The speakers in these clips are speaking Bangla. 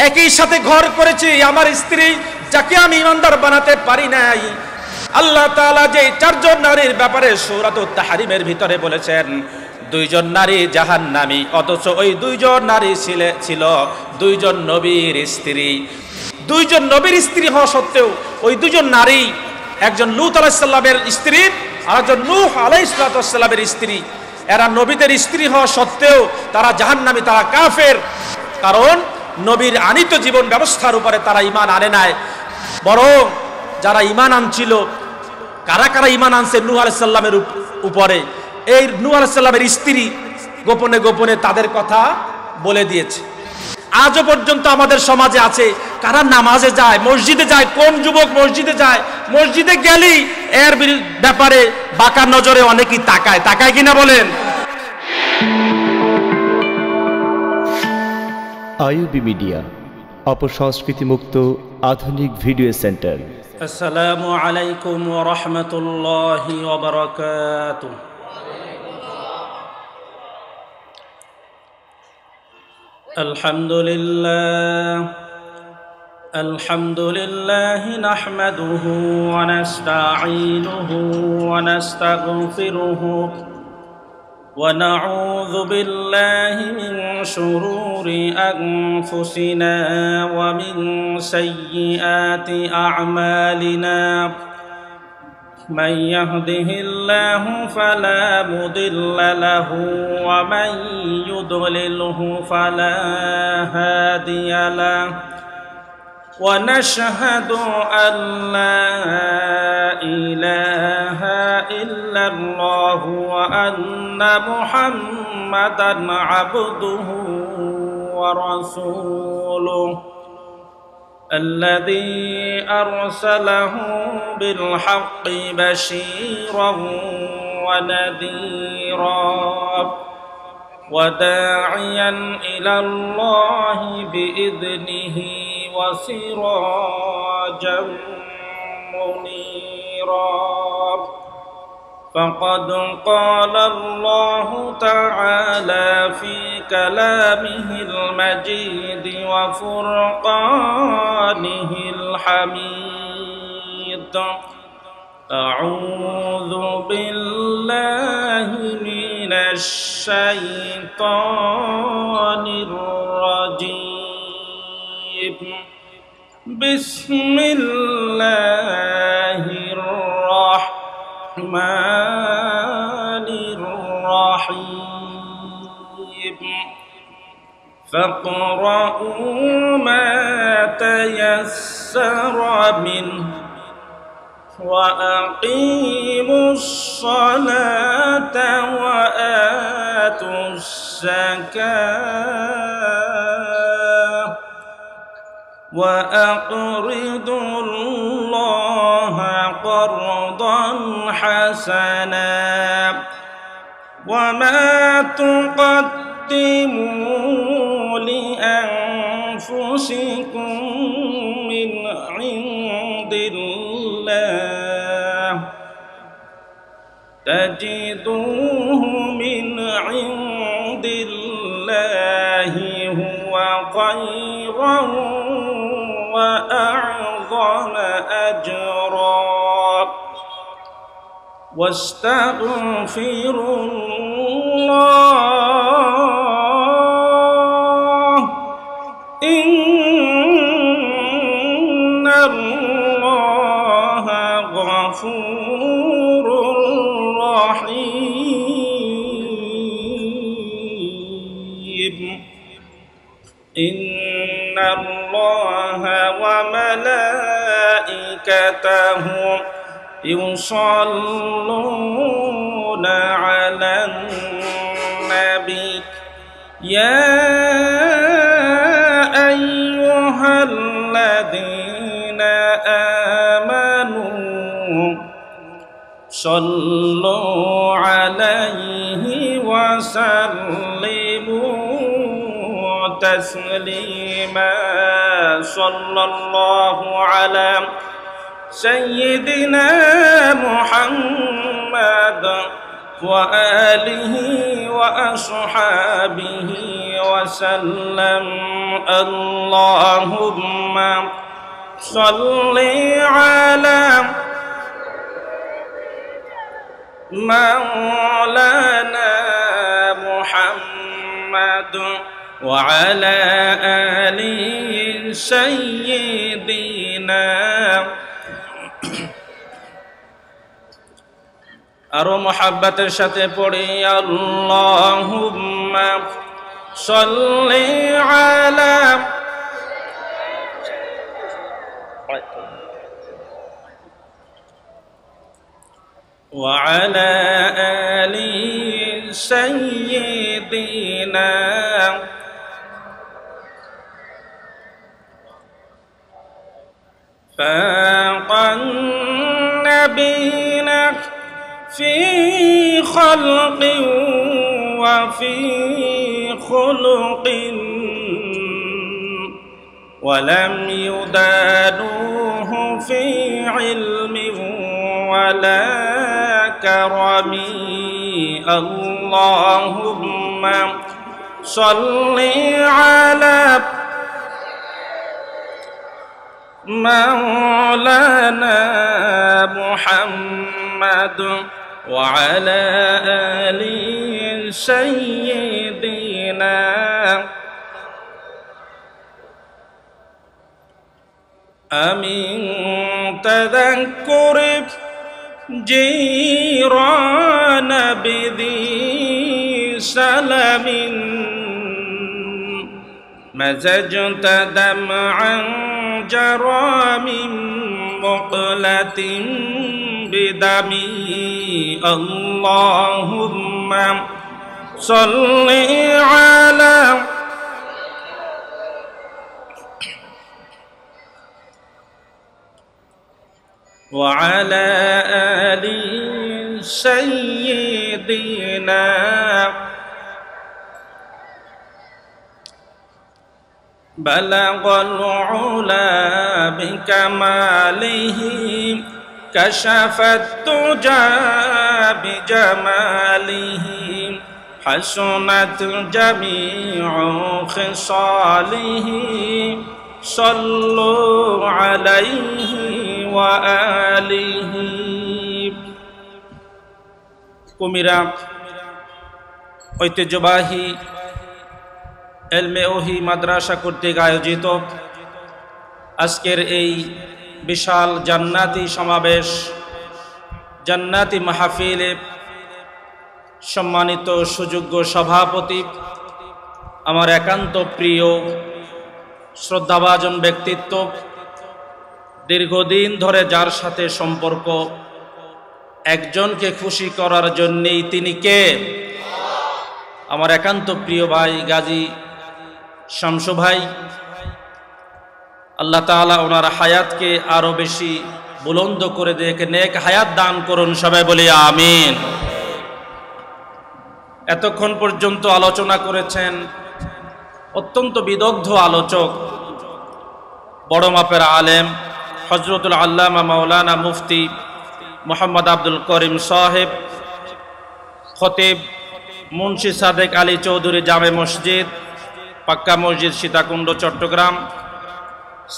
একই সাথে ঘর করেছি, আমার স্ত্রী যাকে আমি ইমানদার বানাতে পারি নাই। আল্লাহ তাআলা যে চারজন নারীর ব্যাপারে সূরাতুত তাহরিমের ভিতরে বলেছেন দুইজন নারী জাহান্নামী, অথচ ওই দুইজন নারী ছিল দুইজন নবীর স্ত্রী। দুইজন নবীর স্ত্রী হওয়া সত্ত্বেও ওই দুজন নারী, একজন লূত আলাইহিস সালামের স্ত্রী আর একজন নূহ আলাইহিস সালামের স্ত্রী, এরা নবীদের স্ত্রী হওয়া সত্ত্বেও তারা জাহান্নামী, তারা কাফের। কারণ নবীর আনিত জীবন ব্যবস্থার উপরে তারা ঈমান আনে নাই। বরং যারা ঈমান আনছিল, কারা কারা ঈমান আনছে নূহ আলাইহিস সালামের উপরে, এই নূহ আলাইহিস সালামের স্ত্রী গোপনে গোপনে তাদের কথা বলে দিয়েছে। আজও পর্যন্ত আমাদের সমাজে আছে কারা নামাজে যায়, মসজিদে যায়, কোন যুবক মসজিদে যায়, মসজিদে গেলেই এর ব্যাপারে বাঁকা নজরে অনেকেই তাকায়, তাকায় কিনা বলেন? আইইউবি মিডিয়া, অপসংস্কৃতি মুক্ত আধুনিক ভিডিও সেন্টার। আসসালামু আলাইকুম ওয়া রাহমাতুল্লাহি ওয়া বারাকাতুহু। আলহামদুলিল্লাহ নাহমাদুহু ওয়া নাস্তাঈনুহু ওয়া নাস্তাগফিরুহু ওয়া নাউযু বিল্লাহি মিন শুরুরি আনফুসিনা ওয়া মিন সাইয়্যিআতি আ'মালিনা। من يهده الله فلا مضل له ومن يضلله فلا هادي له، ونشهد أن لا إله إلا الله وأن محمدا عبده ورسوله الذي أرسله بالحق بشيرا ونذيرا وداعيا إلى الله بإذنه وسراجا منيرا. فقد قال الله تعالى في كلامه المجيد وفرقانه الحميد: أعوذ بالله من الشيطان الرجيم. بسم الله الرحمن الرحيم. فاقرؤوا ما تيسر منه وأقيموا الصلاة وآتوا الزكاة وأقرضوا الله قرضا حسنا وما تقدموا لأنفسكم من عند الله تجدوه من عند الله هو خيرا وأعظم أجرا واستغفروا الله إن الله غفور رحيم. إن الله وملائكته يصلون على النبي يا أيها الذين آمنوا صلوا عليه وسلموا تسليما. صلى الله على سيدنا محمد وآله وأصحابه وسلم اللهم صل على مولانا محمد وعلى آل سيدنا আরো মোহাব্বতের সাথে পড়ি আল্লাহুম্মা সাল্লি আলা ওয়া আলা আলি সাইয়্যিদিনা ফাকান নাবিয়িনা في خلق وفي خلق ولم يدانوه في علم ولا كرم اللهم صل على مولانا محمد وعلى آل سيدنا أمين تذكر جيران بذي سلم مزجت دمعا جرى من مقلة بدمي اللهم صل على وعلى آل سيدنا بلغ العلا بكماله كشف الدجى بجماله حسنت جميع خصاله صلوا عليه وآله কুমিরা ঐতিহ্যবাহী এলমে ওহি মাদ্রাসা কর্তৃক আয়োজিত আজকের এই বিশাল জান্নাতি সমাবেশ, জান্নাতি মাহফিলে সম্মানিত সুযোগ্য সভাপতি, আমার একান্ত প্রিয় শ্রদ্ধাভাজন ব্যক্তিত্ব, দীর্ঘদিন ধরে যার সাথে সম্পর্ক, একজনকে খুশি করার জন্যেই তিনি কে? আমার একান্ত প্রিয় ভাই গাজী শামসু ভাই। আল্লাহ তাআলা ওনার হায়াতকে আরো বেশি বুলন্দ করে দেখে নেক হায়াত দান করুন, সবাই বলি আমিন। এতক্ষণ পর্যন্ত আলোচনা করেছেন অত্যন্ত বিদগ্ধ আলোচক, বড় মাপের আলেম হযরতুল আল্লামা মাওলানা মুফতি মোহাম্মদ আব্দুল করিম সাহেব, খতিব মুন্সি সাদেক আলী চৌধুরী জামে মসজিদ, পাক্কা মসজিদ, সীতাকুণ্ড, চট্টগ্রাম,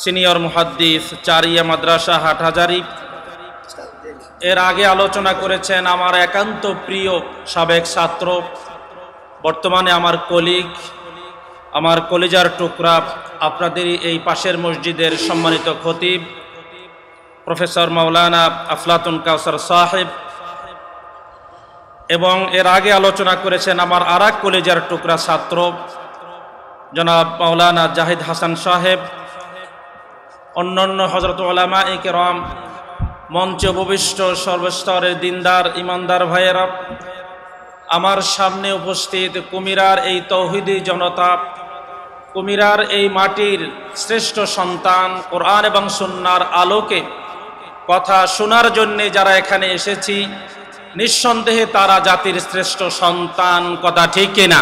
সিনিয়র মুহাদ্দিস চারিয়া মাদ্রাসা হাটহাজারী। এর আগে আলোচনা করেছেন আমার একান্ত প্রিয় সাবেক ছাত্র, বর্তমানে আমার কলিগ, আমার কলিজার টুকরা, আপনাদেরই এই পাশের মসজিদের সম্মানিত খতিব প্রফেসর মাওলানা আফলাতুন কাউসার সাহেব। এবং এর আগে আলোচনা করেছেন আমার আরেক কলিজার টুকরা ছাত্র জনাব মাওলানা জাহিদ হাসান সাহেব, অন্যান্য হযরত উলামায়ে কেরাম, মঞ্চে উপবিষ্ট সর্বস্তরের দিনদার ইমানদার ভাইয়েরা, আমার সামনে উপস্থিত কুমিরার এই তৌহিদি জনতা, কুমিরার এই মাটির শ্রেষ্ঠ সন্তান, কোরআন এবং সুন্নাহর আলোকে কথা শোনার জন্য যারা এখানে এসেছি, নিঃসন্দেহে তারা জাতির শ্রেষ্ঠ সন্তান, কথা ঠিক কিনা?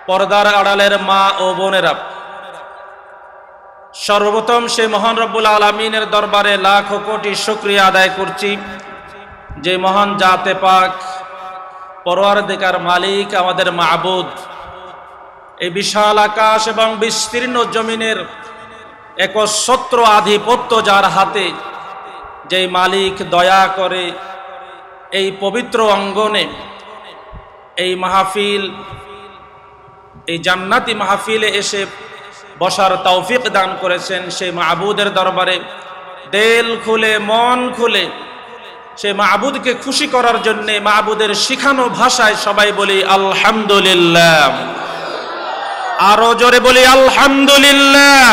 পর্দার আড়ালের মা ও বোনেরা, সর্বপ্রথম সে মহান রব্বুল আলামিনের দরবারে লাখো কোটি শুকরিয়া আদায় করছি যে মহান জাতে পাক পরওয়ারদিগার মালিক আমাদের মাবুদ, এই বিশাল আকাশ এবং বিস্তীর্ণ জমিনের একচ্ছত্র আধিপত্য যার হাতে, যেই মালিক দয়া করে এই পবিত্র অঙ্গনে এই মাহফিল, এই জান্নাতি মাহফিলে এসে বসার তৌফিক দান করেছেন, সেই মাবুদের দরবারে দিল খুলে মন খুলে সেই মাবুদকে খুশি করার জন্য মাবুদের শিখানো ভাষায় সবাই বলি আলহামদুলিল্লাহ। আরো জোরে বলি আলহামদুলিল্লাহ।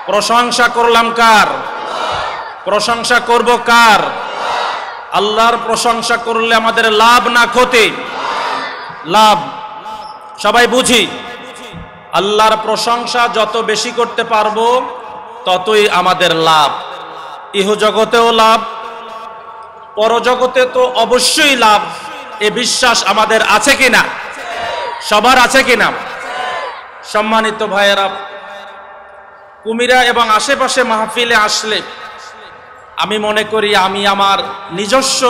প্রশংসা করলাম কার? প্রশংসা করব কার? আল্লাহর প্রশংসা করলে আমাদের লাভ না ক্ষতি? লাভ। সবাই বুঝি, আল্লাহর প্রশংসা যত বেশি করতে পারবো ততই আমাদের লাভ। ইহ জগতেও লাভ, পরজগতে তো অবশ্যই লাভ। এ বিশ্বাস আমাদের আছে কিনা? সবার আছে কিনা? সম্মানিত ভাইয়েরা, কুমিরা এবং আশেপাশে মাহফিলে আসলে আমি মনে করি আমি আমার নিজস্ব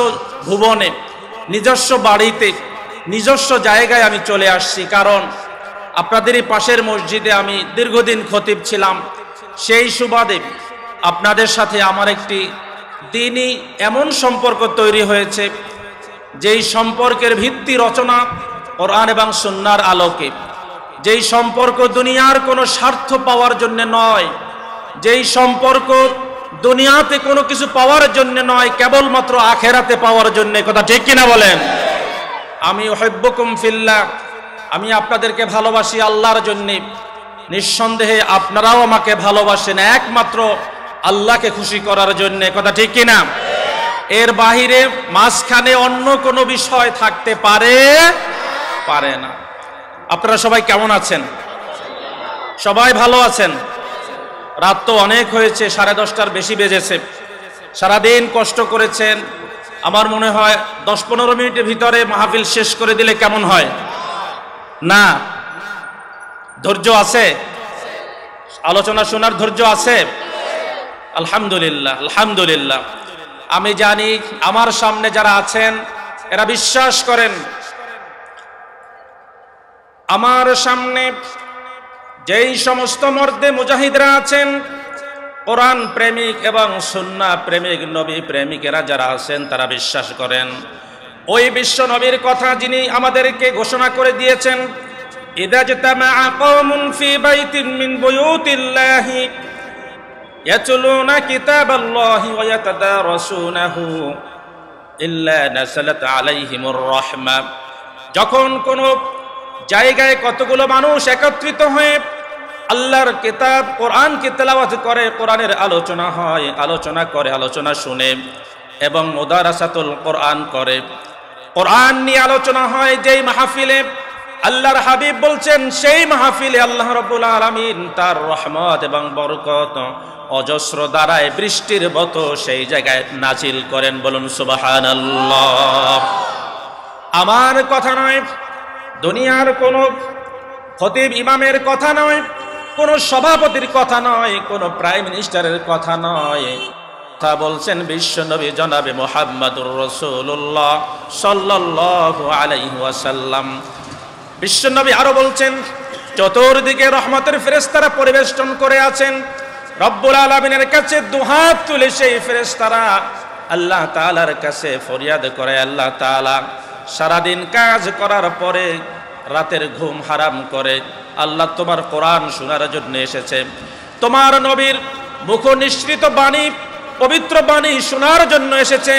ভুবনে, নিজস্ব বাড়িতে, নিজস্ব জায়গায় আমি চলে আসছি। কারণ আপনাদেরই পাশের মসজিদে আমি দীর্ঘদিন খতিব ছিলাম। সেই সুবাদে আপনাদের সাথে আমার একটি দিনই এমন সম্পর্ক তৈরি হয়েছে, যেই সম্পর্কের ভিত্তি রচনা কোরআন এবং সুন্নাহর আলোকে, যেই সম্পর্ক দুনিয়ার কোনো স্বার্থ পাওয়ার জন্য নয়, যেই সম্পর্ক দুনিয়াতে কোনো কিছু পাওয়ার জন্য নয়, কেবলমাত্র আখেরাতে পাওয়ার জন্য। কথা ঠিক কিনা বলেন? আমি উহিব্বুকুম ফিল্লাহ, আমি আপনাদেরকে ভালোবাসি আল্লাহর জন্য। নিঃসন্দেহে আপনারাও আমাকে ভালোবাসেন একমাত্র আল্লাহকে খুশি করার জন্য। কথা ঠিক কিনা? এর বাহিরে মাঝখানে অন্য কোনো বিষয় থাকতে পারে না। আপনারা সবাই কেমন আছেন? সবাই ভালো আছেন? রাত তো অনেক হয়েছে, 10:30টার বেশি বেজেছে। সারাদিন কষ্ট করেছেন। আমার মনে হয় 10-15 মিনিটের ভিতরে মাহফিল শেষ করে দিলে কেমন হয়? না? ধৈর্য আছে? আলোচনা শোনার ধৈর্য আছে? আলহামদুলিল্লাহ, আলহামদুলিল্লাহ। আমি জানি আমার সামনে যারা আছেন এরা বিশ্বাস করেন আমার সামনে যেই সমস্ত মর্দে মুজাহিদরা আছেন, কোরআন প্রেমিক এবং সুন্নাহ প্রেমিক, নবী প্রেমিকেরা যারা আছেন, তারা বিশ্বাস করেন ওই বিশ্ব নবীর কথা যিনি আমাদেরকে ঘোষণা করে দিয়েছেন, ইযা জাতামাআ কওমুন ফি বাইতিন মিন বুয়ুতিল্লাহি ইয়াতলুনা কিতাবাল্লাহি ওয়া ইয়াতাদারাসুনাহু ইল্লা নাযালাত আলাইহিমুর রাহমা। যখন কোন জায়গায় কতগুলো মানুষ একত্রিত হয়ে আল্লাহর কিতাব কোরআনকে তেলাওয়াত করে, কোরআনের আলোচনা হয়, আলোচনা করে, আলোচনা শুনে এবং মুদারাসাতুল কোরআন করে, কোরআন নিয়ে আলোচনা হয়, যেই মাহফিলে আল্লাহর হাবিব বলছেন সেই মাহফিলে আল্লাহ রাব্বুল আলামিন তার রহমত এবং বরকত অজস্র দ্বারায় বৃষ্টির মতো সেই জায়গায় নাজিল করেন। বলুন সুবহানাল্লাহ। আমার কথা নয়, দুনিয়ার কোনো খতিব ইমামের কথা নয়, কোনো সভাপতির কথা নয়, কোনো প্রাইম মিনিস্টারের কথা নয়, কথা বলছেন বিশ্বনবী জনাবে মুহাম্মদুর রাসূলুল্লাহ সাল্লাল্লাহু আলাইহি ওয়াসাল্লাম। বিশ্বনবী আরো বলছেন, চতুর্দিকে রহমতের ফেরেশতারা পরিবেষ্টন করে আছেন। রব্বুল আলামিনের কাছে দুহাত তুলে সেই ফেরেশতারা আল্লাহ তাআলার কাছে ফরিয়াদ করে, আল্লাহ তাআলা সারাদিন কাজ করার পরে রাতের ঘুম হারাম করে আল্লাহ তোমার কোরআন শোনার জন্য এসেছে, তোমার নবীর মুখ নিঃসৃত বাণী, পবিত্র বাণী শোনার জন্য এসেছে।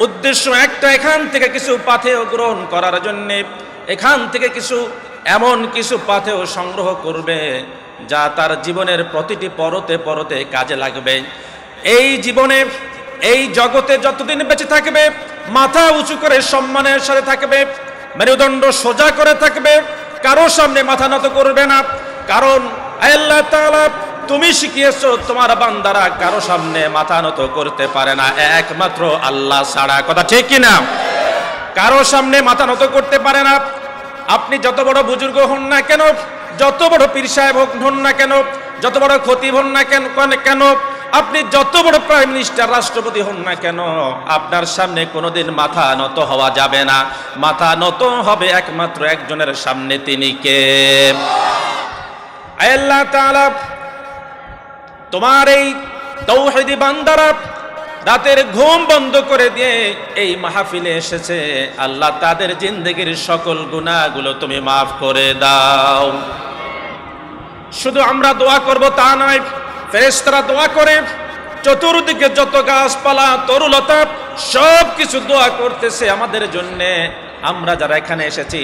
উদ্দেশ্য একটা, এখান থেকে কিছু পাথেয় গ্রহণ করার জন্য, এখান থেকে কিছু এমন কিছু পাথেয় সংগ্রহ করবে যা তার জীবনের প্রতিটি পরতে পরতে কাজে লাগবে। এই জীবনে, এই জগতে যতদিন বেঁচে থাকবে মাথা উঁচু করে সম্মানের সাথে থাকবে, মেরুদণ্ড সোজা করে থাকবে, কারো সামনে মাথা নত করবে না। কারণ আল্লাহ তাআলা তুমি শিখিয়েছো তোমার বান্দারা কারো সামনে মাথা নত করতে পারে না একমাত্র আল্লাহ ছাড়া। কথা ঠিক কিনা? কারো সামনে মাথা নত করতে পারে না। আপনি যত বড় বুজুর্গ হন না কেন, যত বড় পীর সাহেব হন না কেন, যত বড় খতিব হন না কেন, আপনি যত বড় প্রাইম মিনিস্টার রাষ্ট্রপতি হন না কেন, আপনার সামনে কোনোদিন মাথা নত হওয়া যাবে না। মাথা নত হবে একমাত্র একজনের সামনে, তিনি কে? আল্লাহ তাআলা তোমার এই তাওহীদি বান্দারা রাতের ঘুম বন্ধ করে দিয়ে এই মাহফিলে এসেছে, আল্লাহ তাদের জিন্দেগির সকল গুনাহগুলো তুমি মাফ করে দাও। শুধু আমরা দোয়া করব তা নয়, ফেরেশতারা দোয়া করে, চতুর্দিকে যত গাছপালা তরুলতা সব কিছু দোয়া করতেছে আমাদের জন্য। আমরা যারা এখানে এসেছি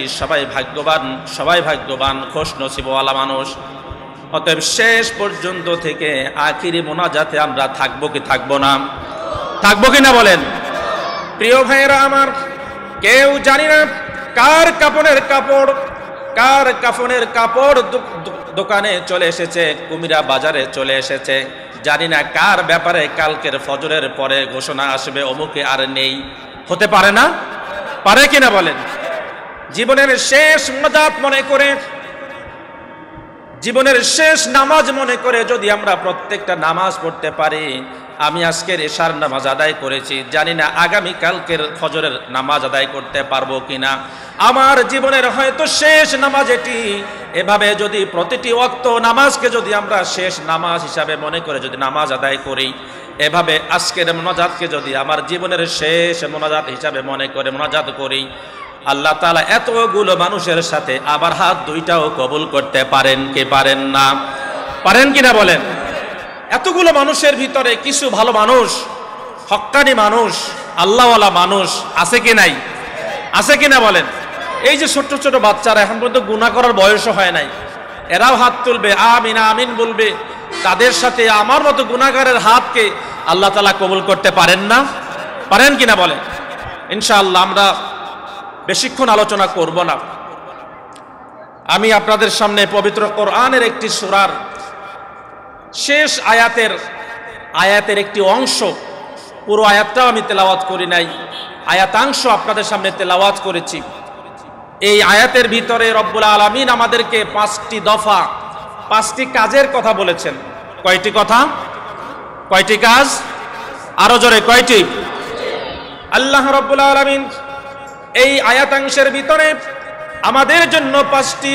সবাই ভাগ্যবান খুশনসিবওয়ালা মানুষ। অতএব শেষ পর্যন্ত থেকে আখিরি মোনাজাতে আমরা থাকবো কি থাকবো না? থাকবো কি না বলেন? প্রিয় ভাইয়েরা আমার, কেউ জানি না কার কাফনের কাপড় দোকানে চলে এসেছে, কুমিরা বাজারে চলে এসেছে। জানি না কার ব্যাপারে কালকের ফজরের পরে ঘোষণা আসবে অমুকে আর নেই। হতে পারে না? পারে কিনা বলেন? জীবনের শেষ মোনাজাত মনে করে, জীবনের শেষ নামাজ মনে করে যদি আমরা প্রত্যেকটা নামাজ পড়তে পারি, আমি আজকের এশার নামাজ আদায় করেছি, জানি না আগামী কালকের ফজরের নামাজ আদায় করতে পারবো কিনা। আমার জীবনের হয়তো শেষ নামাজ এটি। এভাবে যদি প্রতিটি ওয়াক্ত নামাজকে যদি আমরা শেষ নামাজ হিসাবে মনে করে যদি নামাজ আদায় করি, এভাবে আজকের মোনাজাতকে যদি আমার জীবনের শেষ মোনাজাত হিসাবে মনে করে মোনাজাত করি, আল্লাহ তাআলা এতগুলো মানুষের সাথে আবার হাত দুইটাও কবুল করতে পারেন কি পারেন না? পারেন কিনা বলেন? এতগুলো মানুষের ভিতরে কিছু ভালো মানুষ, হক্কানি মানুষ, আল্লাহওয়ালা মানুষ আছে কি নাই? আছে কিনা বলেন? এই যে ছোট ছোট বাচ্চারা এখন পর্যন্ত গুনাহ করার বয়সও হয় নাই, এরাও হাত তুলবে, আমিন আমিন বলবে। তাদের সাথে আমার মতো গুনাহগারের হাতকে আল্লাহ তাআলা কবুল করতে পারেন না? পারেন কিনা বলেন? ইনশাআল্লাহ আমরা বেশিক্ষণ আলোচনা করব না। আমি আপনাদের সামনে পবিত্র কোরআনের একটি সূরার শেষ আয়াতের একটি অংশ, পুরো আয়াতটাও আমি তেলাওয়াত করি নাই, আয়াতাংশ আপনাদের সামনে তেলাওয়াত করেছি। এই আয়াতের ভিতরে রব্বুল আলামিন আমাদেরকে 5টি দফা, 5টি কাজের কথা বলেছেন। কয়টি কথা? কয়টি কাজ? আরো জোরে কয়টি? আল্লাহ রব্বুল আলামিন এই আয়াতাংশের ভিতরে আমাদের জন্য 5টি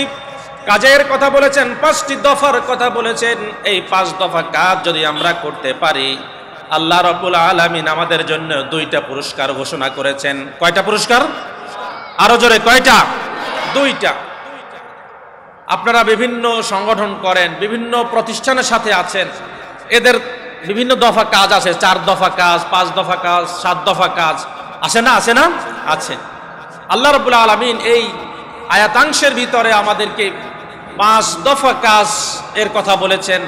কাজের কথা বলেছেন, 5টি দফার কথা বলেছেন। এই 5 দফা কাজ যদি আমরা করতে পারি, আল্লাহ রাব্বুল আলামিন আমাদের জন্য 2টা পুরস্কার ঘোষণা করেছেন। কয়টা পুরস্কার? আরো জোরে কয়টা? 2টা। আপনারা বিভিন্ন সংগঠন করেন, বিভিন্ন প্রতিষ্ঠানের সাথে আছেন, এদের বিভিন্ন দফা কাজ আছে, 4 দফা কাজ, 5 দফা কাজ, 7 দফা কাজ আছে না? আছে না? আছে। আল্লাহ রাব্বুল আলামিন এই আয়াতাংশের ভিতরে আমাদেরকে 5 দফা কাজ এর কথা বলেছেন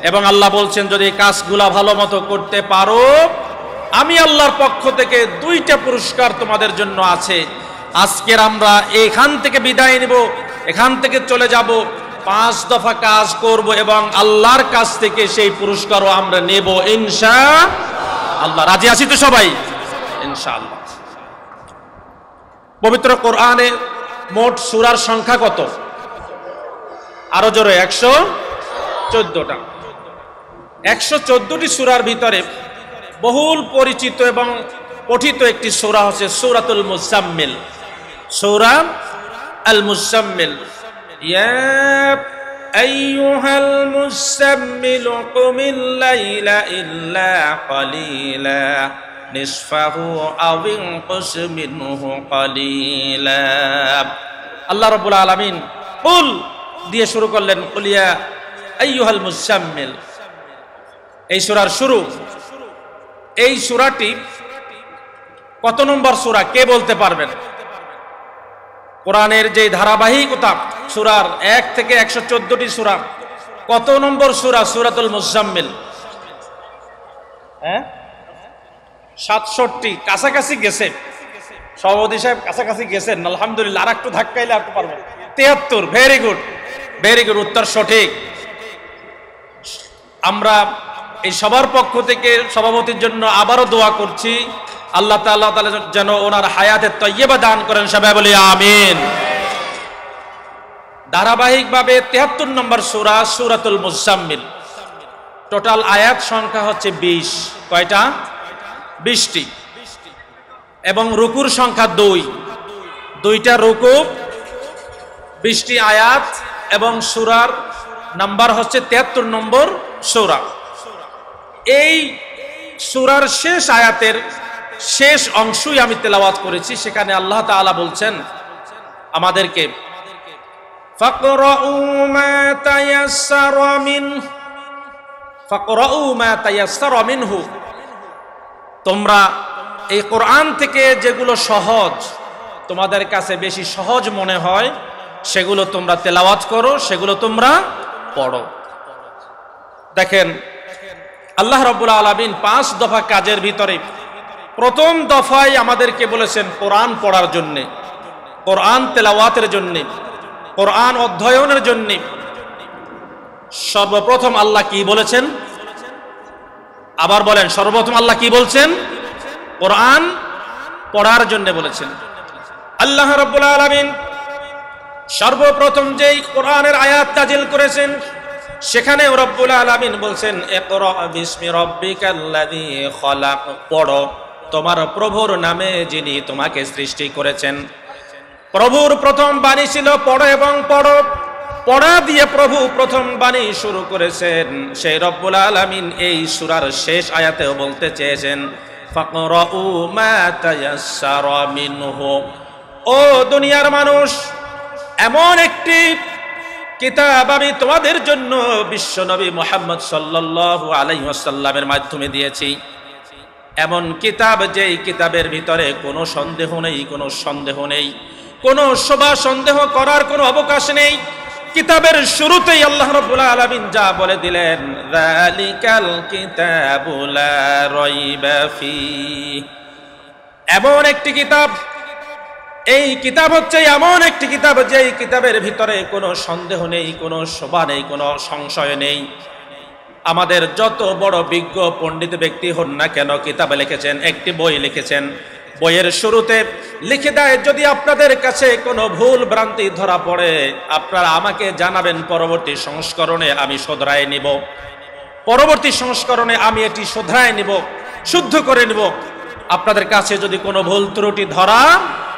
এবং আল্লাহ বলছেন যদি কাজগুলা ভালো মতো করতে পারো, আমি আল্লাহর পক্ষ থেকে 2টা পুরস্কার তোমাদের জন্য আছে। আজকের আমরা এখান থেকে বিদায় নিব, এখান থেকে চলে যাব, 5 দফা কাজ করব এবং আল্লাহর কাছ থেকে সেই পুরস্কারও আমরা নেব ইনশাআল্লাহ। রাজি আছি তো সবাই? ইনশাআল্লাহ। পবিত্র কোরআনে মোট সূরার সংখ্যা কত? আরো জোরে 114টা। 114টি সূরার ভিতরে বহুল পরিচিত এবং পঠিত একটি সূরা হচ্ছে সূরাতুল মুজাম্মিল। সূরা আল মুজাম্মিল। ইয়া আইয়ুহাল মুজাম্মিল কুমিল লাইলা ইল্লা কালিলা নিসফাহু আও ইনকুস মিনহু কালিলা। আল্লাহ রাব্বুল আলামিন কুল দিয়ে শুরু করলেন, কুল ইয়া আইয়ুহাল মুজাম্মিল। এই সূরার শুরু। এই সূরাটি কত নম্বর সূরা কে বলতে পারবেন? কোরআনের যে ধারাবাহিকতা সূরার 1 থেকে 114টি সূরা, কত নম্বর সূরা? সূরাতুল মুজাম্মিল। হ্যাঁ, 67। কাছাকাছি গেছে সভাপতি সাহেব, কাছাকাছি গেছেন আলহামদুলিল্লাহ। আর একটু ধাক্কাইলে আপনি পারবেন। 73। ভেরি গুড, ভেরি গুড, উত্তর সঠিক। আমরা এই সবার পক্ষ থেকে সভাপতির জন্য আবারও দোয়া করছি, আল্লাহ তাআলা যেন ওনার হায়াতে তয়্যিবা দান করেন। সবাই বলি আমিন। ধারাবাহিকভাবে 73 নম্বর সূরা সূরাতুল মুজাম্মিল। টোটাল আয়াত সংখ্যা হচ্ছে 20। কয়টা? 20টি। এবং রুকুর সংখ্যা 2টা রুকু, 20টি আয়াত, এবং সূরার নাম্বার হচ্ছে 73 নম্বর সূরা। এই সূরার শেষ আয়াতের শেষ অংশই আমি তেলাওয়াত করেছি। সেখানে আল্লাহ তাআলা বলছেন আমাদেরকে, ফাকরাউ মা তায়াসসারা মিনহু, ফাকরাউ মা তায়াসসারা মিনহু, তোমরা এই কোরআন থেকে যেগুলো সহজ, তোমাদের কাছে বেশি সহজ মনে হয়, সেগুলো তোমরা তেলাওয়াত করো, সেগুলো তোমরা পড়ো। দেখেন, আল্লাহ রাব্বুল আলামিন 5 দফা কাজের ভিতরে প্রথম দফায় আমাদেরকে বলেছেন কোরআন পড়ার জন্যে, কোরআন তেলাওয়াতের জন্যে, কোরআন অধ্যয়নের জন্যে। সর্বপ্রথম আল্লাহ কি বলেছেন? আবার বলেন, সর্বপ্রথম আল্লাহ কি বলছেন? কোরআন পড়ার জন্য বলেছেন। আল্লাহ রাব্বুল আলামিন সর্বপ্রথম যেই কোরআনের আয়াত নাযিল করেছেন, সেখানে রব্বুল আলামিন বলছেন, ইকরা বিসমি রাব্বিকাল্লাযী খলাক, পড়ো তোমার প্রভুর নামে যিনি তোমাকে সৃষ্টি করেছেন। প্রভুর প্রথম বাণী ছিল পড়ো এবং পড়ো। পড়া দিয়ে প্রভু প্রথম বাণী শুরু করেছেন। সেই রব্বুল আলামিন এই সূরার শেষ আয়াতেও বলতে চেয়েছেন, ফাকরাউ মা তায়াসসারা মিনহু, ও দুনিয়ার মানুষ, এমন একটি কিতাব আমি তোমাদের জন্য বিশ্বনবী মুহাম্মদ সাল্লাল্লাহু আলাইহি ওয়াসাল্লামের মাধ্যমে দিয়েছি। এমন কিতাব, যেই কিতাবের ভিতরে কোনো সন্দেহ নেই, কোনো সন্দেহ নেই, কোনো শোভা সন্দেহ করার কোনো অবকাশ নেই। কিতাবের শুরুতেই আল্লাহ রাব্বুল আলামিন যা বলে দিলেন, যালিকাল কিতাবু লা রাইবা ফীহ, এমন একটি কিতাব, এই কিতাব হচ্ছে এমন একটি কিতাব, যেই কিতাবের ভিতরে কোনো সন্দেহ নেই, কোনো শোভা নেই, কোনো সংশয় নেই। আমাদের যত বড় বিজ্ঞ পণ্ডিত ব্যক্তি হন না কেন, কিতাবে লিখেছেন, একটি বই লিখেছেন, বইয়ের শুরুতে লিখে দেয়, যদি আপনাদের কাছে কোনো ভুল ভ্রান্তি ধরা পড়ে আপনারা আমাকে জানাবেন, পরবর্তী সংস্করণে আমি শোধরায় নিব, পরবর্তী সংস্করণে আমি এটি শোধরায় নিব, শুদ্ধ করে নিব। আপনাদের কাছে যদি কোনো ভুল ত্রুটি ধরা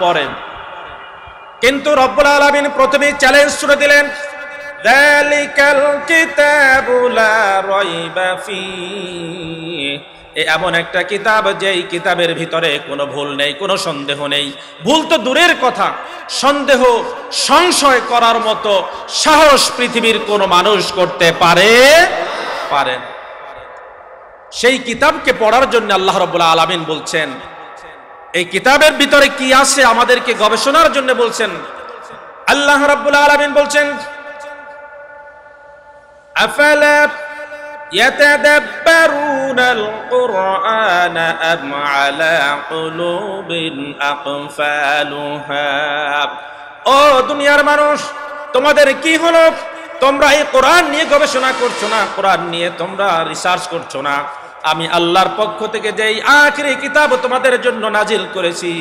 পড়ে। কিন্তু রব্বুল আলামিন প্রথমেই চ্যালেঞ্জ ছুড়ে দিলেন, যালিকাল কিতাবু লা রাইবা ফীহ, এমন একটা কিতাব, যেই কিতাবের ভিতরে কোনো ভুল নেই, কোনো সন্দেহ নেই। ভুল তো দূরের কথা, সন্দেহ সংশয় করার মতো সাহস পৃথিবীর কোনো মানুষ করতে পারেন। সেই কিতাবকে পড়ার জন্য আল্লাহ রাব্বুল আলামিন বলছেন, এই কিতাবের ভিতরে কি আছে আমাদেরকে গবেষণার জন্য বলছেন। আল্লাহ রাব্বুল আলামিন বলছেন, আফালা ইয়াতাদাব্বারুনাল কুরআনা আম আলা কুলুবিন আকফালুহা, ও দুনিয়ার মানুষ, তোমাদের কি হলো? তোমরা এই কোরআন নিয়ে গবেষণা করছো না, কোরআন নিয়ে তোমরা রিসার্চ করছো না। আমি আল্লাহর পক্ষ থেকে যেই আখিরি কিতাব তোমাদের জন্য নাজিল করেছি,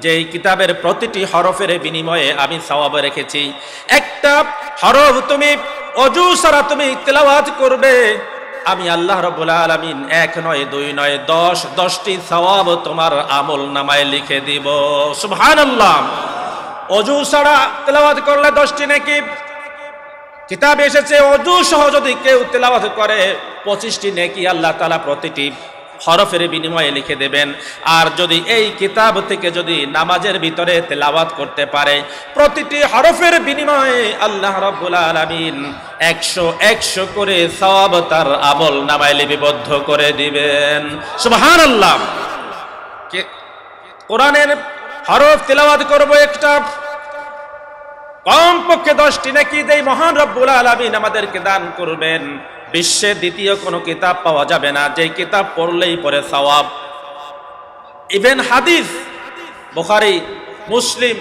যেই কিতাবের প্রতিটি হরফের বিনিময়ে আমি সওয়াব রেখেছি। একটা হরফ তুমি অজু ছাড়া তুমি তেলাওয়াত করবে, আমি আল্লাহ রাব্বুল আলামিন 1 নয় 2 নয় 10টি সওয়াব তোমার আমল নামায় লিখে দিব। সুবহানাল্লাহ। অজু ছাড়া তেলাওয়াত করলে 10টি নেকি। কিতাবে এসেছে অজু সহ যদি কেউ তেলাওয়াত করে 25টি নেকি আল্লাহ তাআলা প্রতিটি হরফের বিনিময়ে লিখে দেবেন। আর যদি এই কিতাব থেকে যদি নামাজের ভিতরে তেলাওয়াত করতে পারে, প্রতিটি হরফের বিনিময়ে আল্লাহ রাব্বুল আলামিন 100 করে সওয়াব তার আমল নামায় লিপিবদ্ধ করে দিবেন। সুবহানাল্লাহ। কোরআনের হরফ তেলাওয়াত করব একটা, কমপক্ষে 10টি নেকি দেই মহান রব্বুল আলামিন আমাদেরকে দান করবেন। বিশ্বের দ্বিতীয় কোনো কিতাব পাওয়া যাবে না যে কিতাব পড়লেই পরে সওয়াব। ইভেন হাদিস, বুখারী, মুসলিম,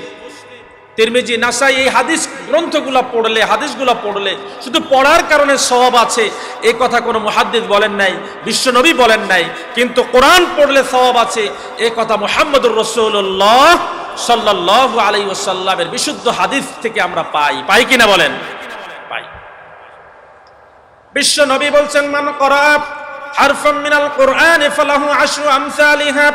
তিরমিজি, নাসাই, এই হাদিস গ্রন্থগুলো পড়লে, হাদিসগুলো পড়লে শুধু পড়ার কারণে সওয়াব আছে এই কথা কোনো মুহাদ্দিস বলেন নাই, বিশ্বনবী বলেন নাই। কিন্তু কোরআন পড়লে সওয়াব আছে এই কথা মুহাম্মদুর রাসূলুল্লাহ সাল্লাল্লাহু আলাইহি ওয়াসাল্লামের বিশুদ্ধ হাদিস থেকে আমরা পাই কিনা বলেন? পাই। বিশ্ব নবী বলছেন, মান করা হারফাম মিনাল কোরআন ফালাহু আশরু আমসালিহা,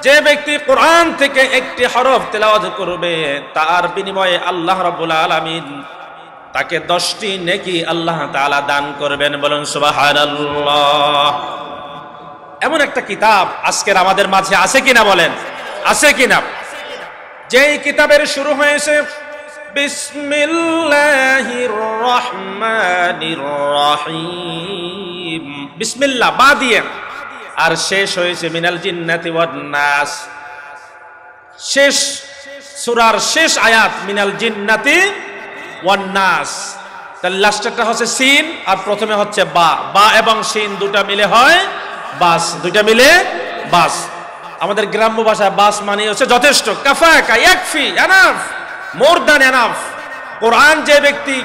যে ব্যক্তি কোরআন থেকে একটি হরফ তেলাওয়াত করবে তার বিনিময়ে আল্লাহ রাব্বুল আলামিন তাকে 10টি নেকি আল্লাহ তাআলা দান করবেন। বলুন সুবহানাল্লাহ। এমন একটা কিতাব আজকের আমাদের মাঝে আছে কিনা বলেন, আছে কিনা? যেই কিতাবের শুরু হয়েছে বিসমিল্লাহির রহমানির রহিম, বিসমিল্লাহ বা দিয়ে, আর শেষ হয়েছে মিনাল জিন্নাতি ওয়ান নাস। শেষ সূরার শেষ আয়াত মিনাল জিন্নাতি ওয়ান নাস। তার লাস্টেরটা হচ্ছে সিন আর প্রথমে হচ্ছে বা। বা এবং সিন দুটা মিলে হয় বাস, দুইটা মিলে বাস। আমাদের গ্রাম্য ভাষায় বাস মানে হচ্ছে যথেষ্ট, কাফাকা, ইয়াকফি, এনাফ, মোর দ্যান এনাফ। কোরআন যে ব্যক্তি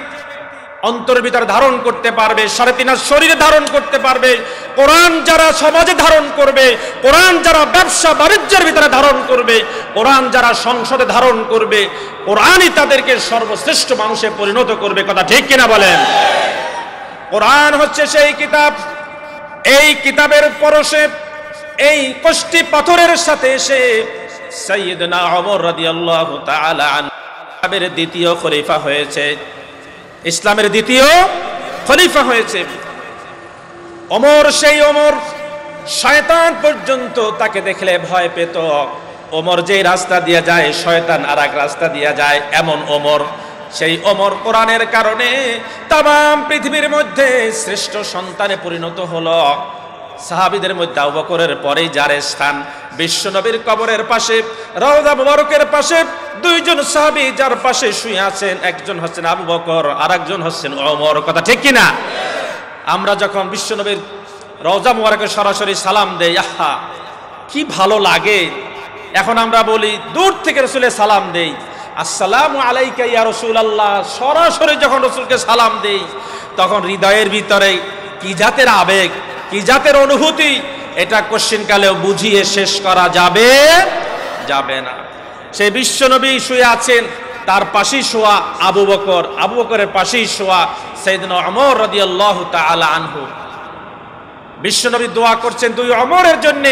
অন্তরের ভিতরে ধারণ করতে পারবে, 3.5 শরীরে ধারণ করতে পারবে, কোরআন যারা সমাজে ধারণ করবে, কোরআন যারা ব্যবসা বাণিজ্যের ভিতরে ধারণ করবে, কোরআন যারা সংসদে ধারণ করবে, কোরআনই তাদেরকে সর্বশ্রেষ্ঠ মানুষে পরিণত করবে। কথা ঠিক কিনা বলেন? কোরআন হচ্ছে সেই কিতাব, এই কিতাবের পরশে এই কষ্টি পাথরের সাথে এসে সাইয়েদনা ওমর রাদিয়াল্লাহু তাআলা আনহুর দ্বিতীয় খলিফা হয়েছে, ইসলামের দ্বিতীয় খলিফা হয়েছে ওমর। সেই ওমর শয়তান পর্যন্ত তাকে দেখলে ভয় পেত। ওমর যেই রাস্তা দিয়ে যায় শয়তান আর এক রাস্তা দিয়ে যায়, এমন ওমর। সেই ওমর কোরআনের কারণে তাম পৃথিবীর মধ্যে শ্রেষ্ঠ সন্তানে পরিণত হলো। সাহাবীদের মধ্যে আবু বকরের পরেই যার স্থান, বিশ্বনবীর কবরের পাশে রওজা মুবারকের পাশে দুইজন সাহাবী যার পাশে শুয়ে আছেন, একজন হচ্ছেন আবু বকর আর একজন হচ্ছেন ওমর। কথা ঠিক কিনা? আমরা যখন বিশ্বনবীর রওজা মুবারকে সরাসরি সালাম দেই, আহা কি ভালো লাগে। এখন আমরা বলি দূর থেকে রাসূলের সালাম দেই, আসসালামু আলাইকা ইয়া রাসূলুল্লাহ। সরাসরি যখন রাসূলকে সালাম দেই তখন হৃদয়ের ভিতরে কি জাতের আবেগ, কি জাতের অনুভূতি, এটা কোশ্চিনকালেও বুঝিয়ে শেষ করা যাবে না। সেই বিশ্বনবী শুয়ে আছেন, তার পাশেই শোয়া আবু বকর, আবু বকরের পাশেই শোয়া সাইয়েদনা ওমর রাদিয়াল্লাহু তাআলা আনহু। বিশ্বনবী দোয়া করছেন দুই ওমরের জন্য।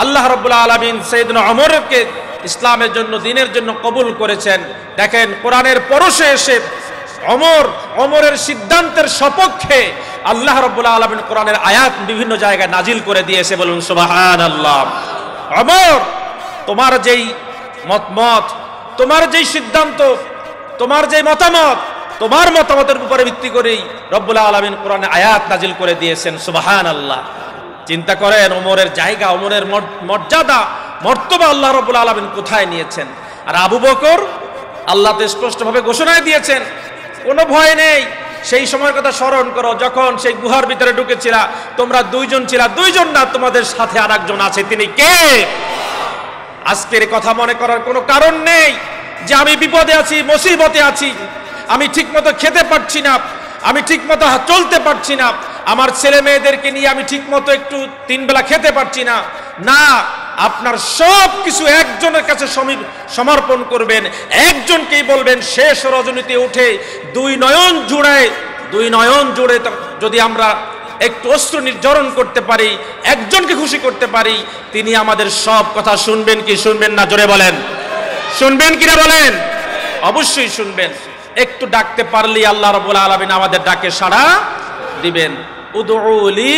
আল্লাহ রাব্বুল আলামিন সাইয়েদনা ওমরকে ইসলামের জন্য, দ্বীনের জন্য কবুল করেছেন। দেখেন কোরআনের পরশে এসে ওমরের সিদ্ধান্তের সপক্ষে আল্লাহ রাব্বুল আলামিন কোরআনের আয়াত বিভিন্ন জায়গায় নাজিল করে দিয়েছে। বলুন সুবহানাল্লাহ। ওমর, তোমার যেই মত, তোমার যেই সিদ্ধান্ত, তোমার যেই মতামত, তোমার মতামতের উপরে ভিত্তি করেই রব্বুল আলামিন কোরআনে আয়াত নাজিল করে দিয়েছেন। সুবহানাল্লাহ। চিন্তা করেন ওমরের জায়গা, ওমরের মর্যাদা, মর্তবা আল্লাহ রাব্বুল আলামিন কোথায় নিয়েছেন। আর আবু বকর, আল্লাহ তো স্পষ্টভাবে ঘোষণা দিয়েছেন কোনো ভয় নেই। সেই সময়ের কথা স্মরণ করো যখন সেই গুহার ভিতরে ঢুকেছিলা, তোমরা দুইজন ছিলা, দুইজন না, তোমাদের সাথে আরেকজন আছে, তিনি কে? আজকের কথা মনে করার কোনো কারণ নেই যে আমি বিপদে আছি, মুসিবতে আছি, আমি ঠিকমতো খেতে পারছি না, আমি ঠিকমতো চলতে পারছি না, আমার ছেলে মেয়েদেরকে নিয়ে আমি ঠিকমতো একটু 3 বেলা খেতে পারছি না। না, আপনার সব কিছু একজনের কাছে সমর্পণ করবেন, একজনকেই বলবেন। শেষ রজনীতে উঠে দুই নয়ন জুড়ে যদি আমরা একটু অশ্রু নির্জরণ করতে পারি, একজনকে খুশি করতে পারি, তিনি আমাদের সব কথা শুনবেন কি শুনবেন না? জোরে বলেন, শুনবেন কিনা বলেন? অবশ্যই শুনবেন। একটু ডাকতে পারলেই আল্লাহ রাব্বুল আলামিন আমাদের ডাকে সাড়া দিবেন। উদউলি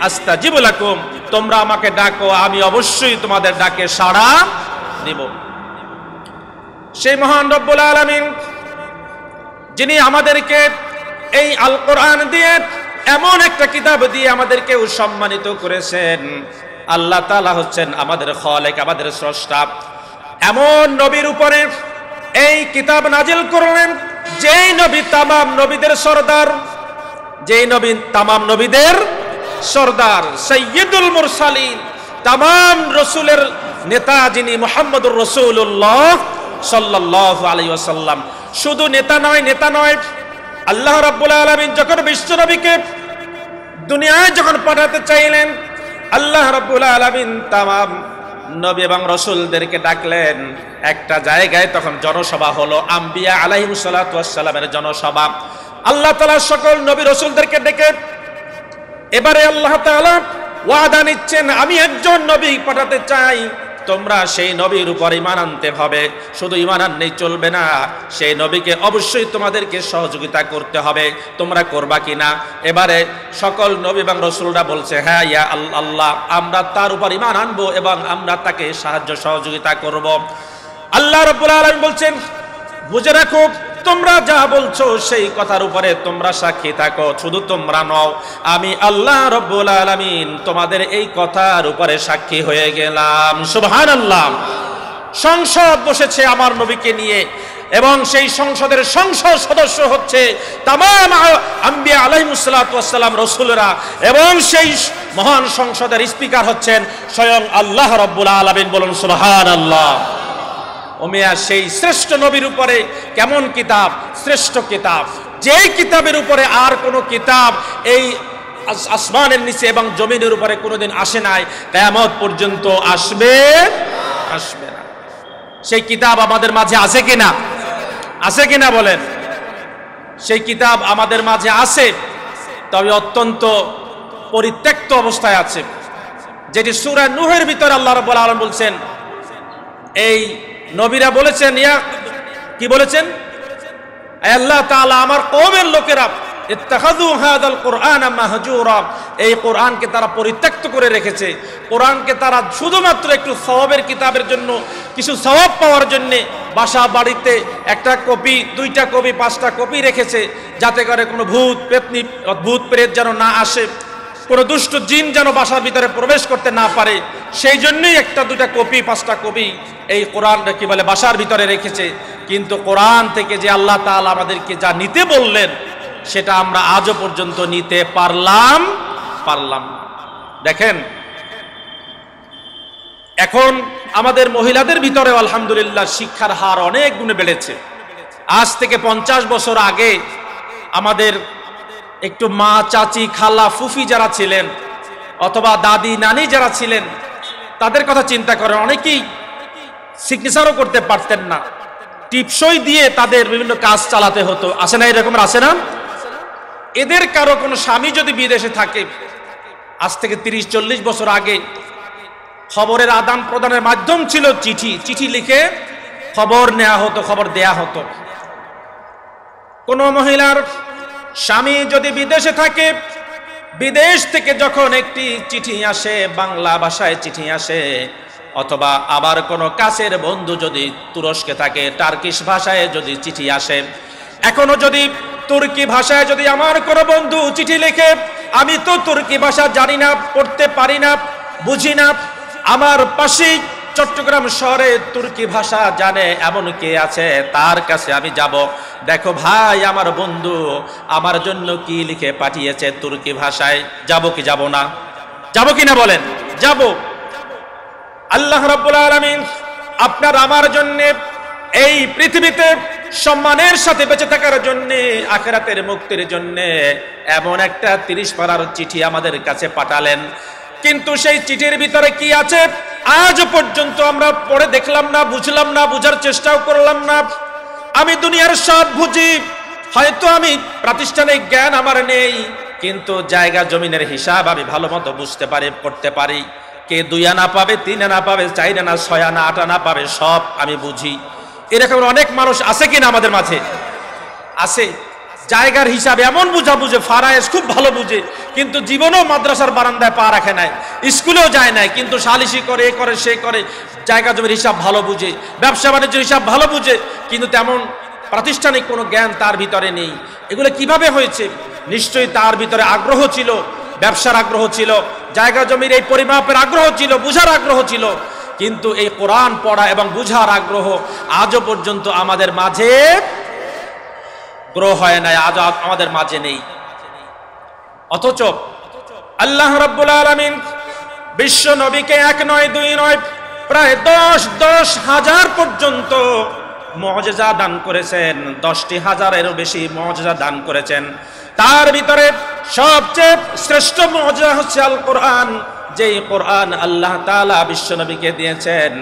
আস্তাজিব লাকুম, তোমরা আমাকে ডাকো, আমি অবশ্যই তোমাদের ডাকে সাড়া দিব। সেই মহান রব্বুল আলামিন যিনি আমাদেরকে এই আল কোরআন দিয়ে, এমন একটা কিতাব দিয়ে আমাদেরকে সম্মানিত করেছেন, আল্লাহ তাআলা হচ্ছেন আমাদের খালেক, আমাদের স্রষ্টা। এমন নবীর উপরে এই কিতাব নাজিল করলেন যেই নবী তামাম নবীদের সরদার, যেই নবী তামাম নবীদের সরদার, সাইয়্যিদুল মুরসালিন, তামাম রসুলের নেতা যিনি মুহাম্মদুর রাসূলুল্লাহ সাল্লাল্লাহু আলাইহি ওয়াসাল্লাম। শুধু নেতা নয়, আল্লাহ রাব্বুল আলামিন যখন বিশ্ব নবীকে দুনিয়ায় যখন পাঠাতে চাইলেন, আল্লাহ রাব্বুল আলামিন তামাম নবী এবং রাসূলদেরকে ডাকলেন একটা জায়গায়। তখন জনসভা হলো, আম্বিয়া আলাইহিস সালাতু ওয়াস সালামের জনসভা। আল্লাহ তাআলা সকল নবী রাসূলদেরকে ডেকে এবারে আল্লাহ তাআলা ওয়াদা নিচ্ছেন, আমি একজন নবী পাঠাতে চাই, তোমরা সেই নবীর উপর ঈমান আনতে হবে। শুধু ঈমান আনলেই চলবে না, সেই নবীকে অবশ্যই তোমাদেরকে সহযোগিতা করতে হবে। তোমরা করবা কিনা? এবারে সকল নবী এবং রাসূলরা বলছে, হ্যাঁ ইয়া আল্লাহ, আমরা তার উপর ঈমান আনবো এবং আমরা তাকে সাহায্য সহযোগিতা করব। আল্লাহ রাব্বুল আলামিন বলছেন, বুঝে রাখো, তোমরা যা বলছো সেই কথার উপরে তোমরা সাক্ষী থাকো। শুধু তোমরা নও, আমি আল্লাহ রাব্বুল আলামিন তোমাদের এই কথার উপরে সাক্ষী হয়ে গেলাম। সুবহানাল্লাহ। সংসদ বসেছে আমার নবীকে নিয়ে, এবং সেই সংসদের সংসদ সদস্য হচ্ছে তামাম আম্বিয়া আলাইহিস সালাতু ওয়াস সালাম, রাসূলরা, এবং সেই মহান সংসদের স্পিকার হচ্ছেন স্বয়ং আল্লাহ রাব্বুল আলামিন। বলুন সুবহানাল্লাহ। ওমিয়া সেই শ্রেষ্ঠ নবীর উপরে কেমন কিতাব, শ্রেষ্ঠ কিতাব, যেই কিতাবের উপরে আর কোন কিতাব এই আসমানের নিচে এবং জমিনের উপরে কোনোদিন আসে নাই, কিয়ামত পর্যন্ত আসবে না। সেই কিতাব আমাদের মাঝে আছে কিনা? আছে কিনা বলেন? সেই কিতাব আমাদের মাঝে আছে, তবে অত্যন্ত পরিত্যক্ত অবস্থায় আছে, যেটি সূরা নূহের ভিতরে আল্লাহ রাব্বুল আলামিন বলছেন, এই নবীরা বলেছেন, কি বলেছেন? আল্লাহ তাআলা আমার কওমের লোকেরা ইত্তাখাযু হাযাল কুরআনা মাহজুরা, এই কোরআনকে তারা পরিত্যক্ত করে রেখেছে। কোরআনকে তারা শুধুমাত্র একটু সওয়াবের কিতাবের জন্য, কিছু সওয়াব পাওয়ার জন্য বাসা বাড়িতে একটা কপি, দুইটা কপি, পাঁচটা কপি রেখেছে, যাতে করে কোনো ভূত পেতনি, ভূত প্রেত যেন না আসে, কোনো দুষ্ট জিন যেন বাসার ভিতরে প্রবেশ করতে না পারে। সেই জন্যই একটা দুটা কপি, পাঁচটা কপি এই কোরআন কি বলে বাসার ভিতরে রেখেছে। কিন্তু কোরআন থেকে যে আল্লাহ তাআলা আমাদেরকে যা নিতে বললেন, সেটা আমরা আজও পর্যন্ত নিতে পারলাম না। দেখেন, এখন আমাদের মহিলাদের ভিতরে আলহামদুলিল্লাহ শিক্ষার হার অনেক গুণে বেড়েছে। আজ থেকে 50 বছর আগে আমাদের একটু মা, চাচি, খালা, ফুফি যারা ছিলেন, অথবা দাদি, নানি যারা ছিলেন, তাদের কথা চিন্তা করেন। অনেকেই সিগনেচারও করতে পারতেন না, টিপসই দিয়ে তাদের বিভিন্ন কাজ চালাতে হতো। আসে না এরকম? আসে না? এদের কারো কোনো স্বামী যদি বিদেশে থাকে, আজ থেকে 30-40 বছর আগে খবরের আদান প্রদানের মাধ্যম ছিল চিঠি। চিঠি লিখে খবর নেওয়া হতো, খবর দেয়া হতো। কোনো মহিলার স্বামী যদি বিদেশে থাকে, বিদেশ থেকে যখন একটি চিঠি আসে, বাংলা ভাষায় চিঠি আসে, অথবা আবার কোনো কাছের বন্ধু যদি তুরস্কে থাকে, টার্কিশ ভাষায় যদি চিঠি আসে, এখনো যদি তুর্কি ভাষায় যদি আমার কোনো বন্ধু চিঠি লেখে, আমি তো তুর্কি ভাষা জানি না, পড়তে পারি না, বুঝি না, আমার পাশেই চট্টগ্রাম শহরে তুর্কি ভাষা জানে এমন কে আছে, তার কাছে আমি যাব, দেখো ভাই আমার বন্ধু আমার জন্য কি লিখে পাঠিয়েছে তুর্কি ভাষায়। যাব কি যাব না? যাব কি না বলেন? যাব। আল্লাহ রাব্বুল আলামিন আপনার আমার জন্য এই পৃথিবীতে সম্মানের সাথে বেঁচে থাকার জন্য, আখিরাতের মুক্তির জন্য এমন একটা 30 পারার চিঠি আমাদের কাছে পাঠালেন। কিন্তু সেই চিঠির ভিতরে কি আছে আজ পর্যন্ত আমরা পড়ে দেখলাম না, বুঝলাম না, বুঝার চেষ্টাও করলাম না। আমি দুনিয়ার সব বুঝি, হয়তো আমি প্রাতিষ্ঠানিক জ্ঞান আমার নেই, কিন্তু জায়গা জমিনের হিসাব আমি ভালো মতো বুঝতে পারি, করতে পারি। কে 2 আনা পাবে, 3 আনা পাবে, 4 আনা, 6 আনা, 8 আনা পাবে, সব আমি বুঝি। এরকম অনেক মানুষ আছে কিনা আমাদের মাঝে? আছে। জায়গার হিসাব এমন বুঝে, ফারায়েজ খুব ভালো বুঝে, কিন্তু জীবনেও মাদ্রাসার বারান্দায় পা রাখে নাই, স্কুলেও যায় নাই, কিন্তু সালিশি করে, এ করে, সে করে, জায়গা জমির হিসাব ভালো বুঝে, ব্যবসা বাণিজ্যের হিসাব ভালো বুঝে, কিন্তু তেমন প্রাতিষ্ঠানিক কোনো জ্ঞান তার ভিতরে নেই। এগুলো কিভাবে হয়েছে? নিশ্চয়ই তার ভিতরে আগ্রহ ছিল, ব্যবসার আগ্রহ ছিল, জায়গা জমির এই পরিমাপের আগ্রহ ছিল, বুঝার আগ্রহ ছিল, কিন্তু এই কোরআন পড়া এবং বুঝার আগ্রহ আজও পর্যন্ত আমাদের মাঝে গ্রহ হয় নাই, আজ আমাদের মাঝে নেই। অথচ আল্লাহ রাব্বুল আলামিন বিশ্ব নবীকে 1 নয় 2 নয় প্রায় 10 হাজার পর্যন্ত মুআজিজা দান করেছেন, 10টি হাজারেরও বেশি মুআজিজা দান করেছেন। তার ভিতরে সবচেয়ে শ্রেষ্ঠ মুআজিজা হচ্ছে আল কোরআন, যেই কোরআন আল্লাহ তাআলা বিশ্ব নবীকে দিয়েছেন।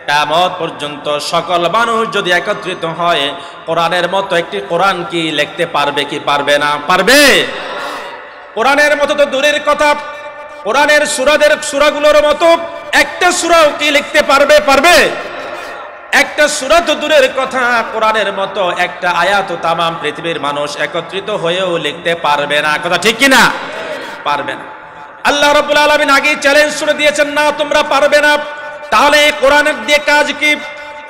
কিয়ামত পর্যন্ত সকল মানুষ যদি একত্রিত হয়, কোরআনের মতো একটি কোরআন কি লিখতে পারবে কি পারবে না? পারবে। কোরআনের মতো তো দূরের কথা, কোরআনের সূরাগুলোর মতো একটা সূরাও কি লিখতে পারবে? একটা সূরা তো দূরের কথা, কোরআনের মতো একটা আয়াত তামাম পৃথিবীর মানুষ একত্রিত হয়েও লিখতে পারবে না। কথা ঠিক কি না? পারবে না। আল্লাহ রাব্বুল আলামিন আগেই চ্যালেঞ্জ করে দিয়েছেন, না তোমরা পারবে না। তাহলে এই কোরআনের দিয়ে কাজ কি?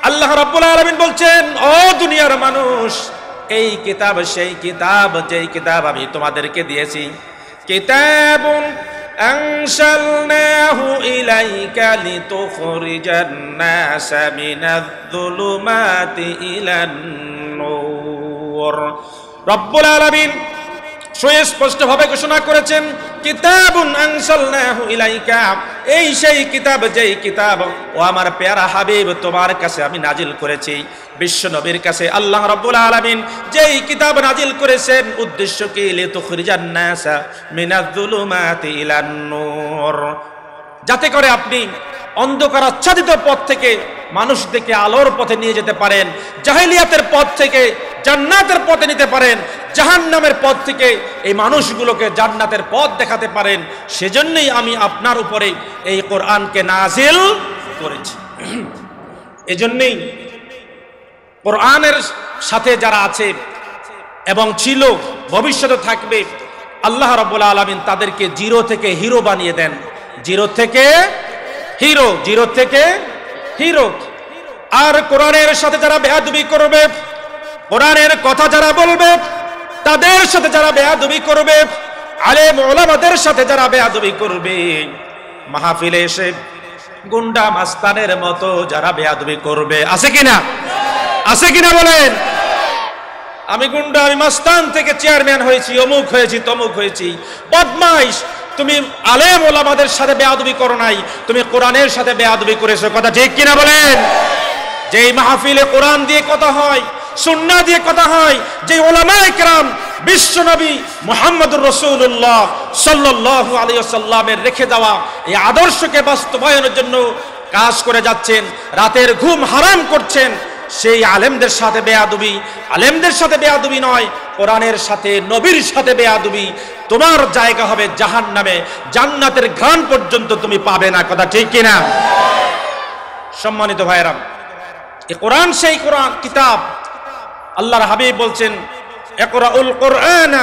আল্লাহ রাব্বুল আলামিন বলছেন, ও দুনিয়ার মানুষ, এই কিতাব সেই কিতাব যেই কিতাব আমি তোমাদেরকে দিয়েছি। কিতাবুন আনশালনাহু ইলাইকা লিতুখরিজান নাসা মিনায-যুলুমাতি ইলান-নূর। রব্বুল আলামিন সুস্পষ্টভাবে ঘোষণা করেছেন, কিতাবুন আনশালনাহু ইলাইকা, এই সেই কিতাব যেই কিতাব ও আমার প্যারা হাবিব তোমার কাছে আমি নাজিল করেছি। বিশ্ব নবীর কাছে আল্লাহ রাব্বুল আলামিন যেই কিতাব নাজিল করেছেন, উদ্দেশ্য কি? লিতুখরিজান নাসা মিনায-যুলুমাতি ইলান-নূর, যাতে করে আপনি অন্ধকার আচ্ছাদিত পথ থেকে মানুষদেরকে আলোর পথে নিয়ে যেতে পারেন, জাহেলিয়াতের পথ থেকে জান্নাতের পথে নিতে পারেন, জাহান্নামের পথ থেকে এই মানুষগুলোকে জান্নাতের পথ দেখাতে পারেন। সেজন্যই আমি আপনার উপরে এই কোরআনকে নাজিল করেছি। এজন্যই কোরআনের সাথে যারা আছে এবং ছিল, ভবিষ্যতে থাকবে, আল্লাহ রাব্বুল আলামিন তাদেরকে জিরো থেকে হিরো বানিয়ে দেন। জিরো থেকে হিরো। আর কোরআনের সাথে যারা বেয়াদবি করবে, কোরআনের কথা যারা বলবে, তাদের সাথে যারা বেয়াদবি করবে, আলেম ওলামাদের সাথে যারা বেয়াদবি করবে, মাহফিলে এসে গুন্ডা মাস্তানের মতো যারা বেয়াদবি করবে, আছে কিনা বলেন? আমি গুন্ডা, আমি মাস্তান থেকে চেয়ারম্যান হয়েছি, অমুক হয়েছি, তমুক হয়েছি। বদমাইশ, তুমি আলেম ওলামাদের সাথে বেয়াদবি করো নাই, তুমি কোরআনের সাথে বেয়াদবি করেছো। কথা ঠিক কিনা বলেন? যেই মাহফিলে কোরআন দিয়ে কথা হয়, সুন্নাহ দিয়ে কথা হয়, যে উলামায়ে কেরাম বিশ্ব নবী মুহাম্মদুর রাসূলুল্লাহ সাল্লাল্লাহু আলাইহি ওয়াসাল্লামের রেখে দেওয়া এই আদর্শকে বাস্তবায়নের জন্য কাজ করে যাচ্ছেন, রাতের ঘুম হারাম করছেন, সেই আলেমদের সাথে বেয়াদবি নয়, কোরআনের সাথে, নবীর সাথে বেয়াদবি। তোমার জায়গা হবে জাহান্নামে, জান্নাতের ঘ্রাণ পর্যন্ত তুমি পাবে না। কথা ঠিক কিনা? সম্মানিত ভাইরা, এই কোরআন সেই কোরআন কিতাব। আল্লাহর হাবিব বলছেন, ইকরাউল কুরআন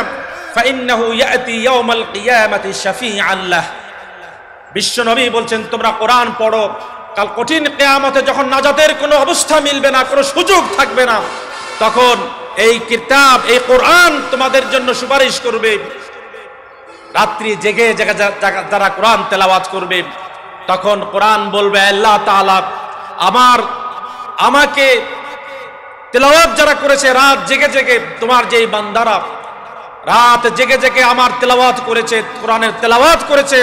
ফাইন্নাহু ইয়াতি ইয়াউমাল কিয়ামাতি শাফিআন লাহ। বিশ্ব নবী বলছেন, তোমরা কোরআন পড়ো, কাল কঠিন কিয়ামতে যখন নাজাতের কোনো অবস্থা মিলবে না, কোনো সুযোগ থাকবে না, তখন এই কিতাব, এই কোরআন তোমাদের জন্য সুপারিশ করবে। রাত্রি জেগে যারা কোরআন তেলাওয়াত করবে, তখন কোরআন বলবে, আল্লাহ তাআলা আমাকে তেলাওয়াত যারা করেছে রাত জেগে জেগে, তোমার যেই বান্দারা রাত জেগে জেগে আমার তেলাওয়াত করেছে, কোরআনের তেলাওয়াত করেছে,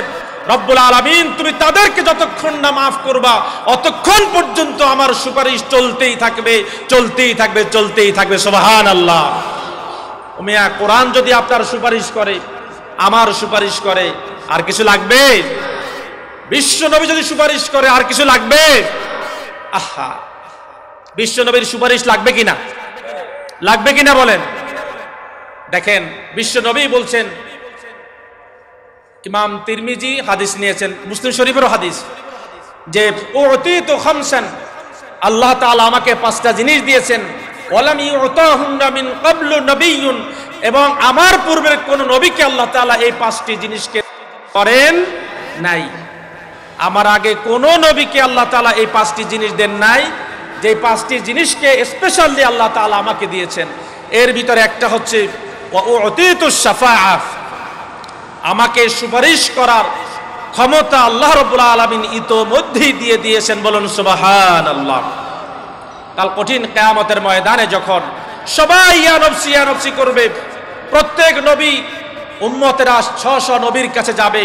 রব্বুল আলামিন তুমি তাদেরকে যতক্ষণ না মাফ করবা, অতক্ষণ পর্যন্ত আমার সুপারিশ চলতেই থাকবে। সুবহানাল্লাহ। মিয়া, কোরআন যদি আপনার সুপারিশ করে, আমার সুপারিশ করে, আর কিছু লাগবে? বিশ্ব নবী যদি সুপারিশ করে, আর কিছু লাগবে? আহা, বিশ্ব নবীর সুপারিশ লাগবে কিনা বলেন? দেখেন, বিশ্ব নবী বলছেন, ইমাম তিরমিজি হাদিস নিয়েছেন, মুসলিম শরীফেরও হাদিস, যে উতিতু খামসান, আল্লাহ তাআলা আমাকে 5টা জিনিস দিয়েছেন, ওয়ালাম ইউতাহুন্না মিন ক্বাবলু নবিয়্যুন, এবং আমার পূর্বের কোন নবীকে আল্লাহ তাআলা এই 5টি জিনিসকে করেন নাই। আমার আগে কোন নবীকে আল্লাহ তাআলা এই 5টি জিনিস দেন নাই, যে 5টি জিনিসকে স্পেশালি আল্লাহ তাআলা আমাকে দিয়েছেন। এর ভিতরে একটা হচ্ছে ওয়া উতিতুশ শাফাআহ, আমাকে সুপারিশ করার ক্ষমতা আল্লাহ রাব্বুল আলামিন ইতোমধ্যেই দিয়ে দিয়েছেন। বলুন সুবহানাল্লাহ। কাল কঠিন কিয়ামতের ময়দানে যখন সবাই ইয়া নফসি করবে, প্রত্যেক নবী উম্মতেরা 600 নবীর কাছে যাবে,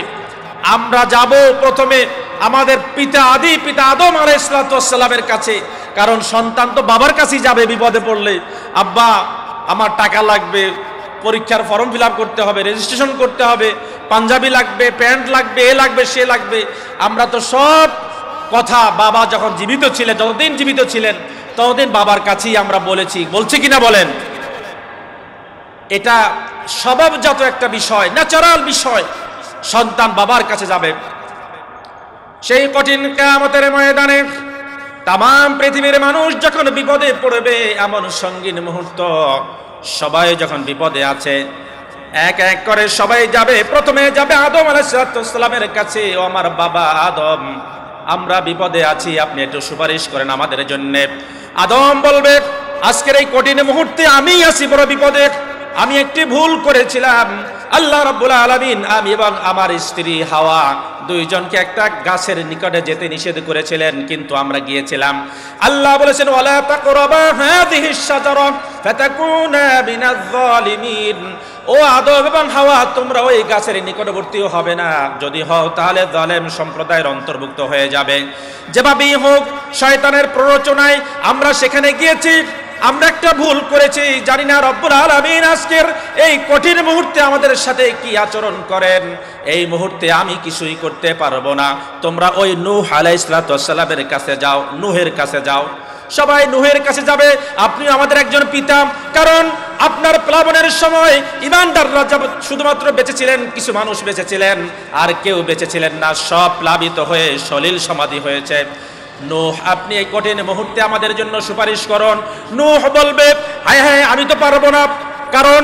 আমরা যাব প্রথমে আমাদের আদি পিতা আদম আলাইহিস সালামের কাছে, কারণ সন্তান তো বাবার কাছেই যাবে বিপদে পড়লে। আব্বা, আমার টাকা লাগবে, পরীক্ষার ফর্ম ফিল আপ করতে হবে, রেজিস্ট্রেশন করতে হবে, পাঞ্জাবি লাগবে, প্যান্ট লাগবে, এ লাগবে, সে লাগবে। আমরা তো সব কথা বাবা যখন জীবিত ছিলেন, যতদিন জীবিত ছিলেন ততদিন বাবার কাছেই আমরা বলছি কিনা বলেন? এটা স্বভাবজাত একটা বিষয়, ন্যাচারাল বিষয়। সন্তান বাবার কাছে যাবে। সেই কঠিন কিয়ামতের ময়দানে তাম পৃথিবীর মানুষ যখন বিপদে পড়বে, এমন সঙ্গীন মুহূর্ত, সবাই যখন বিপদে আছে, এক এক করে সবাই যাবে। প্রথমে যাবে আদম আলাইহিস সালামের কাছে, ও আমার বাবা আদম, আমরা বিপদে আছি, আপনি একটু সুপারিশ করেন আমাদের জন্য। আদম বলবে, আজকের এই কঠিন মুহূর্তে আমি আছি বড় বিপদে, আমি একটি ভুল করেছিলাম। আল্লাহ রাব্বুল আলামিন আমি এবং আমার স্ত্রী হাওয়া দুইজনকে একটা গাছের নিকটে যেতে নিষেধ করেছিলেন, কিন্তু আমরা গিয়েছিলাম। আল্লাহ বলেছেন, ওয়ালা তাকরাবা হাযিহিশ শাজারা ফাতাকুনা মিনাজ জালিমিন। ও আদম এবং হাওয়া, তোমরা ওই গাছের নিকটবর্তীও হবে না, যদি হও তাহলে জালেম সম্প্রদায়ের অন্তর্ভুক্ত হয়ে যাবে। যেভাবেই হোক শয়তানের প্ররোচনায় আমরা সেখানে গিয়েছি, আমরা একটা ভুল করেছি। জানি না রব্বুল আলামিন আজকের এই কঠিন মুহূর্তে আমাদের সাথে কি আচরণ করেন। এই মুহূর্তে আমি কিছুই করতে পারবো না, তোমরা ওই নূহ আলাইহিস সালামের কাছে যাও, নূহের কাছে যাও। সবাই নূহের কাছে যাবে। আপনি আমাদের একজন পিতা, কারণ আপনার প্লাবনের সময় ঈমানদাররা শুধুমাত্র বেঁচে ছিলেন, কিছু মানুষ বেঁচে ছিলেন, আর কেউ বেঁচে ছিলেন না, সব প্লাবিত হয়ে সলিল সমাধি হয়েছে। নূহ, আপনি এই কঠিন মুহূর্তে আমাদের জন্য সুপারিশ করুন। নূহ বলবে, হায় হায়, আমি তো পারবো না, কারণ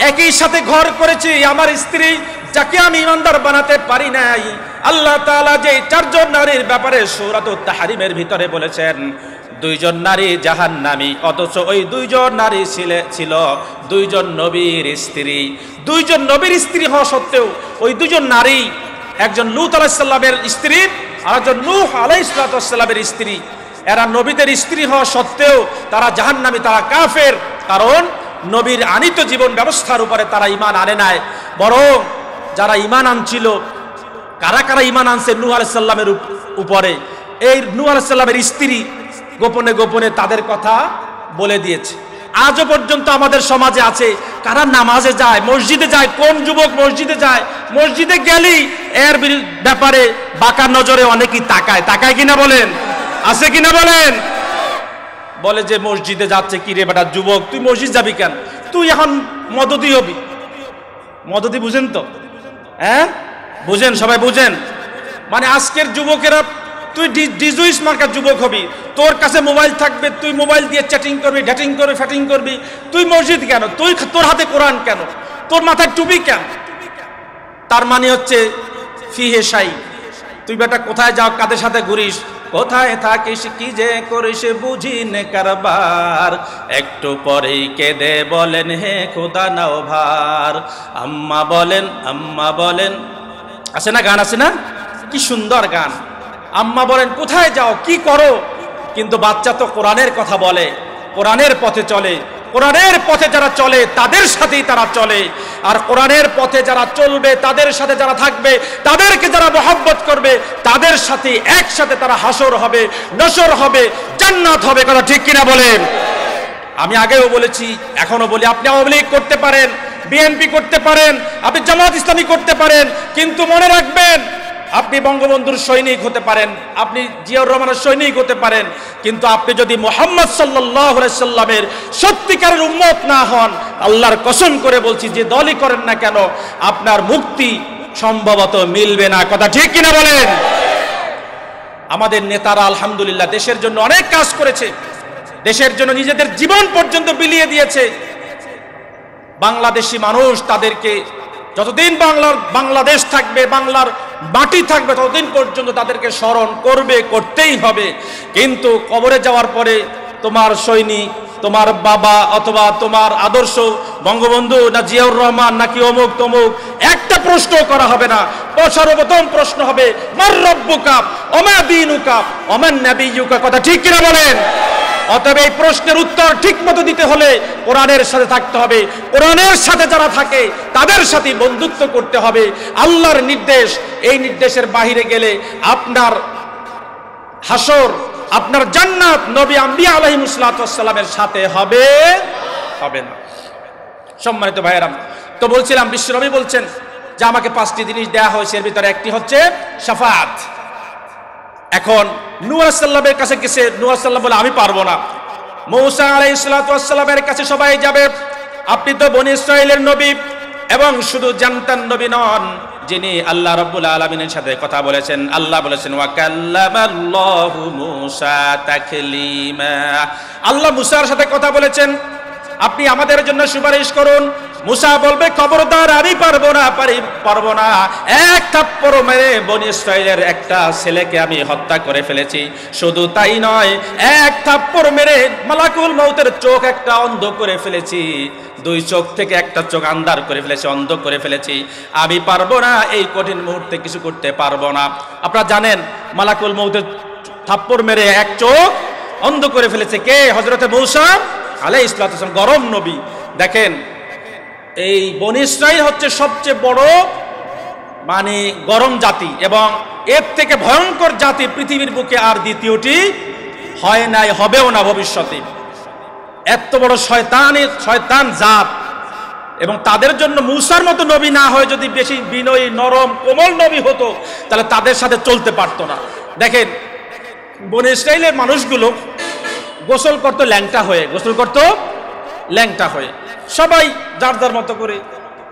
একই সাথে ঘর করেছি আমার স্ত্রী, যাকে আমি ঈমানদার বানাতে পারি নাই। আল্লাহ তাআলা যে চারজন নারীর ব্যাপারে সূরাতুত তাহরিমের ভিতরে বলেছেন দুইজন নারী জাহান্নামী, অথচ ওই দুইজন নারী ছিল দুইজন নবীর স্ত্রী। দুইজন নবীর স্ত্রী হওয়া সত্ত্বেও ওই দুজন নারী, একজন লূত আলাইহিস সালামের স্ত্রী আর একজন নূহ আলাইহিস সালামের স্ত্রী, এরা নবীদের স্ত্রী হওয়া সত্ত্বেও তারা জাহান্নামী, তারা কাফের। কারণ নবীর আনিত জীবন ব্যবস্থার উপরে তারা ঈমান আনে নাই, বরং যারা ঈমান আনছিল, কারা কারা ঈমান আনছে নূহ আলাইহিস সালামের উপরে, এই নূহ আলাইহিস সালামের স্ত্রী গোপনে গোপনে তাদের কথা বলে দিয়েছে। আজও পর্যন্ত আমাদের সমাজে আছে, কারা নামাজে যায়, মসজিদে যায়, কোন যুবক মসজিদে যায়, মসজিদে গেলেই এর ব্যাপারে বাঁকা নজরে অনেকেই তাকায় কিনা বলেন, আছে কিনা বলেন, বলে যে মসজিদে যাচ্ছে, কি রে বেটা যুবক, তুই মসজিদ যাবি কেন, তুই এখন মদদি হবি। মদদি বুঝেন তো? হ্যাঁ বুঝেন, সবাই বুঝেন। মানে আজকের যুবকেরা, তুই ডিজুইস মার্কার যুবক হবি, তোর কাছে মোবাইল থাকবে, তুই মোবাইল দিয়ে চ্যাটিং করবি, ডেটিং করবি, ফ্যাটিং করবি, তুই মসজিদ কেন, তুই তোর হাতে কোরআন কেন, তোর মাথায় টুপি কেন? তার মানে হচ্ছে ফিহে শাই, তুই বেটা কোথায় যাও, কাদের সাথে ঘুরিস, কোথায় থাকিস, কি যে করিস বুঝি নে কারবার, একটু পরেই কেঁদে বলেন হে খোদা নাও ভার। আম্মা বলেন, আছে না গান, আছে না, কি সুন্দর গান। আম্মা বলেন কোথায় যাও, কি করো, কিন্তু বাচ্চা তো কোরআনের কথা বলে, কোরআনের পথে চলে। কোরআনের পথে যারা চলে তাদের সাথেই তারা চলে, আর কোরআনের পথে যারা চলবে, তাদের সাথে যারা থাকবে, তাদেরকে যারা মহব্বত করবে, তাদের সাথে একসাথে তারা হাসর হবে, নসর হবে, জান্নাত হবে। কথা ঠিক কিনা বলেন? আমি আগেও বলেছি, এখনো বলি, আপনি আওয়ামী লীগ করতে পারেন, বিএনপি করতে পারেন, আপনি জামাত ইসলামী করতে পারেন, কিন্তু মনে রাখবেন আপনি বঙ্গবন্ধুর সৈনিক হতে পারেন, আপনি জিয়াউর রহমানের সৈনিক হতে পারেন, কিন্তু আপনি যদি মুহাম্মদ সাল্লাল্লাহু আলাইহি সাল্লামের সত্যিকারের উম্মত না হন, আল্লাহর কসম করে বলছি, যে দলই করেন না কেন, আপনার মুক্তি সম্ভবত মিলবে না। কথা ঠিক কিনা বলেন? আমাদের নেতারা আলহামদুলিল্লাহ দেশের জন্য অনেক কাজ করেছে, দেশের জন্য নিজেদের জীবন পর্যন্ত বিলিয়ে দিয়েছে। বাংলাদেশি মানুষ তাদেরকে, যতদিন বাংলাদেশ থাকবে, বাংলার মাটি থাকবে, ততদিন পর্যন্ত তাদেরকে স্মরণ করবে, করতেই হবে। কিন্তু কবরে যাওয়ার পরে তোমার সৈনিক, তোমার বাবা অথবা তোমার আদর্শ বঙ্গবন্ধু না জিয়াউর রহমান নাকি অমুক তমুক, একটা প্রশ্ন করা হবে না। সর্বপ্রথম প্রশ্ন হবে মার রব্বুকা ওমা দীনুকা ওমান নাবিয়্যুকা। কথা ঠিক কিনা বলেন? অতএব এই প্রশ্নের উত্তর ঠিক মতো দিতে হলে কোরআনের সাথে থাকতে হবে, কোরআনের সাথে যারা থাকে তাদের সাথে বন্ধুত্ব করতে হবে। আল্লাহর নির্দেশ, এই নির্দেশের বাহিরে গেলে আপনার হাসর, আপনার জান্নাত নবী আম্বিয়া আলাইহিস সালামের সাথে হবে না। সম্মানিত ভাইয়েরা, তো বলছিলাম বিশ্বনবী বলছেন যে আমাকে 5টি জিনিস দেয়া হয়েছে, এর ভিতরে একটি হচ্ছে শাফাআত। এখন নূহ আলাইহিস সালামের কাছে গেছে, নূহ আলাইহিস সালাম বলে আমি পারবো না। মূসা আলাইহিস সালামের কাছে সবাই যাবে, আপনি তো বনী ইসরাইলের নবী, এবং শুধু জানতান নবী নন, যিনি আল্লাহ রাব্বুল আলামিনের সাথে কথা বলেছেন। আল্লাহ বলেছেন ওয়া কাল্লামাল্লাহু মূসা তাকলিমা, আল্লাহ মুসার সাথে কথা বলেছেন, আপনি আমাদের জন্য সুপারিশ করুন। মুসা বলবে খবরদার, আমি পারবো না। এক থাপ্পড় মেরে বনী ইসরাইলের একটা ছেলেকে আমি হত্যা করে ফেলেছি। শুধু তাই নয়, এক থাপ্পড় মেরে মালাকুল মউতের চোখ একটা অন্ধ করে ফেলেছি, দুই চোখ থেকে একটা চোখ আন্ধার করে ফেলেছি, অন্ধ করে ফেলেছি। আমি পারবো না, এই কঠিন মুহূর্তে কিছু করতে পারবো না। আপনারা জানেন মালাকুল মউতের থাপ্পড় মেরে এক চোখ অন্ধ করে ফেলেছে কে? হযরতে মূসা আলাইহিস সালাম, গরম নবী। দেখেন, এই বনী ইসরাইল হচ্ছে সবচেয়ে বড় মানে গরম জাতি, এবং এর থেকে ভয়ঙ্কর জাতি পৃথিবীর বুকে আর দ্বিতীয়টি হয় নাই, হবেও না ভবিষ্যতে। এত বড় শয়তান জাত, এবং তাদের জন্য মূসার মতো নবী না হয় যদি বেশি বিনয়ী নরম কোমল নবী হতো, তাহলে তাদের সাথে চলতে পারতো না। দেখেন, বনী ইসরাইলের মানুষগুলো গোসল করতো ল্যাংটা হয়ে, সবাই যার যার মতো করে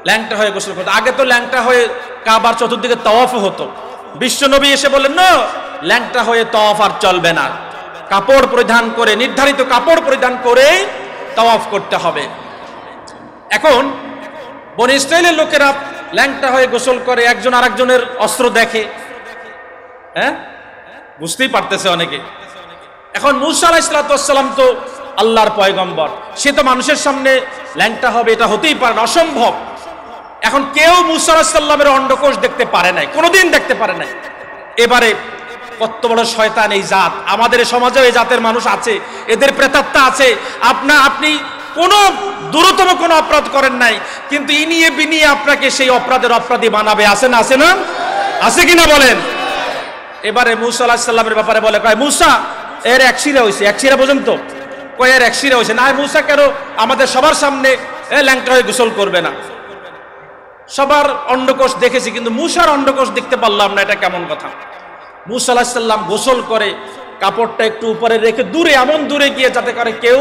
ল্যাংটা হয়ে গোসল করতো। আগে তো ল্যাংটা হয়ে কাবার চতুর্দিকে তাওয়াফও হতো। বিশ্বনবী এসে বললেন না, ল্যাংটা হয়ে তাওয়াফ আর চলবে না, কাপড় পরিধান করে, নির্ধারিত কাপড় পরিধান করে তাওয়াফ করতে হবে। এখন বনী ইসরাইলের লোকেরা ল্যাংটা হয়ে গোসল করে, একজন আরেকজনের অস্ত্র দেখে, হ্যাঁ, বুঝতেই পারতেছে অনেকে। এখন মূসা আলাইহিস সালাম তো আল্লাহর পয়গম্বর, সে তো মানুষের সামনে ল্যাংটা হবে এটা হতেই পারে না, অসম্ভব। এখন কেউ মূসা আলাইহিস সালামের অন্ডকোষ দেখতে পারে নাই, কোনোদিন দেখতে পারে নাই। এবারে কত বড় শয়তান এই জাত! আমাদের সমাজে এই জাতের মানুষ আছে, এদের প্রেতাত্মা আছে। আপনি কোনো দূরতম কোনো অপরাধ করেন নাই, কিন্তু ইনিয়ে বিনিয়ে আপনাকে সেই অপরাধী বানাবে। আছে না? আছে কিনা বলেন? এবারে মূসা আলাইহিস সালামের ব্যাপারে বলে, কয় মূসা এর এক শিরা হয়েছে, এক শিরা পর্যন্ত, কয় এর এক শিরা হয়েছে না। মূসা কেন আমাদের সবার সামনে ল্যাংটা হয়ে গোসল করবে না? সবার অন্ডকোষ দেখেছি, কিন্তু মূসার অন্ডকোষ দেখতে পারলাম না, এটা কেমন কথা? মূসা আলাইহিস সালাম গোসল করে কাপড়টা একটু উপরে রেখে দূরে, এমন দূরে গিয়ে যাতে করে কেউ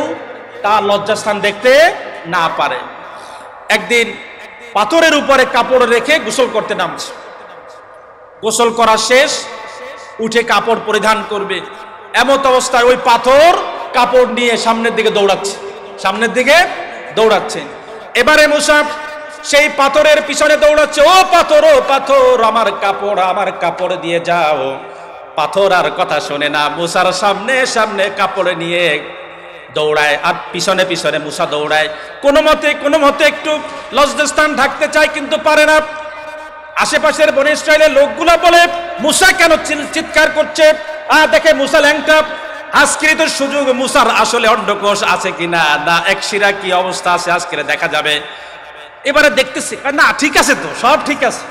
তার লজ্জাস্থান দেখতে না পারে। একদিন পাথরের উপরে কাপড় রেখে গোসল করতে নামছে। গোসল করা শেষ, উঠে কাপড় পরিধান করবে, এমত অবস্থায় ওই পাথর কাপড় নিয়ে সামনের দিকে দৌড়াচ্ছে। এবারে মূসা সেই পাথরের পিছনে দৌড়াচ্ছে, ও পাথর আমার কাপড় দিয়ে যাও। পাথর আর কথা শোনে না, মূসার সামনে কাপড় নিয়ে দৌড়ায়, আর পিছনে মূসা দৌড়ায়। কোনো মতে একটু লজ্জাস্থান ঢাকতে চায়, কিন্তু পারে না। আশেপাশের বনী ইসরাইলের লোকগুলা বলে, মূসা কেন চিৎকার করছে? দেখে মূসা ল্যাংটা। আজকের তো সুযোগ, মূসার আসলে অন্ডকোষ আছে কিনা, না এক শিরা কি অবস্থা আছে আজকে দেখা যাবে। এবারে দেখতেছি, না ঠিক আছে তো, সব ঠিক আছে।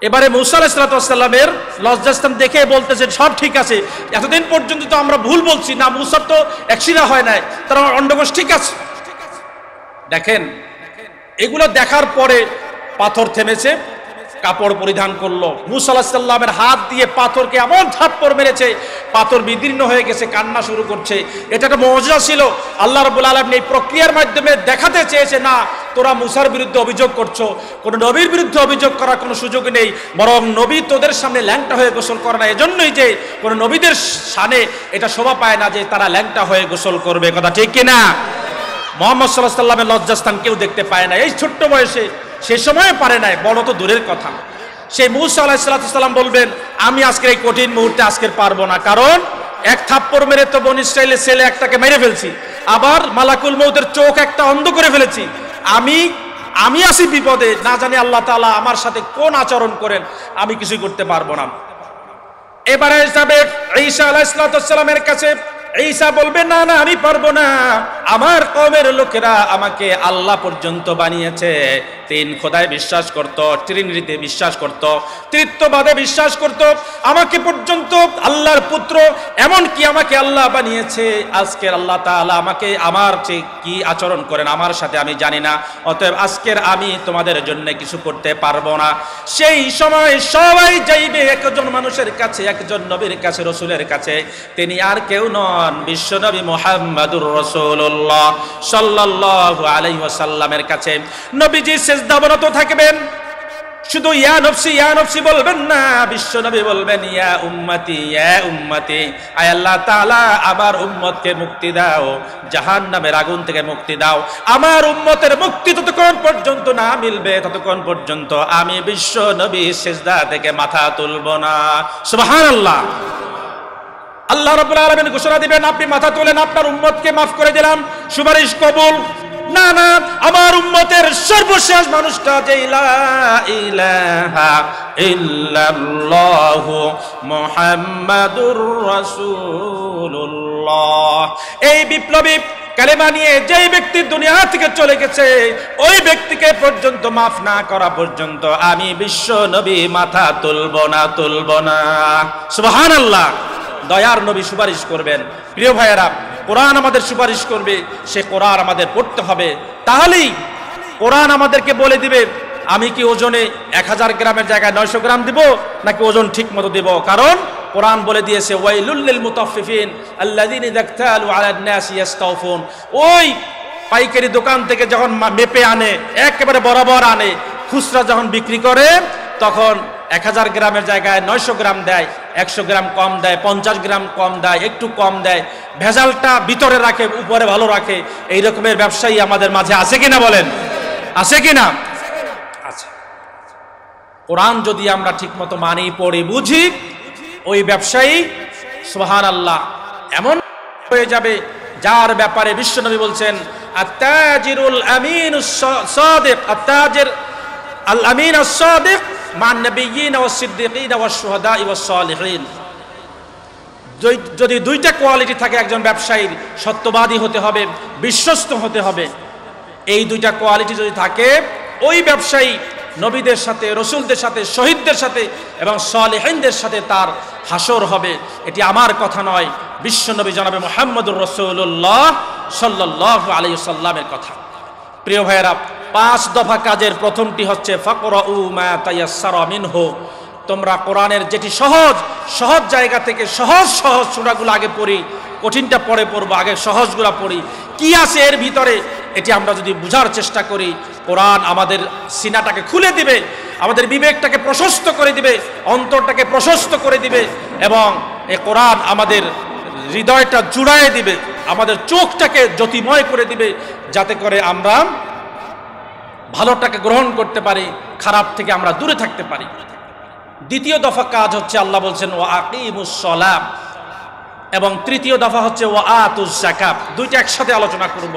এবারে মূসা আলাইহিস সালামের লজ্জাস্থান দেখে বলতেছে সব ঠিক আছে, এতদিন পর্যন্ত তো আমরা ভুল বলছি না, মূসার তো এক শিরা হয় নাই, তার অন্ডকোষ ঠিক আছে। দেখেন, এগুলো দেখার পরে পাথর থেমেছে, কাপড় পরিধান করলো। মূসা আলাইহিস সালামের হাত দিয়ে পাথরকে এমন থাপ্পড় মেরেছে, পাথর বিদীর্ণ হয়ে গেছে, কান্না শুরু করছে। এটা একটা মুজিজা ছিল। আল্লাহ রাব্বুল আলামিন এই প্রক্রিয়ার মাধ্যমে দেখাতে চেয়েছে, না তোরা মূসার বিরুদ্ধে অভিযোগ করছো, কোন নবীর বিরুদ্ধে অভিযোগ করার কোনো সুযোগ নেই, বরং নবী তোদের সামনে ল্যাংটা হয়ে গোসল করে না। এজন্যই যে কোন নবীদের শানে এটা শোভা পায় না যে তারা ল্যাংটা হয়ে গোসল করবে, কথা ঠিক কিনা? মুহাম্মদ সাল্লাল্লাহু আলাইহি ওয়াসাল্লামের লজ্জাস্থান কেউ দেখতে পায় না, এই ছোট্ট বয়সে, সে সময় পারে নাই, বড় তো দূরের কথা। সেই মূসা আলাইহিস সালাম বলবেন, আমি আজকের এই কঠিন মুহূর্তে আজকের পারবো না, কারণ এক থাপ্পড় মেরে তো বনী ইসরাইলের ছেলে একটাকে মেরে ফেলছি, আবার মালাকুল মউতের চোখ একটা অন্ধ করে ফেলেছি। আমি আসি বিপদে, না জানি আল্লাহ তাআলা আমার সাথে কোন আচরণ করেন, আমি কিছুই করতে পারবো না। এবারে যাবে ঈসা আলাইহিস সালামের কাছে। ঈসা বলবে, না আমি পারবো না, আমার কওমের লোকেরা আমাকে আল্লাহ পর্যন্ত বানিয়েছে, তিন খোদায় বিশ্বাস করত, ট্রিনিটিতে বিশ্বাস করত, তৃত্ববাদে বিশ্বাস করত। আমাকে পর্যন্ত আল্লাহর পুত্র, এমন কি আমাকে আল্লাহ বানিয়েছে। আজকের আল্লাহ তাআলা আমাকে আমার চেয়ে কি আচরণ করেন আমার সাথে আমি জানি না, অতএব আজকের আমি তোমাদের জন্য কিছু করতে পারবো না। সেই সময় সবাই যাইবে একজন মানুষের কাছে, একজন নবীর কাছে, রসুলের কাছে। তিনি আর কেউ নন, বিশ্বনবী মুহাম্মদুর রাসূলুল্লাহ সাল্লাল্লাহু আলাইহি ওয়াসাল্লামের কাছে। নবীজি সিজদাবনত থাকবেন, শুধু ইয়া নফসি বলবেন না, বিশ্বনবী বলবেন ইয়া উম্মতি, আয় আল্লাহ তাআলা আমার উম্মতকে মুক্তি দাও, জাহান্নামের আগুন থেকে মুক্তি দাও। আমার উম্মতের মুক্তি যতক্ষণ পর্যন্ত না মিলবে ততক্ষণ পর্যন্ত আমি বিশ্বনবী সিজদা থেকে মাথা তুলব না। সুবহানাল্লাহ। আল্লাহ রাব্বুল আলামিন ঘোষণা দিবেন, আপনি মাথা তুলেন, আপনার উম্মতকে মাফ করে দিলাম, সুপারিশ কবুল। না না, আমার উম্মতের সর্বশেষ মানুষটা যে লা ইলাহা ইল্লাল্লাহু মুহাম্মাদুর রাসূলুল্লাহ, এই বিপ্লবী কালেমা নিয়ে যেই ব্যক্তি দুনিয়া থেকে চলে গেছে, ওই ব্যক্তিকে পর্যন্ত মাফ না করা পর্যন্ত আমি বিশ্ব নবী মাথা তুলব না। সুবহানাল্লাহ। দয়ার নবী সুপারিশ করবেন। প্রিয় ভাইয়েরা, কোরআন আমাদের সুপারিশ করবে, সে কোরআন আমাদের পড়তে হবে। তাহলেই কোরআন আমাদেরকে বলে দিবে আমি কি ওজনে 1000 গ্রামের জায়গায় 900 গ্রাম দিব, নাকি ওজন ঠিক মতো দিব। কারণ কোরআন বলে দিয়েছে ওয়াইলুল লিল মুতাফফিফিন আল্লাযীনা ইযাকতালু আলান নাসি ইস্তাওফুন। ওই পাইকারি দোকান থেকে যখন মেপে আনে, একেবারে বরাবর আনে, খুচরা যখন বিক্রি করে, তখন 1000 গ্রামের জায়গায় 900 গ্রাম দেয়, 100 গ্রাম কম দেয়, 50 গ্রাম কম দেয়, একটু কম দেয়, ভেজালটা ভিতরে রাখে, উপরে ভালো রাখে। এই রকমের ব্যবসায়ী আমাদের মাঝে আছে কিনা বলেন, আছে কিনা? আচ্ছা, কোরআন যদি আমরা ঠিক মতো মানি, পড়ি, বুঝি, ওই ব্যবসায়ী সুবহানাল্লাহ এমন হয়ে যাবে যার ব্যাপারে বিশ্বনবী বলছেন আত-তাজিরুল আমিনুস সাদিক, আত-তাজির আল আমিন আস-সাদিক মান নাবিয়্যিন ওয়াস সিদ্দিকিন ওয়াস শুহাদা'i ওয়াস সালিহিন। যদি দুইটা কোয়ালিটি থাকে একজন ব্যবসায়ীর, সত্যবাদী হতে হবে, বিশ্বস্ত হতে হবে। এই দুইটা কোয়ালিটি যদি থাকে, ওই ব্যবসায়ী নবীদের সাথে, রসুলদের সাথে, শহীদদের সাথে এবং সালেহিনদের সাথে তার হাসর হবে। এটি আমার কথা নয়, বিশ্বনবী জনাবে মুহাম্মদুর রাসূলুল্লাহ সাল্লাল্লাহু আলাইহি ওয়াসাল্লামের কথা। প্রিয় ভাইয়েরা, 5 দফা কাজের প্রথমটি হচ্ছে ফাকরাউ মা তায়াসসারা মিনহু। তোমরা কোরআনের যেটি সহজ জায়গা থেকে সহজ সূরাগুলো আগে পড়ি, কঠিনটা পরে পড়বো, আগে সহজগুলা পড়ি। কি আছে এর ভিতরে, এটি আমরা যদি বুঝার চেষ্টা করি, কোরআন আমাদের সিনাটাকে খুলে দিবে, আমাদের বিবেকটাকে প্রশস্ত করে দিবে, অন্তরটাকে প্রশস্ত করে দিবে, এবং এই কোরআন আমাদের হৃদয়টা জুড়ায় দিবে, আমাদের চোখটাকে জ্যোতিময় করে দিবে, যাতে করে আমরা ভালোটাকে গ্রহণ করতে পারি, খারাপ থেকে আমরা দূরে থাকতে পারি। দ্বিতীয় দফা কাজ হচ্ছে আল্লাহ বলছেন ওয়া আকিমুস সালাত, এবং তৃতীয় দফা হচ্ছে ওয়া আতুজ যাকাত। দুইটা একসাথে আলোচনা করব।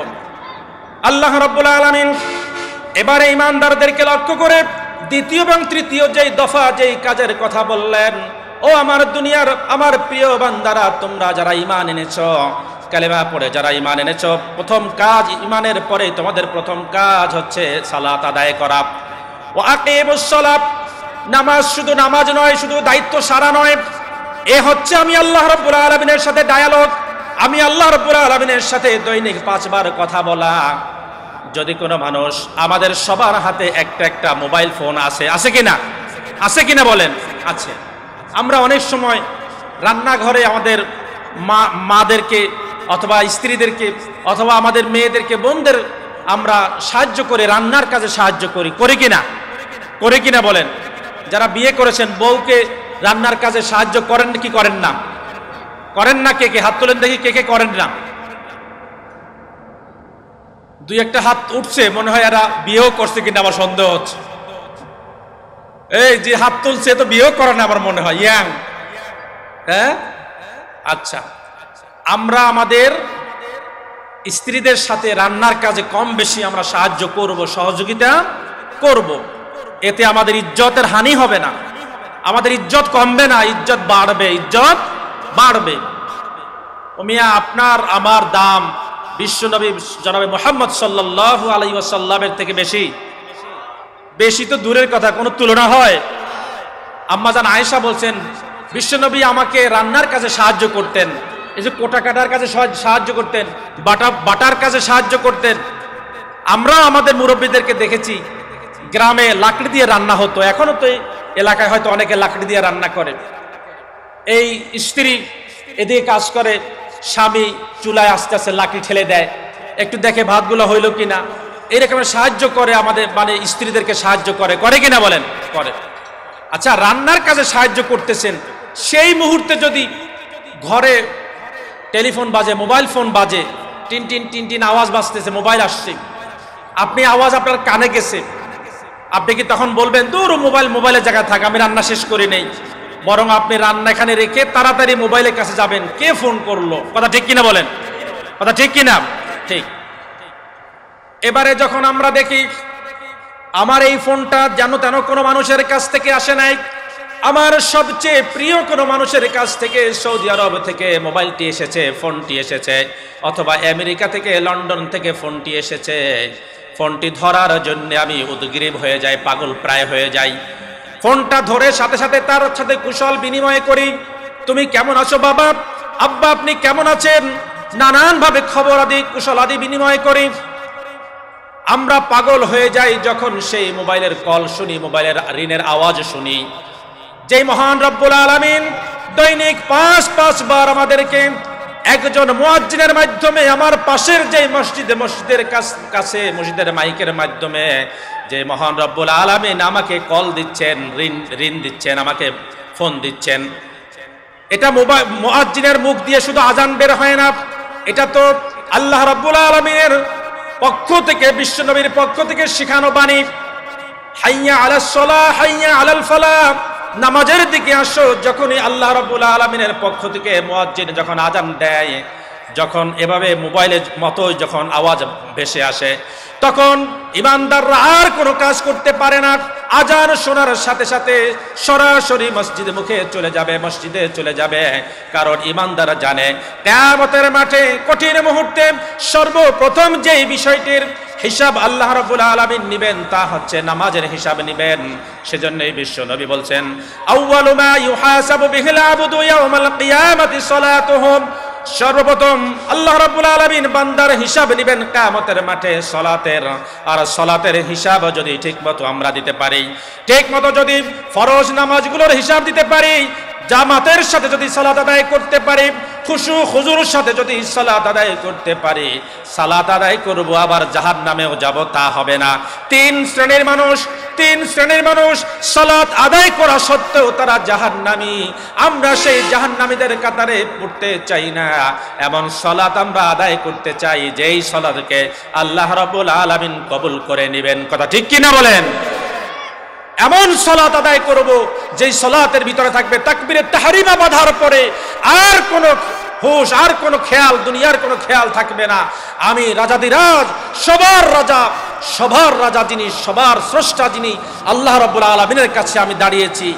আল্লাহ রাব্বুল আলামিন এবারে ঈমানদারদেরকে লক্ষ্য করে দ্বিতীয় এবং তৃতীয় যেই দফা, যেই কাজের কথা বললেন, ও আমার দুনিয়ার আমার প্রিয় বান্দারা, তোমরা যারা ঈমান এনেছো, কালেমা পড়ে যারা ঈমান এনেছো, প্রথম কাজ, ঈমানের পরে তোমাদের প্রথম কাজ হচ্ছে সালাত আদায় করা। ওয়া আকিমুস সালাত, নামাজ শুধু নামাজ নয়, শুধু দায়িত্ব সারা নয়, এ হচ্ছে আমি আল্লাহ রাব্বুল আলামিনের সাথে ডায়ালগ, আমি আল্লাহ রাব্বুল আলামিনের সাথে দৈনিক 5 বার কথা বলা। যদি কোনো মানুষ, আমাদের সবার হাতে একটা মোবাইল ফোন আছে কিনা বলেন? আছে। আমরা অনেক সময় রান্নাঘরে আমাদের মাদেরকে অথবা স্ত্রীদেরকে অথবা আমাদের মেয়েদেরকে, বোনদের আমরা সাহায্য করে, রান্নার কাজে সাহায্য করি কিনা বলেন? যারা বিয়ে করেছেন, বউকে রান্নার কাজে সাহায্য করেন কি করেন না? করেন না? কে হাত তোলেন দেখি, কে করেন না? 2-1টা হাত উঠছে, মনে হয় এরা বিয়েও করছে কিনা আমার সন্দেহ হচ্ছে। এই যে হাত তুলছে তো বিয়েও করে না আমার মনে হয়, ইয়াং। হ্যাঁ, আচ্ছা, আমরা আমাদের স্ত্রীদের সাথে রান্নার কাজে কম বেশি আমরা সাহায্য করব, সহযোগিতা করব। এতে আমাদের ইজ্জতের হানি হবে না, আমাদের ইজ্জত কমবে না, ইজ্জত বাড়বে। ও মিয়া, আপনার আমার দাম বিশ্বনবী জনাবে মুহাম্মদ সাল্লাল্লাহু আলাইহি ওয়াসাল্লামের থেকে বেশি? বেশি তো দূরের কথা, কোনো তুলনা হয়? আম্মাজান আয়েশা বলছেন বিশ্বনবী আমাকে রান্নার কাজে সাহায্য করতেন, এই যে কোটা কাটার কাজে সাহায্য করতেন, বাটার কাজে সাহায্য করতেন। আমরা আমাদের মুরব্বীদেরকে দেখেছি গ্রামে লাকড়ি দিয়ে রান্না হতো, এখনো তো এলাকায় হয়তো অনেকে লাকড়ি দিয়ে রান্না করে। এই স্ত্রী এদিকে কাজ করে, স্বামী চুলায় আস্তে আস্তে লাকড়ি ঠেলে দেয়, একটু দেখে ভাতগুলো হইলো কিনা, এরকম সাহায্য করে আমাদের, মানে স্ত্রীদেরকে সাহায্য করে, করে কিনা বলেন? করে। আচ্ছা, রান্নার কাজে সাহায্য করতেছেন, সেই মুহূর্তে যদি ঘরে টেলিফোন বাজে, মোবাইল ফোন বাজে, টিন টিন টিন টিন আওয়াজ বাজতেছে, মোবাইল আসছে, আপনি আওয়াজ আপনার কানে গেছে, আপনি কি তখন বলবেন দূর মোবাইলের জায়গায় থাক, আমি রান্না শেষ করি নেই? বরং আপনি রান্না এখানে রেখে তাড়াতাড়ি মোবাইলের কাছে যাবেন, কে ফোন করলো? কথা ঠিক কিনা বলেন? কথা ঠিক কিনা? ঠিক। এবারে যখন আমরা দেখি আমার এই ফোনটা যেন তেন কোনো মানুষের কাছ থেকে আসে নাই, আমার সবচেয়ে প্রিয় কোনো মানুষের কাছ থেকে, সৌদি আরব থেকে মোবাইলটি এসেছে, ফোনটি এসেছে, অথবা আমেরিকা থেকে, লন্ডন থেকে ফোনটি এসেছে, ফোনটি ধরার জন্য আমি উদগ্রীব হয়ে যাই, পাগল প্রায় হয়ে যাই। ফোনটা ধরে সাথে সাথে তার সাথে কুশল বিনিময় করি, তুমি কেমন আছো বাবা, আব্বা আপনি কেমন আছেন, নানান ভাবে খবর আদি কুশল আদি বিনিময় করি। আমরা পাগল হয়ে যাই যখন সেই মোবাইলের কল শুনি, মোবাইলের রিনের আওয়াজ শুনি। যেই মহান রব্বুল আলামিন দৈনিক ৫ বার আমাদেরকে একজন মুয়াজ্জিনের মাধ্যমে আমার পাশের যে মসজিদের কাছে মসজিদের মাইকের মাধ্যমে যে মহান রব্বুল আলামিন আমাকে কল দিচ্ছেন, ঋণ দিচ্ছেন, আমাকে ফোন দিচ্ছেন, এটা মুয়াজ্জিনের মুখ দিয়ে শুধু আজান বের হয় না, এটা তো আল্লাহ রাব্বুল আলামিনের পক্ষ থেকে, বিশ্বনবীর পক্ষ থেকে শিখানো বাণী। হাইয়া আলাস সালাহ, হাইয়া আলাল ফালাহ, নামাজের দিকে আসো। যখনই আল্লাহ রাব্বুল আলামিনের পক্ষ থেকে মুয়াজ্জিন যখন আজান দেয়, যখন এভাবে মোবাইলের মতো যখন আওয়াজ ভেসে আসে, তখন ইমানদাররা আর কোনো কাজ করতে পারে না। আজান শোনার সাথে সাথে সরাসরি মসজিদে মসজিদে চলে যাবে, কারণ ইমানদাররা জানে কিয়ামতের মাঠে কঠিন মুহূর্তে সর্বপ্রথম যেই বিষয়টির হিসাব আল্লাহ রাব্বুল আলামিন নেবেন তা হচ্ছে নামাজের হিসাব নেবেন। সেজন্যই বিশ্ব নবী বলছেন, আউয়ালু মা ইউহাসাবু বিহিল আবদু ইয়াউমাল কিয়ামাতি সালাতুহুম, সর্বপ্রথম আল্লাহ রাব্বুল আলামিন বান্দার হিসাব নেবেন কিয়ামতের মাঠে সালাতের। আর সালাতের হিসাব যদি ঠিকমতো আমরা দিতে পারি, ঠিকমতো যদি ফরজ নামাজগুলোর হিসাব দিতে পারি, জামাতের সাথে যদি সালাত আদায় করতে পারি, খুশু হুজুর সাথে যদি সালাত আদায় করতে পারি, সালাত আদায় করব আবার জাহান্নামেও যাব তা হবে না। তিন শ্রেণীর মানুষ সালাত আদায় করা সত্ত্বেও তারা জাহান্নামী। আমরা সেই জাহান্নামীদের কাতারে পড়তে চাই না, এমন সালাত আমরা আদায় করতে চাই যেই সালাতকে আল্লাহ রাব্বুল আলামিন কবুল করে নেবেন। কথা ঠিক কিনা বলেন? এমন সালাত আদায় করব যেই সালাতের ভিতরে থাকবে তাকবীরে তাহরিমা বাঁধার পরে আর কোনো হুশ, আর কোনো খেয়াল, দুনিয়ার কোনো খেয়াল থাকবে না। আমি রাজাদিরাজ, সবার রাজা যিনি, সবার স্রষ্টা যিনি, আল্লাহ রাব্বুল আলামিনের কাছে আমি দাঁড়িয়েছি।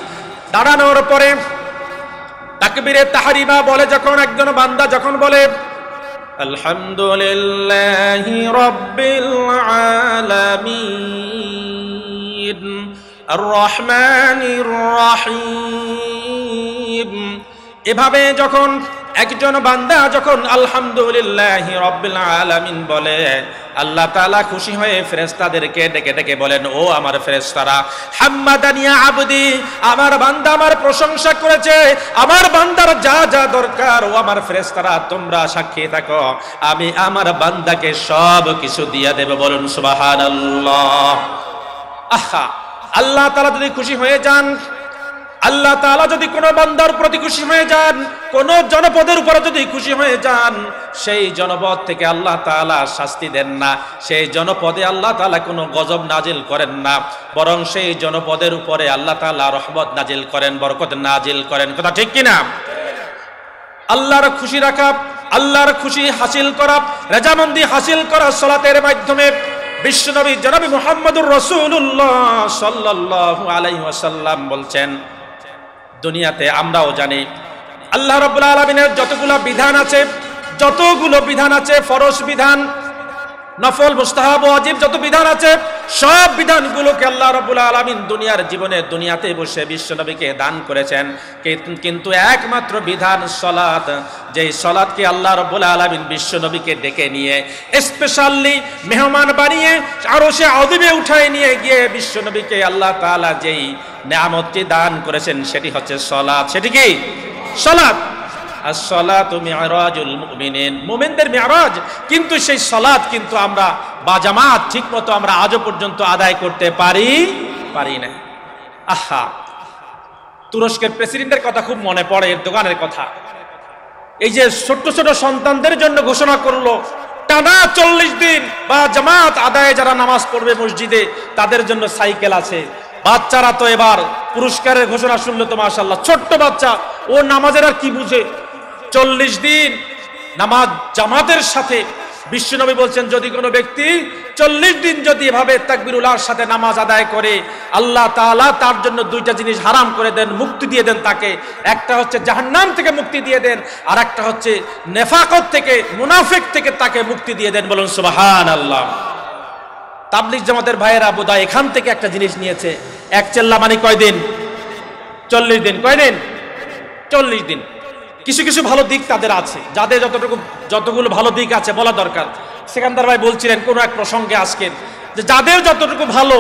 দাঁড়ানোর পরে তাকবীরে তাহরিমা বলে যখন একজন বান্দা যখন বলে আলহামদুলিল্লাহি রাব্বিল আলামিন আর রহমানির রহিম, এভাবে যখন একজন বান্দা যখন আলহামদুলিল্লাহি রাব্বিল আলামিন বলে, আল্লাহ তাআলা খুশি হয়ে ফেরেশতাদেরকে ডেকে ডেকে বলেন, ও আমার ফেরেশতারা, হাম্মাদানি আবদি, আমার বান্দা আমার প্রশংসা করেছে, আমার বান্দার যা যা দরকার, ও আমার ফেরেশতারা তোমরা সাক্ষী থাকো, আমি আমার বান্দাকে সব কিছু দিয়ে দেব। বলুন সুবহানাল্লাহ। আহা, আল্লাহ তাআলা যদি খুশি হয়ে যান, আল্লাহ তাআলা যদি কোনো বান্দার প্রতি খুশি হয়ে যান, কোন জনপদের উপরে যদি খুশি হয়ে যান, সেই জনপদ থেকে আল্লাহ তাআলা শাস্তি দেন না, সেই জনপদে আল্লাহ তাআলা কোনো গজব নাজিল করেন না, বরং সেই জনপদের উপরে আল্লাহ তাআলা রহমত নাজিল করেন, বরকত নাজিল করেন। কথা ঠিক কিনা? আল্লাহর খুশি রাখা, আল্লাহর খুশি হাসিল করা, রেজামন্দি হাসিল করা সালাতের মাধ্যমে বিশ্বনবী জনাবে মুহাম্মদুর রাসূলুল্লাহ সাল্লাল্লাহু আলাইহি ওয়াসাল্লাম বলছেন, দুনিয়াতে আমরাও জানি আল্লাহ রাব্বুল আলামিনের যতগুলো বিধান আছে ফরজ বিধান, নফল, মুস্তাহাব, ওয়াজিব যত বিধান আছে সব বিধানগুলোকে আল্লাহ রাব্বুল আলামিন দুনিয়ার জীবনে দুনিয়াতে বসে বিশ্বনবীকে দান করেছেন। কিন্তু একমাত্র বিধান সালাত, যেই সালাতকে আল্লাহ রাব্বুল আলামিন বিশ্বনবীকে ডেকে নিয়ে স্পেশালি মেহমান বানিয়ে আরশে আযিমে উঠায় নিয়ে গিয়ে বিশ্বনবীকে আল্লাহ তাআলা যেই নিয়ামতটি দান করেছেন সেটি হচ্ছে সালাত। সেটি কি? সালাত। as-salatu mi'rajul mu'minin, মুমিনদের মি'রাজ। কিন্তু সেই সালাত কিন্তু আমরা বা জামাত ঠিকমতো আমরা আজও পর্যন্ত আদায় করতে পারি না। আহা, তুরস্কের প্রেসিডেন্টের কথা খুব মনে পড়ে, দোকানের কথা। এই যে ছোট্ট ছোট সন্তানদের জন্য ঘোষণা করলো টানা 40 দিন বা জামাত আদায়ে যারা নামাজ পড়বে মসজিদে তাদের জন্য সাইকেল আছে। বাচ্চারা তো এবার পুরস্কারের ঘোষণা শুনলো তো মাশাআল্লাহ, ছোট্ট বাচ্চা ও নামাজের আর কি বুঝে, 40 দিন নামাজ জামাতের সাথে। বিশ্বনবী বলছেন যদি কোনো ব্যক্তি 40 দিন যদি এভাবে তাকবীরুল্লাহর সাথে নামাজ আদায় করে আল্লাহ তাআলা তার জন্য দুইটা জিনিস হারাম করে দেন, মুক্তি দিয়ে দেন তাকে। একটা হচ্ছে জাহান্নাম থেকে মুক্তি দিয়ে দেন, আর একটা হচ্ছে নেফাকত থেকে, মুনাফিক থেকে তাকে মুক্তি দিয়ে দেন। বলুন সুবহানাল্লাহ। তাবলিগ জামাতের ভাইয়েরা বোধহয় এখান থেকে একটা জিনিস নিয়েছে, এক চেল্লা মানে কয়দিন? 40 দিন। কয়দিন? 40 দিন। কিছু কিছু ভালো দিক তাদের আছে, যাদের যতগুলো ভালো দিক আছে বলা দরকার। সেকান্দার ভাই বলছিলেন কোন এক প্রসঙ্গে আজকের, যে যাদের যতটুকু ভালো,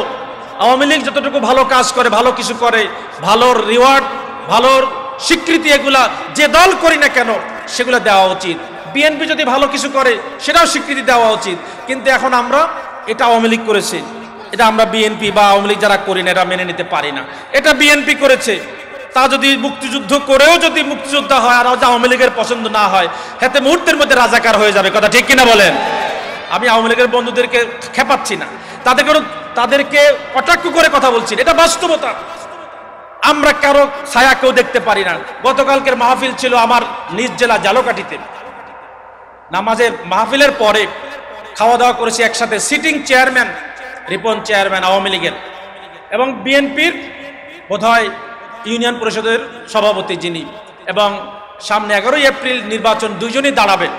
আওয়ামী লীগ যতটুকু ভালো কাজ করে, ভালো কিছু করে, ভালোর রিওয়ার্ড, ভালোর স্বীকৃতি এগুলা যে দল করি না কেন সেগুলো দেওয়া উচিত। বিএনপি যদি ভালো কিছু করে সেটাও স্বীকৃতি দেওয়া উচিত। কিন্তু এখন আমরা এটা আওয়ামী লীগ করেছে, এটা আমরা বিএনপি বা আওয়ামী লীগ যারা করি না এটা মেনে নিতে পারি না। এটা বিএনপি করেছে, তা যদি মুক্তিযুদ্ধ করেও যদি মুক্তিযোদ্ধা হয় আর আওয়ামী লীগের পছন্দ না হয়, হাতে মুহূর্তের মধ্যে রাজাকার হয়ে যাবে। কথা ঠিক কিনা বলেন? আমি আওয়ামী লীগের বন্ধুদেরকে খেপাচ্ছি না, তাদেরকে কটাক্ষ করে কথা বলছি, এটা বাস্তবতা। আমরা কারো ছায়া কেউ দেখতে পারি না। গতকালকের মাহফিল ছিল আমার নিজ জেলা ঝালকাঠিতে। নামাজের মাহফিলের পরে খাওয়া দাওয়া করেছি একসাথে। Sitting chairman Ripon chairman Awami লীগের এবং বিএনপির বোধহয় ইউনিয়ন পরিষদের সভাপতি যিনি, এবং সামনে 11 এপ্রিল নির্বাচন, দুইজনই দাঁড়াবেন,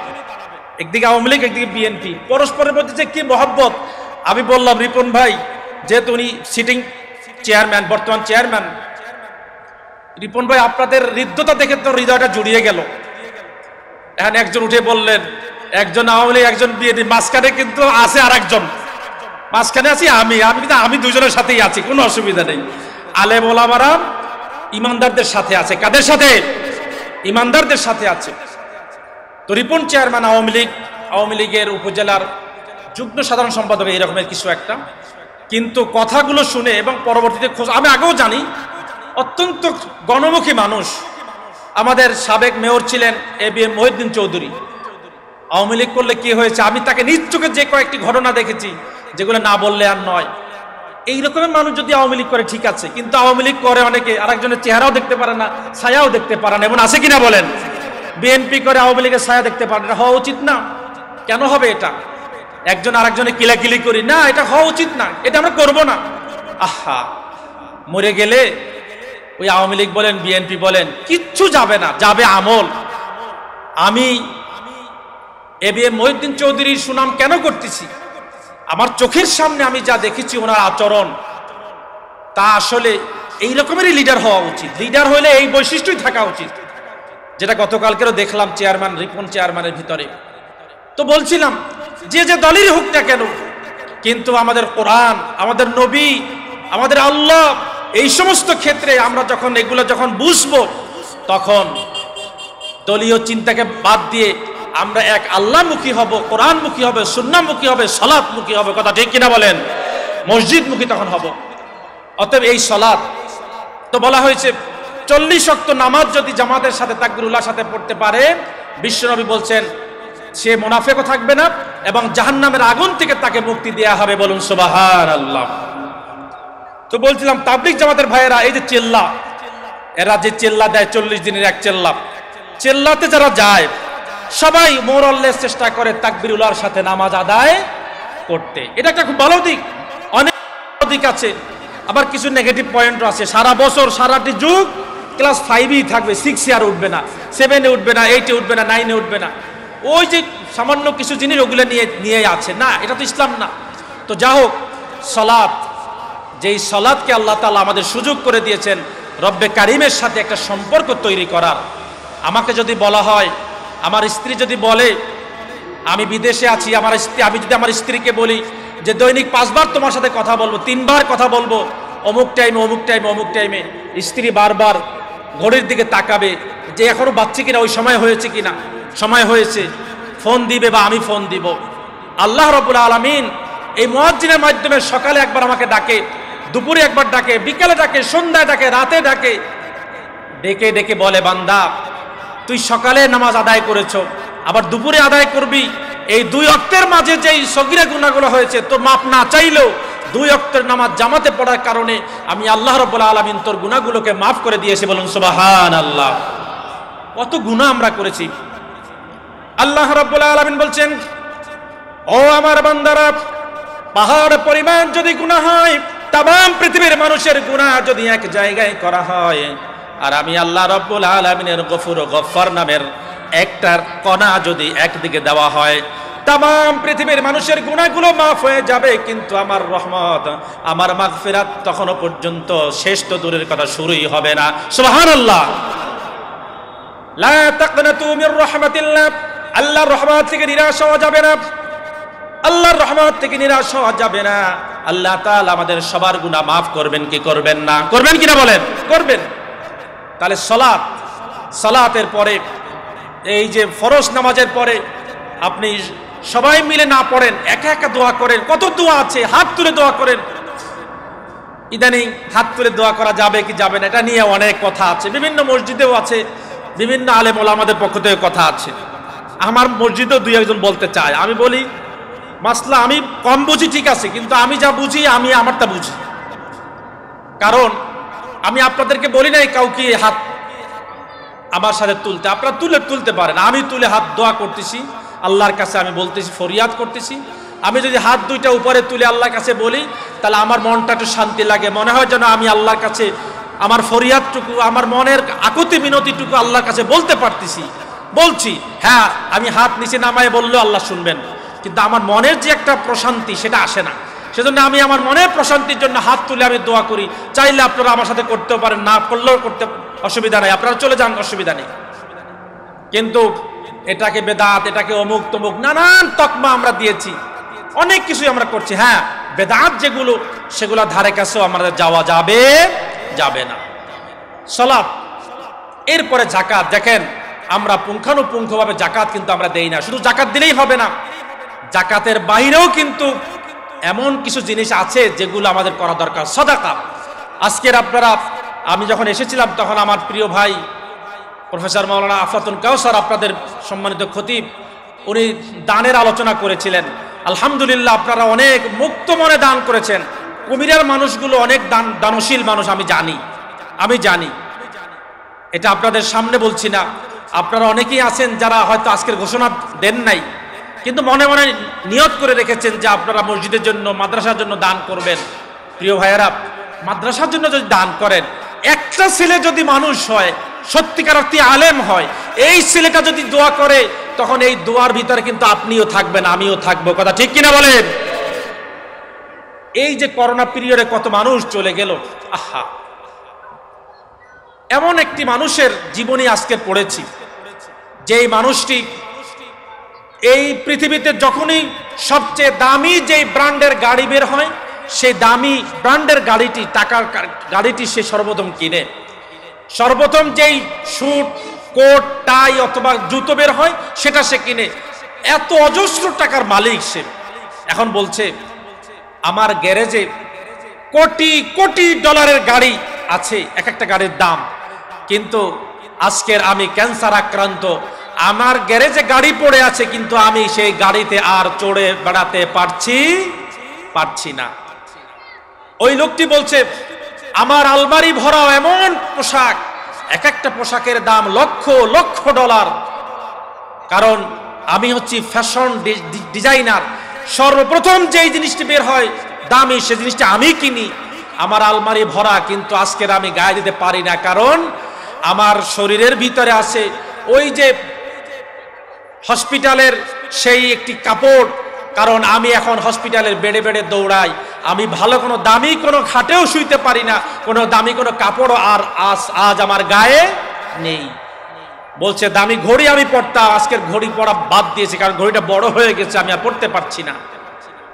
একদিকে আওয়ামী লীগ একদিকে বিএনপি। পরস্পরের মধ্যে যে কি মহব্বত। আমি বললাম রিপন ভাই, যেহেতু উনি সিটিং চেয়ারম্যান, বর্তমান চেয়ারম্যান, রিপন ভাই আপনাদের হৃদ্যতা দেখে তো হৃদয়টা জুড়িয়ে গেল। এখন একজন উঠে বললেন, একজন আওয়ামী লীগ একজন বিএনপি, মাঝখানে কিন্তু আছে আর একজন, মাঝখানে আছি আমি দুজনের সাথেই আছি, কোনো অসুবিধা নেই। আলেম ওলামারা ইমানদারদের সাথে আছে। কাদের সাথে? ইমানদারদের সাথে আছে। তো রিপন চেয়ারম্যান আওয়ামী লীগের উপজেলার যুগ্ম সাধারণ সম্পাদক এই রকমের কিছু একটা। কিন্তু কথাগুলো শুনে এবং পরবর্তীতে খোঁজ, আমি আগেও জানি অত্যন্ত গণমুখী মানুষ। আমাদের সাবেক মেয়র ছিলেন ABM মহিউদ্দিন চৌধুরী। আওয়ামী লীগ করলে কি হয়েছে, আমি তাকে নিজ চোখে যে কয়েকটি ঘটনা দেখেছি যেগুলো না বললে আর নয়। এই রকমের মানুষ যদি আওয়ামী লীগ করে ঠিক আছে, কিন্তু আওয়ামী লীগ করে অনেকে আরেকজনের চেহারাও দেখতে পারে না, ছায়াও দেখতে পারে না, এমন আছে কিনা বলেন? বিএনপি করে আওয়ামী লীগের ছায়া দেখতে পারে না, হওয়া উচিত না। কেন হবে এটা? একজন আরেকজনে কিলাকিলি করি না, এটা হওয়া উচিত না, এটা আমরা করব না। আহা, মরে গেলে ওই আওয়ামী লীগ বলেন বিএনপি বলেন কিচ্ছু যাবে না, যাবে আমল। আমি ABM মহিউদ্দিন চৌধুরীর সুনাম কেন করতেছি? আমার চোখের সামনে আমি যা দেখেছি ওনার আচরণ, তা আসলে এই রকমেরই লিডার হওয়া উচিত। লিডার হইলে এই বৈশিষ্ট্যই থাকা উচিত, যেটা গতকালকেও দেখলাম চেয়ারম্যান রিপন চেয়ারম্যানের ভিতরে। তো বলছিলাম যে দলেরই হোক না কেন, কিন্তু আমাদের কোরআন, আমাদের নবী, আমাদের আল্লাহ, এই সমস্ত ক্ষেত্রে আমরা এগুলো যখন বুঝবো, তখন দলীয় চিন্তাকে বাদ দিয়ে আমরা এক আল্লাহমুখী হব, কোরআনমুখী হবে, সুন্নাহমুখী হবে, সালাতমুখী হবে। কথা ঠিক কিনা বলেন? মসজিদমুখী তখন হব। অতএব এই সালাত তো বলা হয়েছে 40 ওয়াক্ত নামাজ যদি জামাতের সাথে তাকবীরুল্লাহর সাথে পড়তে পারে, বিশ্বনবী বলছেন সে মুনাফিকও থাকবে না এবং জাহান্নামের আগুন থেকে তাকে মুক্তি দেয়া হবে। বলুন সুবহানাল্লাহ। তো বলছিলাম তাবলিগ জামাতের ভাইয়েরা, এই যে চেল্লা, এরা যে চেল্লা দেয় 40 দিনের এক চেল্লাতে যারা যায় সবাই মোরাললেস চেষ্টা করে তাকবীরুল্লাহর সাথে নামাজ আদায় করতে। এটা একটা খুব ভালো দিক। অনেক দিক আছে, আবার কিছু নেগেটিভ পয়েন্টও আছে। সারা বছর সারাটি যুগ ক্লাস 5ই থাকবে, 6 আর উঠবে না, 7-এ উঠবে না, 8-এ উঠবে না, 9-এ উঠবে না। ওই যে সামান্য কিছু জিনিস ওগুলো নিয়ে আছে না, এটা তো ইসলাম না। তো যা হোক, সালাত, যেই সালাতকে আল্লাহ তাআলা আমাদের সুযোগ করে দিয়েছেন রব্বে কারিমের সাথে একটা সম্পর্ক তৈরি করার। আমাকে যদি বলা হয়, আমার স্ত্রী যদি বলে আমি বিদেশে আছি, আমি যদি আমার স্ত্রীকে বলি যে দৈনিক 5 বার তোমার সাথে কথা বলবো, 3 বার কথা বলবো, অমুক টাইমে অমুক টাইমে অমুক টাইমে, স্ত্রী বারবার ঘড়ির দিকে তাকাবে যে এখনো বাচ্চা কিনা, ওই সময় হয়েছে কিনা, সময় হয়েছে, ফোন দিবে বা আমি ফোন দিব। আল্লাহ রাব্বুল আলামিন এই মুয়াজ্জিনের মাধ্যমে সকালে একবার আমাকে ডাকে, দুপুরে একবার ডাকে, বিকালে ডাকে, সন্ধ্যায় ডাকে, রাতে ডাকে, ডেকে ডেকে বলে বান্দা তুই সকালে নামাজ আদায় করেছো, আবার দুপুরে আদায় করবি, এই 2 ওয়াক্তের মাঝে যেই সগীরা গুনাহগুলো হয়েছে তোর মাপ না চাইলেও 2 ওয়াক্তের নামাজ জামাতে পড়ার কারণে আমি আল্লাহ রাব্বুল আলামিন তোর গুনাহগুলোকে মাফ করে দিয়েছি। বলুন সুবহানাল্লাহ। কত গুনাহ আমরা করেছি। আল্লাহ রাব্বুল আলামিন বলছেন, ও আমার বান্দারা, পাহাড় পরিমাণ যদি গুনাহ হয়, তাম পৃথিবীর মানুষের গুনাহ যদি এক জায়গায় করা হয়, আর আমি আল্লাহ রাব্বুল আলামিনের গফুর ও গফফার নামের একটার কণা যদি একদিকে দেওয়া হয়, তাম পৃথিবীর মানুষের গুনাহগুলো মাফ হয়ে যাবে, কিন্তু আমার রহমত, আমার মাগফিরাত তখনও পর্যন্ত শেষ তো দূরের কথা, শুরুই হবে না। সুবহানাল্লাহ। লা তাকনাতু মির রাহমাতিল্লাহ, আল্লাহর রহমত থেকে নিরাশ হওয়া যাবে না, আল্লাহর রহমত থেকে নিরাশ হওয়া যাবে না। আল্লাহ তাআলা আমাদের সবার গুনাহ মাফ করবেন কি করবেন না? করবেন কিনা বলেন? করবেন। তাহলে সালাতের পরে, এই যে ফরজ নামাজের পরে আপনি সবাই মিলে না পড়েন, একা একা দোয়া করেন। কত দোয়া আছে, হাত তুলে দোয়া করেন। ইদানিং হাত তুলে দোয়া করা যাবে কি যাবে না এটা নিয়ে অনেক কথা আছে, বিভিন্ন মসজিদেও আছে, বিভিন্ন আলেম ওলামাদের পক্ষ থেকে কথা আছে। আমার মসজিদেও 2-1 বলতে চায়, আমি বলি মাসলা আমি কম বুঝি ঠিক আছে, কিন্তু আমি যা বুঝি আমি আমারটা বুঝি। কারণ আমি আপনাদেরকে বলি নাই কাউকে হাত আমার সাথে তুলতে, আপনারা তুলতে পারেন, আমি তুলে হাত দোয়া করতেছি আল্লাহর কাছে, আমি বলতেছি, ফরিয়াদ করতেছি। আমি যদি হাত 2টা উপরে তুলে আল্লাহর কাছে বলি, তাহলে আমার মনটা একটু শান্তি লাগে, মনে হয় যেন আমি আল্লাহর কাছে আমার ফরিয়াদটুকু, আমার মনের আকুতি মিনতিটুকু আল্লাহর কাছে বলতে পারতেছি, বলছি। হ্যাঁ, আমি হাত নিচে নামায় বললেও আল্লাহ শুনবেন, কিন্তু আমার মনের যে একটা প্রশান্তি সেটা আসে না। সেজন্য আমি আমার মনের প্রশান্তির জন্য হাত তুলে আমি দোয়া করি। চাইলে আপনারা আমার সাথে করতেও পারেন, না করলেও করতে অসুবিধা নাই, আপনারা চলে যান, অসুবিধা নেই। কিন্তু এটাকে বেদাত, এটাকে অমুক তমুক নানান তকমা আমরা দিয়েছি, অনেক কিছুই আমরা করছি। হ্যাঁ, বেদাত যেগুলো, সেগুলো ধারে কাছেও আমাদের যাওয়া যাবে না। সালাত, এরপরে যাকাত। দেখেন, আমরা পুঙ্খানুপুঙ্খভাবে যাকাত কিন্তু আমরা দেই না। শুধু যাকাত দিলেই হবে না, যাকাতের বাইরেও কিন্তু এমন কিছু জিনিস আছে যেগুলো আমাদের করা দরকার। সাদাকা, আজকের আপনারা, আমি যখন এসেছিলাম তখন আমার প্রিয় ভাই প্রফেসর মাওলানা আফলাতুন কাউসার, আপনাদের সম্মানিত খতিব, উনি দানের আলোচনা করেছিলেন। আলহামদুলিল্লাহ, আপনারা অনেক মুক্ত মনে দান করেছেন। কুমিরের মানুষগুলো অনেক দানশীল মানুষ, আমি জানি, এটা আপনাদের সামনে বলছি না। আপনারা অনেকেই আছেন যারা হয়তো আজকের ঘোষণা দেন নাই, কিন্তু মনে মনে নিয়ত করে রেখেছেন যে আপনারা মসজিদের জন্য, মাদ্রাসার জন্য দান করবেন। প্রিয় ভাইয়েরা, মাদ্রাসার জন্য যদি দান করেন, একটা ছেলে যদি মানুষ হয়, সত্যিকার অর্থে আলেম হয়, এই ছেলেটা যদি দোয়া করে, তখন এই দোয়ার ভিতরে কিন্তু আপনিও থাকবেন, আমিও থাকবো। কথা ঠিক কিনা বলেন? এই যে করোনা পিরিয়ডে কত মানুষ চলে গেল, আহা, এমন একটি মানুষের জীবনী আজকে পড়েছি, যেই মানুষটি এই পৃথিবীতে যখনই সবচেয়ে দামি যেই ব্র্যান্ডের গাড়ি বের হয়, সেই দামি ব্র্যান্ডের গাড়িটি, টাকার গাড়িটি সে সর্বপ্রথম কিনে। সর্বপ্রথম যেই স্যুট, কোট, টাই অথবা জুতো বের হয়, সেটা সে কিনে। এত অজস্র টাকার মালিক সে। এখন বলছে আমার গ্যারেজে কোটি কোটি ডলারের গাড়ি আছে, এক একটা গাড়ির দাম, কিন্তু আজকের আমি ক্যান্সার আক্রান্ত, আমার গ্যারেজে গাড়ি পড়ে আছে, কিন্তু আমি সেই গাড়িতে আর চড়ে বেড়াতে পারছি না। ওই লোকটি বলছে আমার আলমারি ভরাও এমন পোশাক, এক একটা পোশাকের দাম লক্ষ লক্ষ ডলার, কারণ আমি হচ্ছি ফ্যাশন ডিজাইনার। সর্বপ্রথম যেই জিনিসটি বের হয় দামি, সেই জিনিসটা আমি কিনি। আমার আলমারি ভরা, কিন্তু আজকের আমি গায়ে দিতে পারি না, কারণ আমার শরীরের ভিতরে আছে ওই যে হসপিটালের সেই একটি কাপড়, কারণ আমি এখন হসপিটালের বেডে বেডে দৌড়াই, আমি ভালো কোনো দামি কোনো খাটেও শুইতে পারি না, কোনো দামি কোনো কাপড়ও আর আজ আমার গায়ে নেই। বলছে দামি ঘড়ি আমি পড়তাম, আজকের ঘড়ি পড়া বাদ দিয়েছি, কারণ ঘড়িটা বড় হয়ে গেছে, আমি আর পড়তে পারছি না।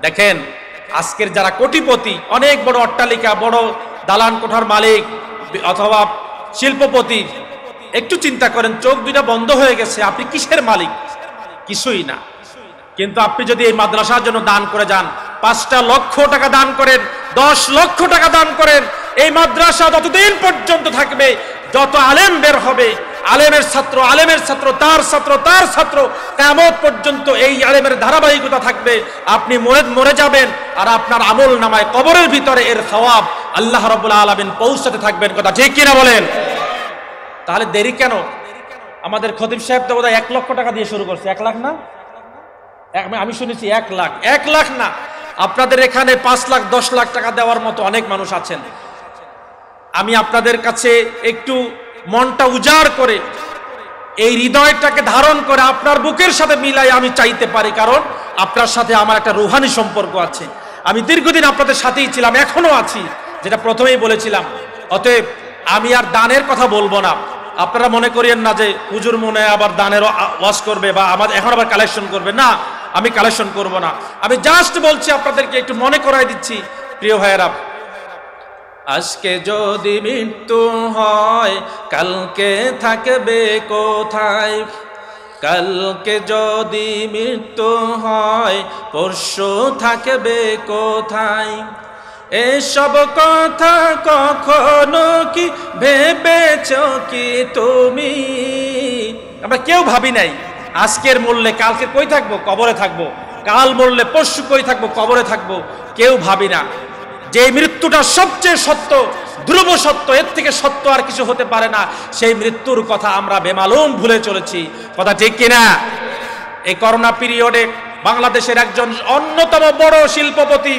দেখেন আজকের যারা কোটিপতি, অনেক বড় অট্টালিকা, বড় দালান কোঠার মালিক অথবা শিল্পপতি, একটু চিন্তা করেন, চোখ দুইটা বন্ধ হয়ে গেছে, আপনি কিসের মালিক? কিছুই না। কিন্তু আপনি যদি এই মাদ্রাসার জন্য দান করে যান, 5 লক্ষ টাকা দান করেন, 10 লক্ষ টাকা দান করেন, এই মাদ্রাসা যতদিন পর্যন্ত থাকবে, যত আলেম বের হবে, আলেমের ছাত্র তার ছাত্র কিয়ামত পর্যন্ত এই আলেমের ধারাবাহিকতা থাকবে। আপনি মরে যাবেন আর আপনার আমল নামায় কবরের ভিতরে এর সওয়াব আল্লাহ রাব্বুল আলামিন পৌঁছাতে থাকবেন। কথা ঠিক কিনা বলেন? তাহলে দেরি কেন? আমাদের খতিব সাহেব তো বোধহয় 1 লক্ষ টাকা দিয়ে শুরু করছে। 1 লাখ না? আমি শুনেছি 1 লাখ। 1 লাখ না, আপনাদের এখানে 5 লাখ 10 লাখ টাকা দেওয়ার মতো অনেক মানুষ আছেন। আমি আপনাদের কাছে একটু মনটা উজাড় করে, এই হৃদয়টাকে ধারণ করে আপনার বুকের সাথে মিলাই আমি চাইতে পারি, কারণ আপনার সাথে আমার একটা রুহানি সম্পর্ক আছে। আমি দীর্ঘদিন আপনাদের সাথেই ছিলাম, এখনো আছি, যেটা প্রথমেই বলেছিলাম। অতএব আমি আর দানের কথা বলবো না। আপনারা মনে করিয়েন না যে হুজুর মনে আবার দানের ওয়াজ করবে বা আমাদের এখন আবার কালেকশন করবে। না, আমি কালেকশন করব না। আমি জাস্ট বলছি, আপনাদেরকে একটু মনে করাই দিচ্ছি। প্রিয় ভাইয়েরা, আজকে যদি মৃত্যু হয় কালকে থাকবে কোথায়? কালকে যদি মৃত্যু হয় পরশু থাকবে কোথায়? এসব কথা কখনো কি ভেবেছো কি তুমি? আমরা কেউ ভাবি নাই আজকের মরলে কালকে কই থাকবো? কবরে থাকবো। কাল মরলে পরশু কই থাকবো? কবরে থাকবো। কেউ ভাবি না যে মৃত্যুটা সবচেয়ে সত্য, ধ্রুব সত্য, এর থেকে সত্য আর কিছু হতে পারে না। সেই মৃত্যুর কথা আমরা বেমালুম ভুলে চলেছি। কথা ঠিক কিনা? এই করোনা পিরিয়ডে বাংলাদেশের একজন অন্যতম বড় শিল্পপতি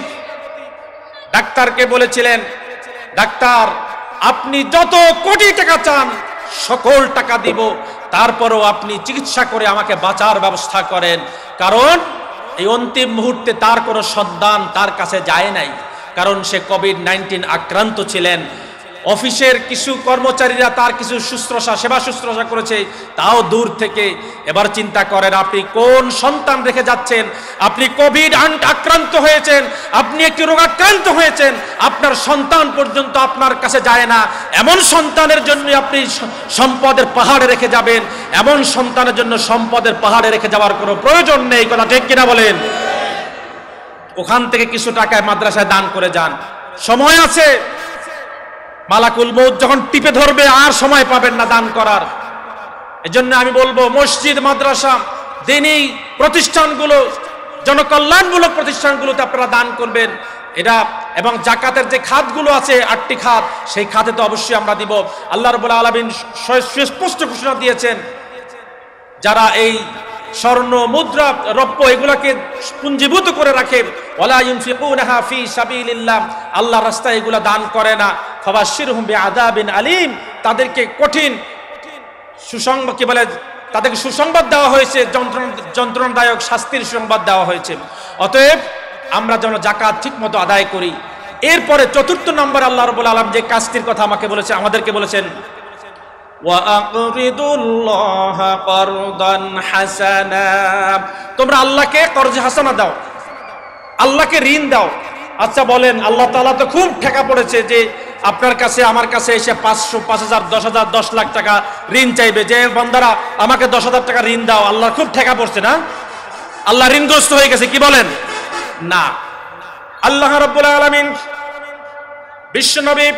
ডাক্তারকে বলেছিলেন, ডাক্তার আপনি যত কোটি টাকা চান সকল টাকা দিব, তারপরও আপনি চিকিৎসা করে আমাকে বাঁচার ব্যবস্থা করেন, কারণ এই অন্তিম মুহূর্তে তার কোনো সন্তান তার কাছে যায় নাই, কারণ সে কোভিড-19 আক্রান্ত ছিলেন। অফিসের কিছু কর্মচারীরা তার কিছু সেবা শুশ্রূষা করেছে, তাও দূর থেকে। এবার চিন্তা করেন, আপনি কোন সন্তান রেখে যাচ্ছেন? আপনি কোভিড আক্রান্ত হয়েছেন, আপনি একটি রোগাক্রান্ত হয়েছেন, আপনার সন্তান পর্যন্ত আপনার কাছে যায় না। এমন সন্তানের জন্য আপনি সম্পদের পাহাড়ে রেখে যাবেন? এমন সন্তানের জন্য সম্পদের পাহাড়ে রেখে যাওয়ার কোনো প্রয়োজন নেই। কথা ঠিক কিনা বলেন? ওখান থেকে কিছু টাকায় মাদ্রাসায় দান করে যান, সময় আছে। মালাকুল মউত যখন টিপে ধরবে আর সময় পাবেন না দান করার। এজন্য আমি বলবো, মসজিদ, মাদ্রাসা, দ্বীনি প্রতিষ্ঠানগুলো, জনকল্যাণমূলক প্রতিষ্ঠানগুলোতে আপনারা দান করবেন। এটা এবং জাকাতের যে খাতগুলো আছে 8টি খাত, সেই খাতে তো অবশ্যই আমরা দিব। আল্লাহ রাব্বুল আলামিন সুস্পষ্ট ঘোষণা দিয়েছেন, যারা এই স্বর্ণ, মুদ্রা, রৌপ্য এগুলাকে পুঞ্জীভূত করে রাখে, ওয়ালা ইউনফিকুনাহা ফি সাবিলিল্লাহ, আল্লাহর রাস্তায় এগুলা দান করে না, ফাবাশশিরহুম বিআযাবিন আলীম, তাদেরকে কঠিন সুসংবাদ, কি বলে, তাদেরকে সুসংবাদ দেওয়া হয়েছে, যন্ত্রণাদায়ক শাস্তির সুসংবাদ দেওয়া হয়েছে। অতএব আমরা যেন জাকাত ঠিকমতো আদায় করি। এরপরে 4th নম্বর আল্লাহ রাব্বুল আলামিন যে কাজটির কথা আমাদেরকে বলেছেন, ওয়াকরিদুল্লাহা করদান হাসানা, তোমরা আল্লাহকে কর্জ হাসানা দাও, আল্লাহকে ঋণ দাও। আচ্ছা বলেন, আল্লাহ তাআলা তো খুব ঠেকা পড়েছে যে আপনার কাছে আমার কাছে এসে 500, 5000, 10,000, 10 লাখ টাকা ঋণ চাইবে, যে বান্দারা আমাকে 10,000 টাকা ঋণ দাও। আল্লাহ খুব ঠেকা পড়ছে না? আল্লাহ ঋণগ্রস্ত হয়ে গেছে কি বলেন? না। আল্লাহ রাব্বুল আলামিন, বিশ্বনবী,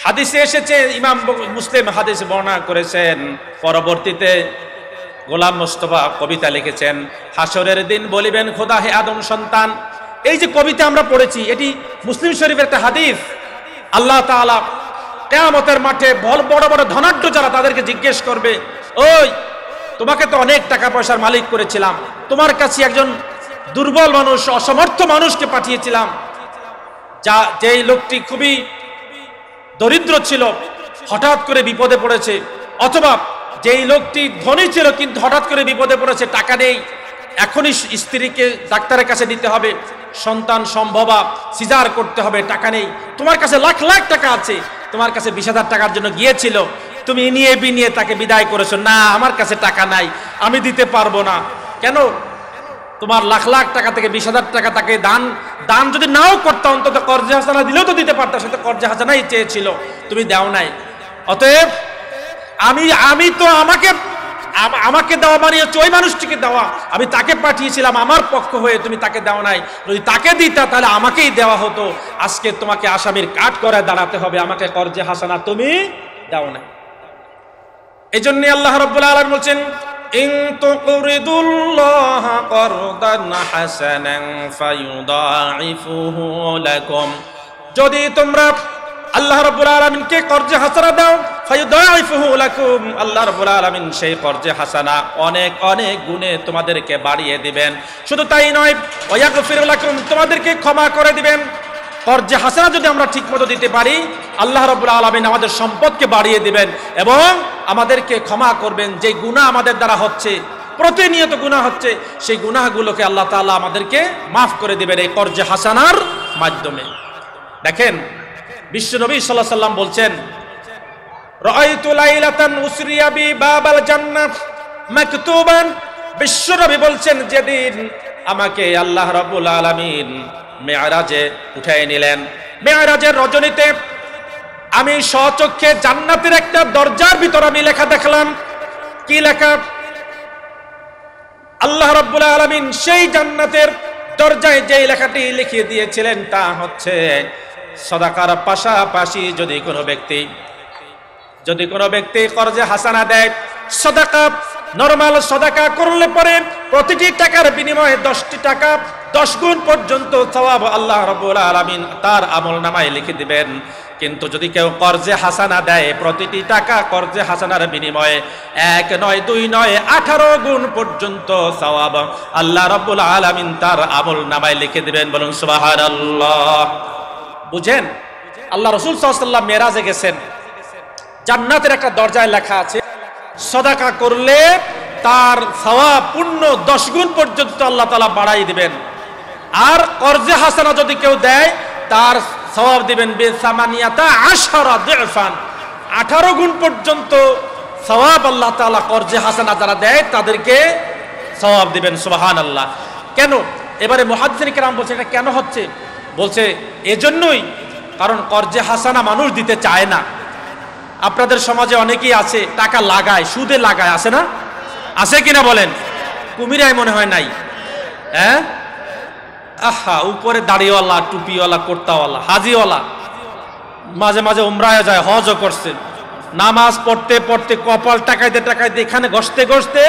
হাদিসে এসেছে, ইমাম মুসলিম হাদিস বর্ণনা করেছেন, পরবর্তীতে গোলাম মোস্তফা কবিতা লিখেছেন, হাসরের দিন বলিবেন খোদা হে আদম সন্তান। এই যে কবিতা আমরা পড়েছি, এটি মুসলিম শরীফের একটা হাদিস। আল্লাহ তাআলা কিয়ামতের মাঠে বড় বড় ধনাঢ্য যারা, তাদেরকে জিজ্ঞেস করবে, ওই তোমাকে তো অনেক টাকা পয়সার মালিক করেছিলাম, তোমার কাছে একজন দুর্বল মানুষ, অসমর্থ মানুষকে পাঠিয়েছিলাম, যেই লোকটি খুবই দরিদ্র ছিল, হঠাৎ করে বিপদে পড়েছে, অথবা যেই লোকটি ধনী ছিল কিন্তু হঠাৎ করে বিপদে পড়েছে, টাকা নেই, এখনই স্ত্রীকে ডাক্তারের কাছে নিতে হবে, সন্তান সম্ভবা সিজার করতে হবে, টাকা নেই, তোমার কাছে লাখ লাখ টাকা আছে, তোমার কাছে 20,000 টাকার জন্য গিয়েছিল, তুমি নিয়ে বিনিয়ে তাকে বিদায় করেছো, না আমার কাছে টাকা নাই, আমি দিতে পারবো না। কেন? তোমার লাখ লাখ টাকা থেকে 20,000 টাকা তাকে দান যদি নাও করতে, অন্তত কর্জে হাসানা দিলেও তো দিতে পারতাম, সে তো কর্জে হাসানাই চেয়েছিল, তুমি দাও নাই। অতএব আমি তো আমাকে দেওয়া মানে হচ্ছে ওই মানুষটিকে দেওয়া, আমি তাকে পাঠিয়েছিলাম আমার পক্ষ হয়ে, তুমি তাকে দাও নাই, যদি তাকে দিতা তাহলে আমাকেই দেওয়া হতো, আজকে তোমাকে আসামির কাঠ করে দাঁড়াতে হবে, আমাকে কর্জে হাসানা তুমি দাও নাই। এই জন্য আল্লাহ রাব্বুল আলামিন বলছেন, ইন তুকরিদুল্লাহা করদান হাসানান ফায়ুদাইফুহু লাকুম, যদি তোমরা আল্লাহ রাব্বুল আলামিনকে কর্জে হাসানা দাও, ফায়ুদাইফুহু লাকুম, আল্লাহ রাব্বুল আলামিন সেই কর্জে হাসানা অনেক অনেক গুণে তোমাদেরকে বাড়িয়ে দিবেন। শুধু তাই নয়, ওয়াগফির লাকুম, তোমাদেরকে ক্ষমা করে দিবেন। কর্জে হাসানা যদি আমরা ঠিকমতো দিতে পারি, আল্লাহ রাব্বুল আলামিন আমাদের সম্পদকে বাড়িয়ে দিবেন এবং আমাদেরকে ক্ষমা করবেন। যে গুনাহ আমাদের দ্বারা হচ্ছে, প্রতিনিয়ত গুনাহ হচ্ছে, সেই গুনাহগুলোকে আল্লাহ তাআলা আমাদেরকে মাফ করে দিবেন এই কর্জে হাসানার মাধ্যমে। দেখেন বিশ্বনবী সাল্লাল্লাহু আলাইহি সাল্লাম বলছেন, রাআইতু লাইলাতান উসরিয়া বি বাবাল জান্নাহ মাকতুবান, বিশ্বনবী বলছেন যেদিন আমাকে আল্লাহ রাব্বুল আলামিন মেরাজে উঠায় নিলেন, মেরাজের রজনীতে আমি স্বচক্ষে জান্নাতের একটা দরজার ভিতর আমি লেখা দেখলাম। কি লেখা? আল্লাহ রাব্বুল আলামিন সেই জান্নাতের দরজায় যে লেখাটি লিখিয়ে দিয়েছিলেন তা হচ্ছে, সাদাকার পাশাপাশি যদি কোনো ব্যক্তি কর্জে হাসানা দেয়, সাদাকা নরমাল সাদাকা করলে পরে প্রতিটি টাকার বিনিময়ে 10টি টাকা 10 গুণ পর্যন্ত সওয়াব আল্লাহ রাব্বুল আলামিন তার আমলনামায় লিখে দিবেন। কিন্তু যদি কেউ কর্জে হাসানা দেয়, প্রতিটি টাকা কর্জে হাসানার বিনিময়ে 1 নয় 2 নয় 18 গুণ পর্যন্ত সওয়াব আল্লাহ রাব্বুল আলামিন তার আমলনামায় লিখে দিবেন। বলুন সুবহানাল্লাহ। বুঝেন, আল্লাহ রাসূল সাল্লাল্লাহু আলাইহি ওয়াসাল্লাম মেরাজে গেছেন, জান্নাতের একটা দরজায় লেখা আছে, সাদাকা করলে তার সওয়াব পূর্ণ 10 গুণ পর্যন্ত আল্লাহ তাআলা বাড়াই দিবেন। আর কর্জে হাসানা যদি কেউ দেয়, তার সওয়াব দিবেন বিসামানিয়াতা আশারা দিফান, 18 গুণ পর্যন্ত সওয়াব আল্লাহ তাআলা কর্জে হাসানা যারা দেয় তাদেরকে সওয়াব দিবেন। সুবহানাল্লাহ। কেন? এবারে মুহাদ্দিসিন কিরাম বলছে এটা কেন হচ্ছে? বলছে এজন্যই, কারণ কর্জে হাসানা মানুষ দিতে চায় না। আপনাদের সমাজে অনেকেই আছে টাকা লাগায়, সুদে লাগায়, আছে না? আছে কিনা বলেন? কুমিরাই মনে হয় নাই। হ্যাঁ, আহা, উপরে দাড়িওয়ালা, টুপিওয়ালা, কোর্তাওয়ালা, হাজিওয়ালা, মাঝে মাঝে উমরায় যায়, হজও করছেন, নামাজ পড়তে পড়তে কপাল টাকাইতে এখানে ঘষতে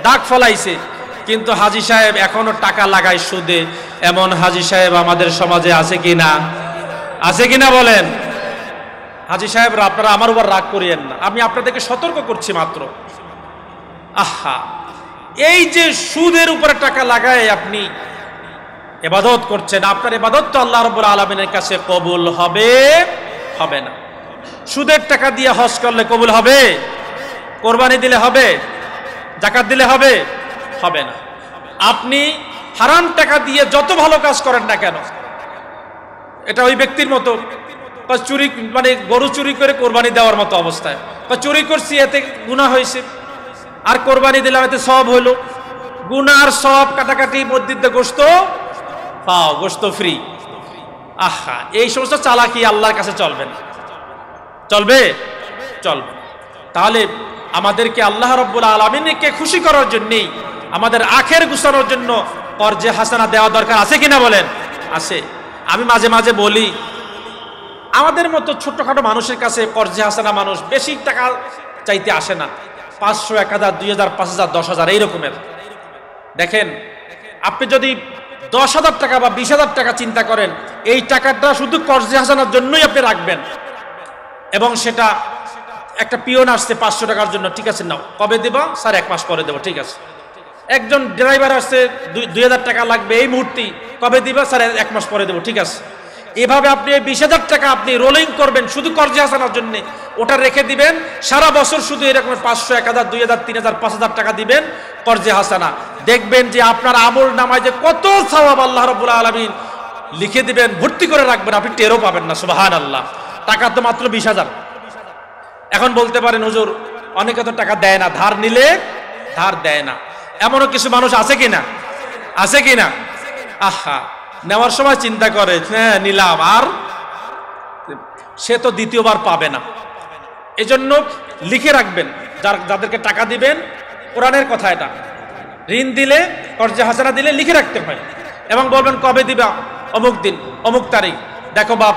দাগ ফলাইছে, কিন্তু হাজি সাহেব এখনো টাকা লাগায় সুদে। এমন হাজি সাহেব আমাদের সমাজে আছে কিনা? আছে কিনা বলেন? হাজি সাহেবরা, আপনারা আমার উপর রাগ করিয়েন না, আমি আপনাদেরকে সতর্ক করছি মাত্র। আহা, এই যে সুদের উপরে টাকা লাগায় আপনি ইবাদত করছেন, আপনার ইবাদত তো আল্লাহ রাব্বুল আলামিনের কাছে কবুল হবে না। সুদের টাকা দিয়ে হজ করলে কবুল হবে? কোরবানি দিলে হবে? যাকাত দিলে হবে না। আপনি হারাম টাকা দিয়ে যত ভালো কাজ করেন না কেন, এটা ওই ব্যক্তির মতো চুরি, মানে গরু চুরি করে কোরবানি দেওয়ার মতো অবস্থায়, চুরি করছি এতে গুনাহ হয়েছে, আর কোরবানি দিলাম এতে সওয়াব হলো। গুনাহ আর সওয়াব কাটাকাটি, মসজিদে গোশত পাও, গোশত ফ্রি। আহা, এই সমস্ত চালাকি আল্লাহর কাছে চলবে না। চলবে? তাহলে আমাদেরকে আল্লাহ রাব্বুল আলামিনকে খুশি করার জন্যই, আমাদের আখের গুছানোর জন্য কর্জে হাসানা দেওয়া দরকার। আছে কিনা বলেন? আছে। আমি মাঝে মাঝে বলি, আমাদের মতো ছোটখাটো মানুষের কাছে কর্জে হাসানা মানুষ বেশি টাকা চাইতে আসে না, 500, 1000, 2000, 5000, 10,000 এই রকমের। দেখেন, আপনি যদি 10,000 টাকা বা 20,000 টাকা চিন্তা করেন, এই টাকাটা শুধু কর্জে হাসানার জন্যই আপনি রাখবেন, এবং সেটা একটা পিয়ন আসছে 500 টাকার জন্য, ঠিক আছে নাও, কবে দেবো? স্যার 1 মাস পরে দেবো, ঠিক আছে। একজন ড্রাইভার আসছে 2,000 টাকা লাগবে এই মুহূর্তে, কবে দিবা? স্যার 1 মাস পরে দেবো, ঠিক আছে। এভাবে আপনি 20,000 টাকা আপনি রোলিং করবেন শুধু কর্জে হাসানার জন্য, ওটা রেখে দিবেন সারা বছর, শুধু এরকম 500, 1000, 2000, 3000, 5000 টাকা দিবেন কর্জে হাসানা। দেখবেন যে আপনার আমল নামায় যে কত সওয়াব আল্লাহ রাব্বুল আলামিন লিখে দিবেন, ভর্তি করে রাখবেন, আপনি টেরও পাবেন না। সুবহানাল্লাহ। টাকা তো মাত্র 20,000। এখন বলতে পারেন হুজুর অনেকে তো টাকা দেয় না, ধার নিলে ধার দেয় না, এমনও কিছু মানুষ আছে কিনা? আছে কিনা? আহা, নেওয়ার সময় চিন্তা করে হ্যাঁ নিলাম, আর সে তো দ্বিতীয়বার পাবে না। এজন্য লিখে রাখবেন, যাদেরকে টাকা দিবেন, কোরআনের কথা এটা, ঋণ দিলে কর্জে হাসানা দিলে লিখে রাখতে হয় এবং বলবেন কবে দিবা, অমুক দিন অমুক তারিখ। দেখো বাপ,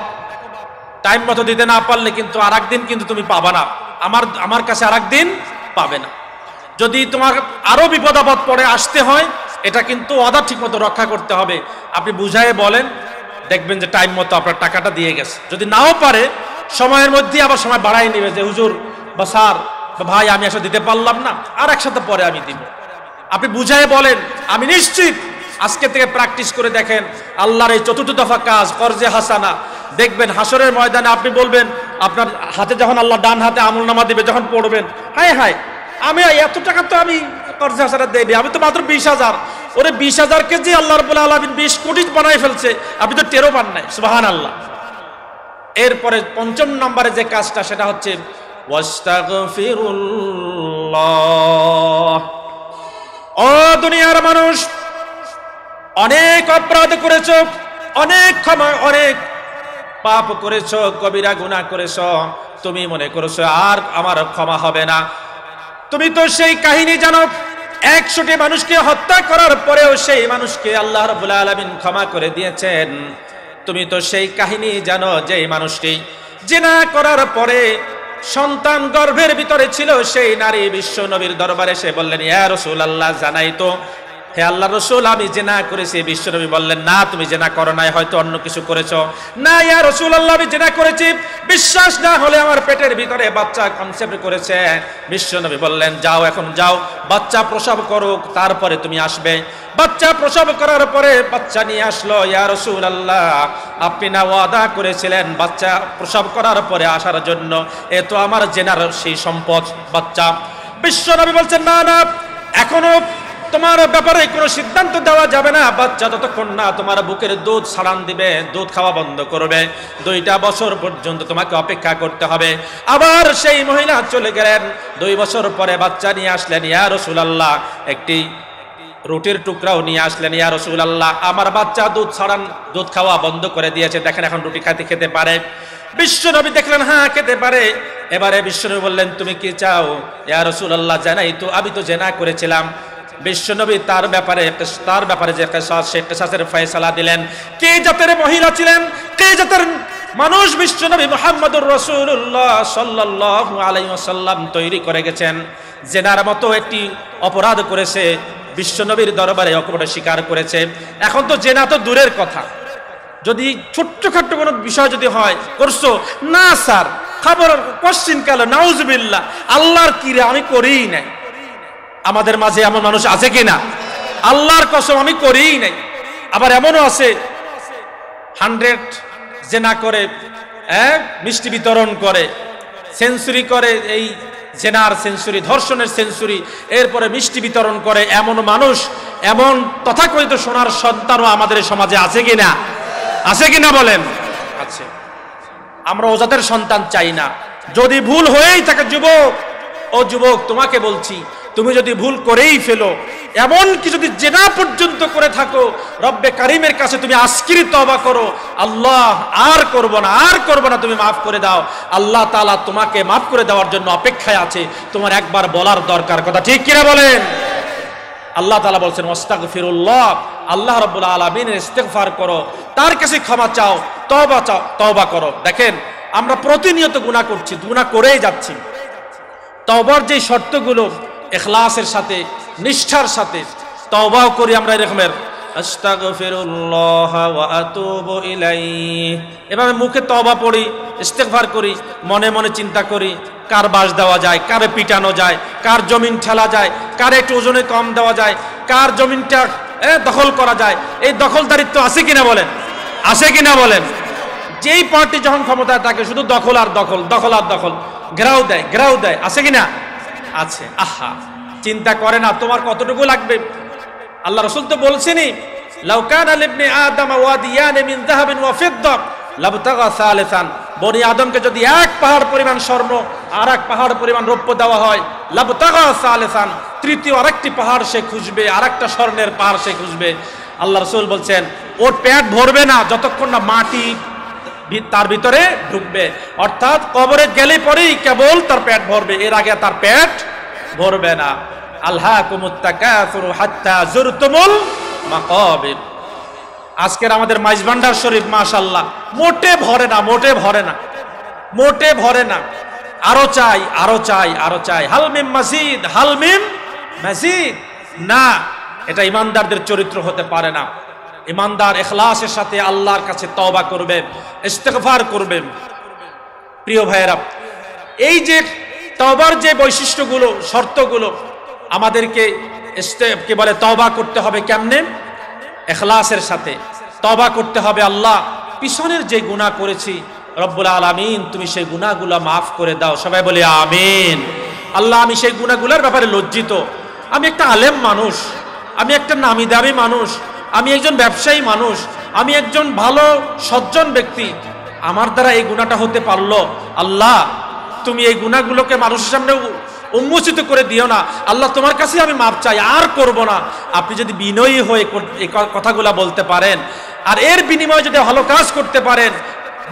টাইম মতো দিতে না পারলে কিন্তু আর একদিন কিন্তু তুমি পাবা না, আমার কাছে আর একদিন পাবে না। যদি তোমার আরো বিপদ আপদ পড়ে আসতে হয়, এটা কিন্তু ওয়াদা ঠিক মতো রক্ষা করতে হবে। আপনি বুঝায়ে বলেন, দেখবেন যে টাইম মতো আপনার টাকাটা দিয়ে গেছে। যদি নাও পারে সময়ের মধ্যে আবার সময় বাড়াই নেবে, যে হুজুর বা স্যার বা ভাই আমি আসলে দিতে পারলাম না, আর এক সপ্তাহ পরে আমি দিব। আপনি বুঝায়ে বলেন, আমি নিশ্চিত আজকে থেকে প্র্যাকটিস করে দেখেন আল্লাহর এই চতুর্থ দফা কাজ কর্জে হাসানা, দেখবেন হাসরের ময়দানে আপনি বলবেন, আপনার হাতে যখন আল্লাহ ডান হাতে আমলনামা দিবে, যখন পড়বেন, হায় হায় আমি এত টাকা তো আমি কর্জে হাসানা দেবে, আমি তো মাত্র 20,000। ওরে 20,000-কে যে আল্লাহ রাব্বুল আলামিন 20 কোটি বানাই ফেলছে, আপনি তো টেরও পান নাই। সুবহানাল্লাহ। এরপরে 5ম নম্বরে যে কাজটা, সেটা হচ্ছে ওয়াস্তাগফিরুল্লাহ। ও দুনিয়ার মানুষ, অনেক অপরাধ করেছো, অনেক পাপ করেছো, কবিরা গুনাহ করেছো, তুমি মনে করেছো আর আমার ক্ষমা হবে না। তুমি তো সেই কাহিনী জানো, 100টি মানুষকে হত্যা করার পরেও সেই মানুষকে আল্লাহ রাব্বুল আলামিন ক্ষমা করে দিয়েছেন। তুমি তো সেই কাহিনী জানো, যে মানুষটি জিনা করার পরে সন্তান গর্ভের ভিতরে ছিল, সেই নারী বিশ্ব নবীর দরবারে এসে বললেন, ইয়া রাসূলুল্লাহ জানাই তো, হে আল্লাহ রাসূল আমি জিনা করেছি। বিশ্ব নবী বললেন, না তুমি জিনা করো নাই, হয়তো অন্য কিছু করেছো। না ইয়া রাসূলুল্লাহ আমি জিনা করেছি, বিশ্বাস না হলে আমার পেটের ভিতরে বাচ্চা কনসেপ্ট করেছে। বিশ্ব নবী বললেন, যাও এখন যাও, বাচ্চা প্রসব করুক, তারপরে তুমি আসবে। বাচ্চা প্রসব করার পরে বাচ্চা নিয়ে আসলো। ইয়া রাসূলুল্লাহ আপনি না ওয়াদা করেছিলেন বাচ্চা প্রসব করার পরে আসার জন্য, এ তো আমার জেনার সেই সম্পদ বাচ্চা। বিশ্ব নবী বলছেন, না না, এখনো তোমার ব্যাপারে কোনো সিদ্ধান্ত দেওয়া যাবে না, বাচ্চা ততক্ষণ না তোমার বুকের দুধ ছাড়ান দিবে, দুধ খাওয়া বন্ধ করবে, 2টা বছর পর্যন্ত তোমাকে অপেক্ষা করতে হবে। আবার সেই মহিলা চলে গেলেন, 2 বছর পরে বাচ্চা নিয়ে আসলেন। ইয়া রাসূলুল্লাহ একটি রুটির টুকরাও নিয়ে আসলেন। ইয়া রাসূলুল্লাহ আমার বাচ্চা দুধ ছাড়ান, দুধ খাওয়া বন্ধ করে দিয়েছে, দেখেন এখন রুটি খেতে পারে। বিশ্বনবী দেখলেন হ্যাঁ খেতে পারে। এবারে বিশ্বনবী বললেন, তুমি কি চাও? ইয়া রাসূলুল্লাহ জানাই তো, আমি তো জিনা করেছিলাম। বিশ্বনবী তার ব্যাপারে যে কিসাস, সেই কিসাসের ফয়সালা দিলেন। কে জাতের মহিলা ছিলেন, কে জাতের মানুষ বিশ্বনবী মুহাম্মদুর রাসূলুল্লাহ সাল্লাল্লাহু আলাইহি ওয়াসাল্লাম তৈরি করে গেছেন, জিনার মতো একটি অপরাধ করেছে, বিশ্বনবীর দরবারে অকপটে স্বীকার করেছে। এখন তো জিনা তো দূরের কথা, যদি ছোট্টখাট্ট কোনো বিষয় যদি হয়, করছো না স্যার, খবর কোশ্চিন কাল, নাউজুবিল্লাহ, আল্লাহর কি রে আমি করিই নাই। আমাদের মাঝে এমন মানুষ আছে কিনা? আল্লাহর কসম আমি করিই নাই। আবার এমনও আছে 100 জেনা করে, মিষ্টি বিতরণ করে, সেঞ্চুরি করে, এই জেনার সেঞ্চুরি, ধর্ষণের সেঞ্চুরি, এরপরে মিষ্টি বিতরণ করে এমন মানুষ, এমন তথাকথিত সোনার সন্তানও আমাদের সমাজে আছে কিনা? আছে কিনা বলেন? আছে। আমরা ও জাতের সন্তান চাই না। যদি ভুল হয়েই থাকে যুবক, ও যুবক তোমাকে বলছি, তুমি যদি ভুল করেই ফেলো, এমন কি যদি জেনা পর্যন্ত করে থাকো, রব্বে কারিমের কাছে তুমি আজকেরই তওবা করো, আল্লাহ আর করব না, আর করব না, তুমি মাফ করে দাও। আল্লাহ তাআলা তোমাকে মাফ করে দেওয়ার জন্য অপেক্ষায় আছে, তোমার একবার বলার দরকার। কথা ঠিক কিনা বলেন? আল্লাহ তাআলা বলছেন ওয়াস্তাগফিরুল্লাহ, আল্লাহ রাব্বুল আলামিনের ইস্তিগফার করো, তার কাছে ক্ষমা চাও, তওবা করো। দেখেন আমরা প্রতিনিয়ত গুনাহ করছি, গুনাহ করেই যাচ্ছি। তওবার যে শর্তগুলো, ইখলাসের সাথে, নিষ্ঠার সাথে তওবাও করি আমরা এরকমের, আস্তাগফিরুল্লাহ ওয়া আতুবু ইলাইহি, এভাবে মুখে তওবা পড়ি, ইস্তিগফার করি, মনে মনে চিন্তা করি কার বাস দেওয়া যায়, কারে পিটানো যায়, কার জমিন ঠেলা যায়, কার একটু ওজনে কম দেওয়া যায়, কার জমিনটা দখল করা যায়। এই দখলদারিত্ব আছে কিনা বলেন? আছে কিনা বলেন? যেই পার্টি যখন ক্ষমতায় থাকে শুধু দখল আর দখল, দখল আর দখল, ঘেরাও দেয়, ঘেরাও দেয়, আছে কিনা? আছে। আহা, চিন্তা করে না তোমার কতটুকু লাগবে? আল্লাহ রাসূল তো বলছেনই, লাউ কানা লিবনি আদম ওয়াদিয়ান মিন যাহাবিন ওয়া ফিদ্দা লাবতাগা সালিসান, বনি আদমকে যদি এক পাহাড় পরিমাণ স্বর্ণ আর এক পাহাড় পরিমাণ রৌপ্য দেওয়া হয়, লাবতাগা সালিসান, তৃতীয় আরেকটি পাহাড় সে খুঁজবে, আরেকটা স্বর্ণের পাহাড় সে খুঁজবে। আল্লাহ রাসূল বলছেন ওর পেট ভরবে না যতক্ষণ না মাটি তার ভিতরে ঢুকবে, অর্থাৎ কবরে গেলে পরেই কেবল তার পেট ভরবে, এর আগে তার পেট ভরবে না। আলহাকুমুত তাকাসুরু হাত্তা যুরতুমুল মাকাবির। আজকের আমাদের মাইজ ভান্ডার শরীফ মাশাআল্লাহ মোটে ভরে না, মোটে ভরে না, মোটে ভরে না। আরো চাই, আরো চাই, আরো চাই। হাল মিম মাজিদ, হাল মিম মাজিদ। না, এটা ইমানদারদের চরিত্র হতে পারে না। ইমানদার ইখলাসের সাথে আল্লাহর কাছে তওবা করবেন, ইস্তেগফার করবেন। প্রিয় ভাইয়েরা, এই যে তওবার যে বৈশিষ্ট্যগুলো, শর্তগুলো, আমাদেরকে কি বলে তওবা করতে হবে কেমনে? ইখলাসের সাথে তওবা করতে হবে। আল্লাহ, পিছনের যে গুনাহ করেছি রব্বুল আলামিন তুমি সেই গুনাহগুলো মাফ করে দাও। সবাই বলে আমিন। আল্লাহ, আমি সেই গুনাহগুলোর ব্যাপারে লজ্জিত। আমি একটা আলেম মানুষ, আমি একটা নামি দামি মানুষ, আমি একজন ব্যবসায়ী মানুষ, আমি একজন ভালো সজ্জন ব্যক্তি, আমার দ্বারা এই গুনাহটা হতে পারলো। আল্লাহ, তুমি এই গুনাহগুলোকে মানুষের সামনে উন্মোচিত করে দিও না। আল্লাহ, তোমার কাছে আমি মাপ চাই, আর করব না। আপনি যদি বিনয়ী হয়ে এই কথাগুলো বলতে পারেন আর এর বিনিময়ে যদি ভালো কাজ করতে পারেন,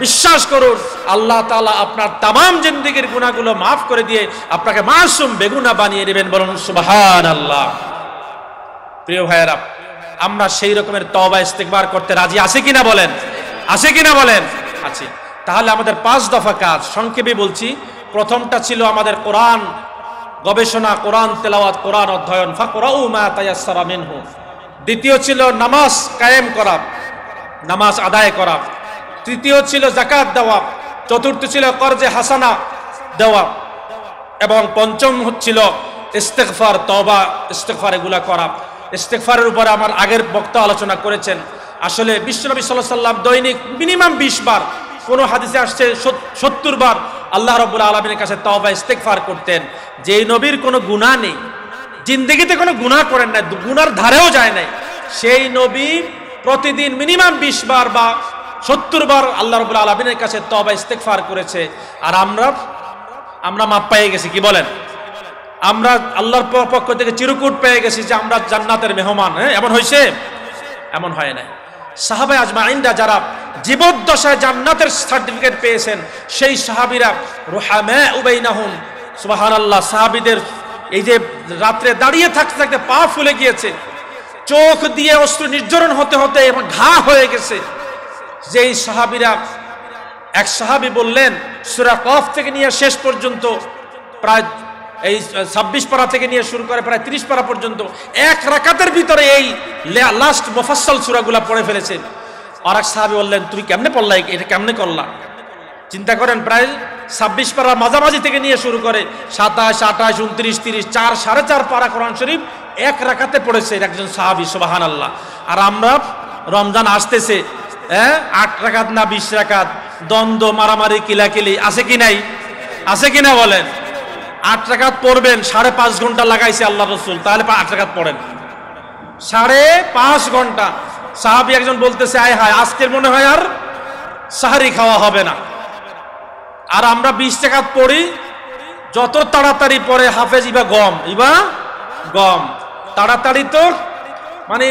বিশ্বাস করুন আল্লাহ তাআলা আপনার তামাম জিন্দেগীর গুনাহগুলো মাফ করে দিয়ে আপনাকে মাসুম বেগুনা বানিয়ে নেবেন। বলুন সুবহানাল্লাহ। প্রিয় ভাইয়েরা, আমরা সেই রকমের তওবা ইস্তেগফার করতে রাজি আছি কিনা বলেন? আছে কিনা বলেন? আছে। তাহলে আমাদের 5 দফা কাজ সংক্ষেপে বলছি। প্রথমটা ছিল আমাদের কোরআন গবেষণা, কোরআন তেলাওয়াত, কোরআন অধ্যয়ন, ফাকরাউ মা তায়াসসারা মিনহু। দ্বিতীয় ছিল নামাজ কায়েম করা, নামাজ আদায় করা। তৃতীয় ছিল যাকাত দেওয়া। চতুর্থ ছিল কর্জে হাসানা দেওয়া। এবং পঞ্চম হচ্ছিল ইস্তেগফার, তওবা, ইস্তেগফার এগুলা করা। ইস্তেগফারের উপরে আমার আগের বক্তা আলোচনা করেছেন। আসলে বিশ্বনবী সাল্লাল্লাহু আলাইহি সাল্লাম দৈনিক মিনিমাম 20 বার, কোন হাদিসে আসছে 70 বার আল্লাহ রাব্বুল আলামিনের কাছে তওবা ইস্তেগফার করতেন। যেই নবীর কোনো গুনাহ নেই, জিন্দেগিতে কোনো গুনাহ করেন নাই, গুনার ধারেও যায় নাই, সেই নবী প্রতিদিন মিনিমাম 20 বার বা 70 বার আল্লাহ রাব্বুল আলামিনের কাছে তওবা ইস্তেগফার করেছে। আর আমরা মাপ পেয়ে গেছি। কি বলেন? আমরা আল্লাহর পক্ষ থেকে চিরকুট পেয়ে গেছি যে আমরা জান্নাতের মেহমান। এমন হয়েছে? এমন হয় নাই। সাহাবায়ে আজমাইনরা যারা জীবদ্দশায় জান্নাতের সার্টিফিকেট পেয়েছেন, সেই সাহাবীরা রুহামাউ বাইনাহুম, সুবহানাল্লাহ, সাহাবীদের এই যে রাত্রে দাঁড়িয়ে থাকতে থাকতে পা ফুলে গিয়েছে, চোখ দিয়ে অশ্রু নির্ঝরণ হতে হতে এবং ঘা হয়ে গেছে, যেই সাহাবীরা, এক সাহাবী বললেন সূরা কফ থেকে নিয়ে শেষ পর্যন্ত প্রায় এই 26 পারা থেকে নিয়ে শুরু করে প্রায় 30 পারা পর্যন্ত এক রাকাতের ভিতরে এই লাস্ট মুফাসসাল সূরাগুলো পড়ে ফেলেছেন। আর এক সাহাবী বললেন তুমি কেমনে পড়লা, এটা কেমনে করলা? চিন্তা করেন, প্রায় 26 পারা মাঝামাঝি থেকে নিয়ে শুরু করে 27, 28, 29, 30, 4, 4.5 পারা কোরআন শরীফ এক রাকাতে পড়েছে একজন সাহাবী। সুবহানাল্লাহ। আর আমরা রমজান আসতেছে, 8 রাকাত না 20 রাকাত, দ্বন্দ্ব, মারামারি, কিলাকিলি আছে কি নাই? আছে কিনা বলেন? 8 রাকাত পড়বেন, 5.5 ঘন্টা লাগাইছে আল্লাহ রাসূল, তাহলে 8 রাকাত পড়েন, 5.5 ঘন্টা। সাহাবী একজন বলতেছে আয় হায়, আজকের মনে হয় আর সাহারি খাওয়া হবে না। আর আমরা 20 রাকাত পড়ি, যত তাড়াতাড়ি পড়ে হাফেজ ইবা গম তাড়াতাড়ি, তো মানে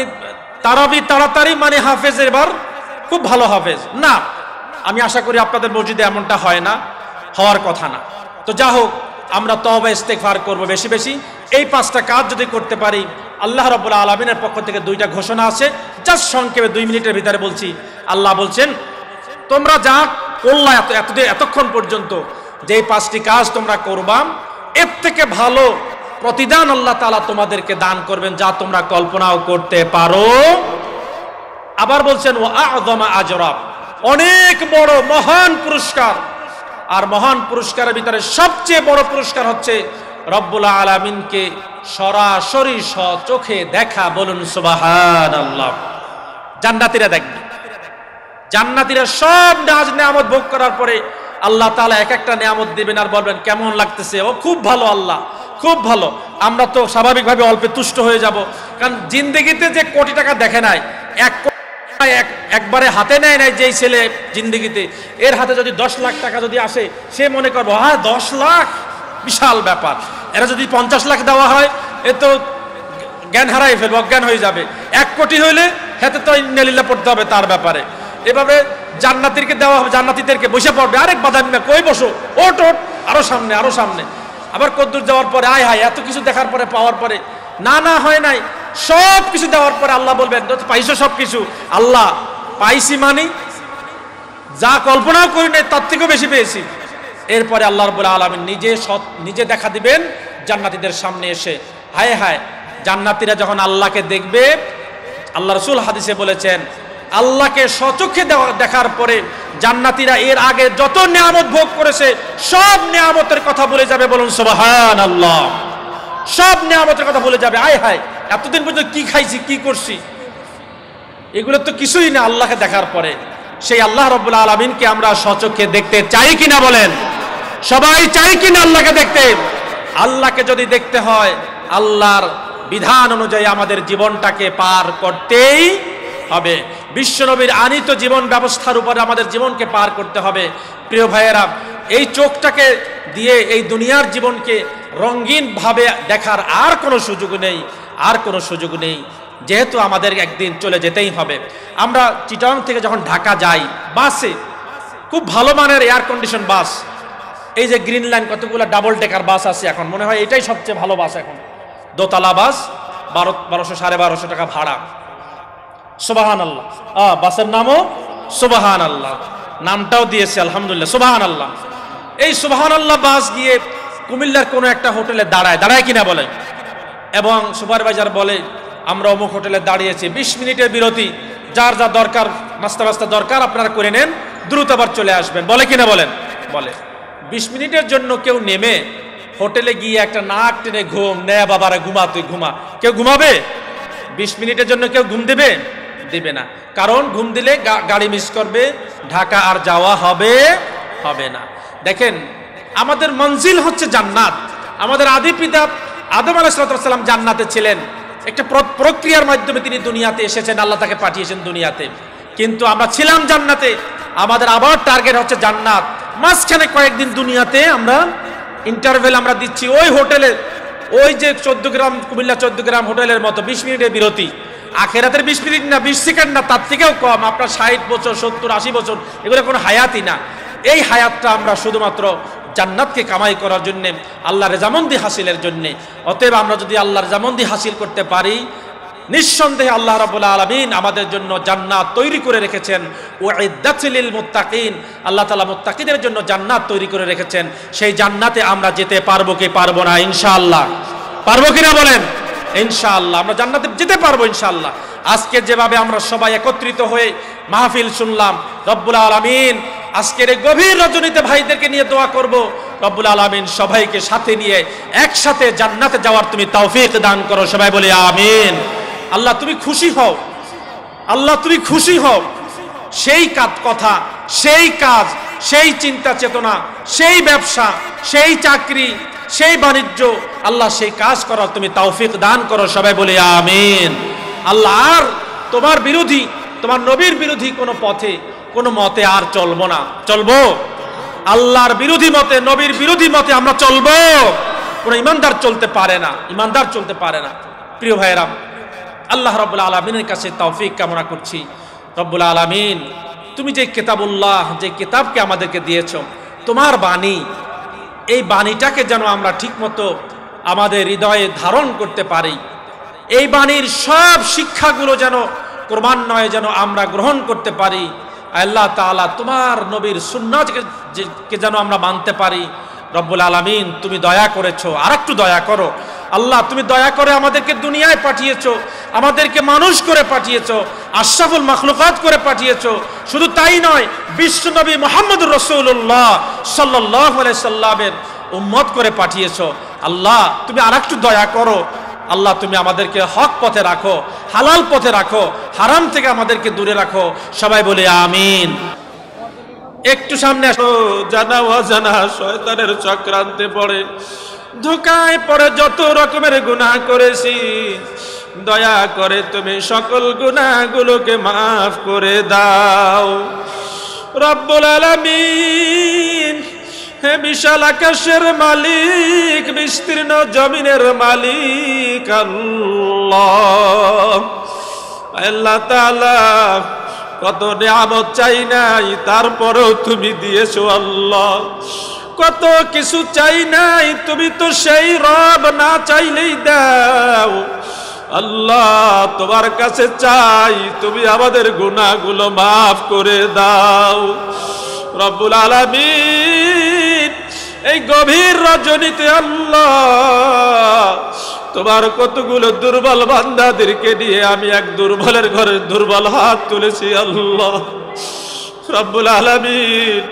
তারাবি তাড়াতাড়ি, মানে হাফেজ এবার খুব ভালো হাফেজ না। আমি আশা করি আপনাদের মসজিদে এমনটা হয় না, হওয়ার কথা না। তো যা হোক, আমরা তওবা ইস্তেগফার করব বেশি বেশি। এই 5টা কাজ যদি করতে পারি, আল্লাহ রাব্বুল আলামিনের পক্ষ থেকে 2টা ঘোষণা আছে, জাস্ট সংক্ষেপে 2 মিনিটের ভিতরে বলছি। আল্লাহ বলছেন তোমরা যা করলা এতক্ষণ পর্যন্ত, যে 5টি কাজ তোমরা করবা, এর থেকে ভালো প্রতিদান আল্লাহ তাআলা তোমাদেরকে দান করবেন, যা তোমরা কল্পনাও করতে পারো। আবার বলছেন ওয়া আযমা আজরা, অনেক বড় মহান পুরস্কার। আর মহান পুরস্কারের ভিতরে সবচেয়ে বড় পুরস্কার হচ্ছে রব্বুল আলামিনকে সরাসরি চোখে দেখা। বলুন সুবহানাল্লাহ। জান্নাতীরা দেখবে, জান্নাতীরা সব নাজ নেয়ামত ভোগ করার পরে আল্লাহ তাআলা এক একটা নেয়ামত দিবেন আর বলবেন কেমন লাগতেছে? ও খুব ভালো আল্লাহ, খুব ভালো। আমরা তো স্বাভাবিকভাবে অল্পে তুষ্ট হয়ে যাব, কারণ জিন্দেগিতে যে কোটি টাকা দেখে নাই, একবারে হাতে নেয় নাই যেই ছেলে জিন্দেগিতে, এর হাতে যদি 10 লাখ টাকা যদি আসে, সে মনে করবো হ্যাঁ 10 লাখ বিশাল ব্যাপার। এরা যদি 50 লাখ দেওয়া হয়, এ তো জ্ঞান হারাই ফেলবে, অজ্ঞান হয়ে যাবে। 1 কোটি হইলে হাতে তো ইন্নালিল্লাহ পড়তে হবে তার ব্যাপারে। এভাবে জান্নাতীদেরকে দেওয়া হবে, জান্নাতীদেরকে বসে পড়বে, আরেক বাদাম না, কই বসো, ওট ওট, আরো সামনে আরো সামনে। আবার কদ্দুর যাওয়ার পরে আয় হায় এত কিছু দেখার পরে, পাওয়ার পরে, না না হয় নাই, সব কিছু দেওয়ার পরে আল্লাহ বলবেন পাইছো সব কিছু? আল্লাহ পাইছি মানে যা কল্পনাও করি নাই তার থেকেও বেশি পেয়েছি। এরপরে আল্লাহ রাব্বুল আলামিন নিজে দেখা দিবেন জান্নাতীদের সামনে এসে। হায় হায়, জান্নাতীরা যখন আল্লাহকে দেখবে, আল্লাহ রাসূল হাদিসে বলেছেন আল্লাহকে স্বচক্ষে দেখার পরে জান্নাতীরা এর আগে যত নিয়ামত ভোগ করেছে সব নিয়ামতের কথা ভুলে যাবে। বলুন সুবহানাল্লাহ। সব নিয়ামতের কথা ভুলে যাবে। আয় হায়, এতদিন পর্যন্ত কি খাইছি, কি করছি, এগুলো তো কিছুই না আল্লাহকে দেখার পরে। সেই আল্লাহ রাব্বুল আলামিনকে আমরা স্বচক্ষে দেখতে চাই কিনা বলেন? সবাই চাই কিনা আল্লাহকে দেখতে? আল্লাহকে যদি দেখতে হয়, আল্লাহর বিধান অনুযায়ী আমাদের জীবনটাকে পার করতেই হবে। বিশ্বনবীর আনিত জীবন ব্যবস্থার উপরে আমাদের জীবনকে পার করতে হবে। প্রিয় ভাইয়েরা, এই চোখটাকে দিয়ে এই দুনিয়ার জীবনকে রঙিন ভাবে দেখার আর কোনো সুযোগ নেই, আর কোনো সুযোগ নেই, যেহেতু আমাদের একদিন চলে যেতেই হবে। আমরা চিটাগং থেকে যখন ঢাকা যাই বাসে, খুব ভালো মানের এয়ার কন্ডিশন বাস, এই যে গ্রিন লাইন কতগুলো ডাবল ডেকার বাস আছে এখন, মনে হয় এটাই সবচেয়ে ভালো বাস এখন, দোতলা বাস, 1200 1250 টাকা ভাড়া। সুবহানাল্লাহ। বাসের নামও সুবহানাল্লাহ, নামটাও দিয়েছে আলহামদুলিল্লাহ, সুবহানাল্লাহ। এই সুবহানাল্লাহ বাস গিয়ে কুমিল্লার কোনো একটা হোটেলে দাঁড়ায় কিনা বলে, এবং সুপারভাইজার বলে আমরা অমুক হোটেলে দাঁড়িয়েছি, 20 মিনিটের বিরতি, যার যা দরকার নাস্তা দরকার আপনারা করে নেন, দ্রুত আবার চলে আসবেন, বলে কিনা বলেন? বলে। 20 মিনিটের জন্য কেউ নেমে হোটেলে গিয়ে একটা নাক টেনে ঘুম নেয়া, বাবারা ঘুমা, তুই ঘুমা, কেউ ঘুমাবে? 20 মিনিটের জন্য কেউ ঘুম দেবে? দিবে না। কারণ ঘুম দিলে গাড়ি মিস করবে, ঢাকা আর যাওয়া হবে না। দেখেন, আমাদের মঞ্জিল হচ্ছে জান্নাত। আমাদের আদি পিতা আদম আলাইহিস সালাম জান্নাতে ছিলেন, একটা প্রক্রিয়ার মাধ্যমে তিনি দুনিয়াতে এসেছেন, আল্লাহ তাকে পাঠিয়েছেন দুনিয়াতে। কিন্তু আমরা ছিলাম জান্নাতে, আমাদের আবার টার্গেট হচ্ছে জান্নাত। মাঝখানে কয়েকদিন দুনিয়াতে আমরা ইন্টারভেল আমরা দিচ্ছি ওই হোটেলে, ওই যে 14 গ্রাম, কুমিল্লা 14 গ্রাম হোটেলের মতো 20 মিনিটের বিরতি। আখেরাতের 20 মিনিট না, 20 সেকেন্ড না, তার থেকেও কম। আপনার 60 বছর, 70, 80 বছর, এগুলো কোনো হায়াতই না। এই হায়াতটা আমরা শুধুমাত্র জান্নাতকে কামাই করার জন্যে, আল্লাহর রেজামন্দি হাসিলের জন্যে। অতএব আমরা যদি আল্লাহর রেজামন্দি হাসিল করতে পারি, নিঃসন্দেহে আল্লাহ রাব্বুল আলামিন আমাদের জন্য জান্নাত তৈরি করে রেখেছেন। উইদ্দাতুল লিল মুত্তাকিন, আল্লাহ তাআলা মুত্তাকিদের জন্য জান্নাত তৈরি করে রেখেছেন। সেই জান্নাতে আমরা যেতে পারবো কি পারবো না? ইনশাআল্লাহ পারবো কিনা বলেন? ইনশাআল্লাহ আমরা জান্নাতে যেতে পারবো ইনশাআল্লাহ। আজকে যেভাবে আমরা সবাই একত্রিত হয়ে মাহফিল শুনলাম, রব্বুল আলামিন আজকের এই গভীর রজনীতে ভাইদেরকে নিয়ে দোয়া করব, রব্বুল আলামিন সবাইকে সাথে নিয়ে একসাথে জান্নাতে যাওয়ার তুমি তৌফিক দান করো। সবাই বলি আমিন। আল্লাহ তুমি খুশি হও, আল্লাহ তুমি খুশি হও। সেই কথা, সেই কাজ, সেই চিন্তা চেতনা, সেই ব্যবসা, সেই চাকরি, সেই বাণিজ্য, আল্লাহ সেই কাজ করার তুমি তৌফিক দান করো। সবাই বলি আমিন। আল্লাহ আর তোমার বিরোধী, তোমার নবীর বিরোধী কোনো পথে, কোনো মতে আর চলবো না। চলবো? আল্লাহর বিরোধী মতে, নবীর বিরোধী মতে আমরা চলবো? কোনো ইমানদার চলতে পারে না, ইমানদার চলতে পারে না। প্রিয় ভাইয়েরা, আল্লাহ রাব্বুল আলামিনের কাছে তৌফিক কামনা করছি। রব্বুল আলামিন, তুমি যে কিতাবুল্লাহ, যে কিতাবকে আমাদেরকে দিয়েছো, তোমার বাণী, এই বাণীটাকে যেন আমরা ঠিকমতো আমাদের হৃদয়ে ধারণ করতে পারি। এই বাণীর সব শিক্ষাগুলো যেন ক্রমান্বয়ে যেন আমরা গ্রহণ করতে পারি। আল্লাহ তাআলা তোমার নবীর সুন্নাহকে যেন আমরা মানতে পারি। রব্বুল আলামিন, তুমি দয়া করেছো, আর একটু দয়া করো। আল্লাহ, তুমি দয়া করে আমাদেরকে দুনিয়ায় পাঠিয়েছো, আমাদেরকে মানুষ করে পাঠিয়েছো, আশরাফুল মাখলুকাত করে পাঠিয়েছো। শুধু তাই নয়, বিশ্বনবী মুহাম্মদুর রাসূলুল্লাহ সাল্লাল্লাহু আলাইহি সাল্লামের উম্মত করে পাঠিয়েছো। আল্লাহ, তুমি আর একটু দয়া করো। আল্লাহ, তুমি আমাদেরকে হক পথে রাখো, হালাল পথে রাখো, হারাম থেকে আমাদেরকে দূরে রাখো। সবাই বলে আমিন। একটু সামনে আসো। জানা অজানা শয়তানের চক্রান্তে পড়ে, ধোকায় পড়ে যত রকমের গুনাহ করেছি, দয়া করে তুমি সকল গুনাহগুলোকে মাফ করে দাও রব্বুল আলামিন। হে বিশাল আকাশের মালিক, বিস্তীর্ণ জমিনের মালিক আল্লাহ, আল্লাহ তাআলা কত নিয়ামত চাই নাই, তারপরেও তুমি দিয়েছো আল্লাহ। কত কিছু চাই নাই, তুমি তো সেই রব, না চাইলেই দাও আল্লাহ। তোমার কাছে চাই তুমি আমাদের গুনাহগুলো মাফ করে দাও রব্বুল আলামিন। এই গভীর রজনীতে আল্লাহ তোমার কতগুলো দুর্বল বান্দাদেরকে নিয়ে আমি এক দুর্বলের ঘরে দুর্বল হাত তুলেছি আল্লাহ রব্বুল আলামিন।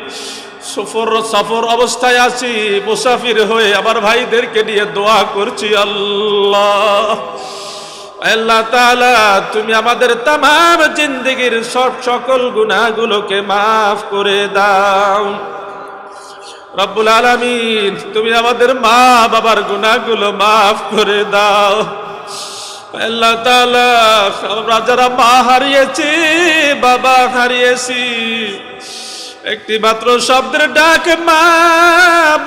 সফর অবস্থায় আছি, মুসাফির হয়ে আমার ভাইদেরকে নিয়ে দোয়া করছি আল্লাহ। আল্লাহ তাআলা তুমি আমাদের তামাম জিন্দেগীর সকল গুনাহগুলোকে মাফ করে দাও রব্বুল আলামিন। তুমি আমাদের মা বাবার গুনাহগুলো মাফ করে দাও আল্লাহ তাআলা। আমরা যারা মা হারিয়েছি, বাবা হারিয়েছি, একটি মাত্র শব্দের ডাক মা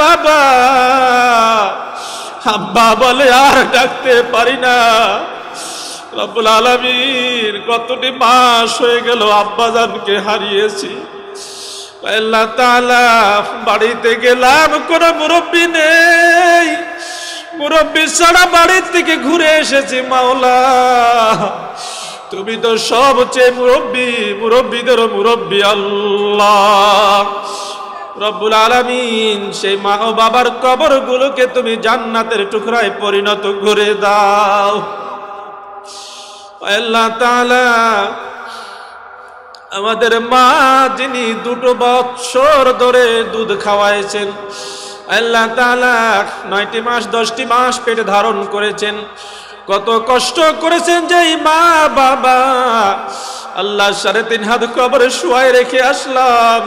বাবা আব্বা বলে আর ডাকতে পারি না রব্বুল আলামিন। কতটি মাস হয়ে গেল আব্বাজানকে হারিয়েছি আল্লাহ তাআলা। বাড়িতে গেলাম, কোনো মুরব্বী নেই, মুরব্বী ছাড়া বাড়ির থেকে ঘুরে এসেছি মাওলা। তুমি তো সবচেয়ে মুরব্বী, মুরব্বীদেরও মুরব্বী আল্লাহ রব্বুল আলামিন। সেই মা ও বাবার কবরগুলোকে তুমি জান্নাতের টুকরায় পরিণত করে দাও আল্লাহ তাআলা। আমাদের মা যিনি 2 বছর ধরে দুধ খাওয়াইছেন আল্লাহ তাআলা, 9টি মাস 10টি মাস পেটে ধারণ করেছেন, কত কষ্ট করেছেন যেই মা বাবা আল্লাহ। 3.5 হাত কবরে শুয়ায় রেখে আসলাম,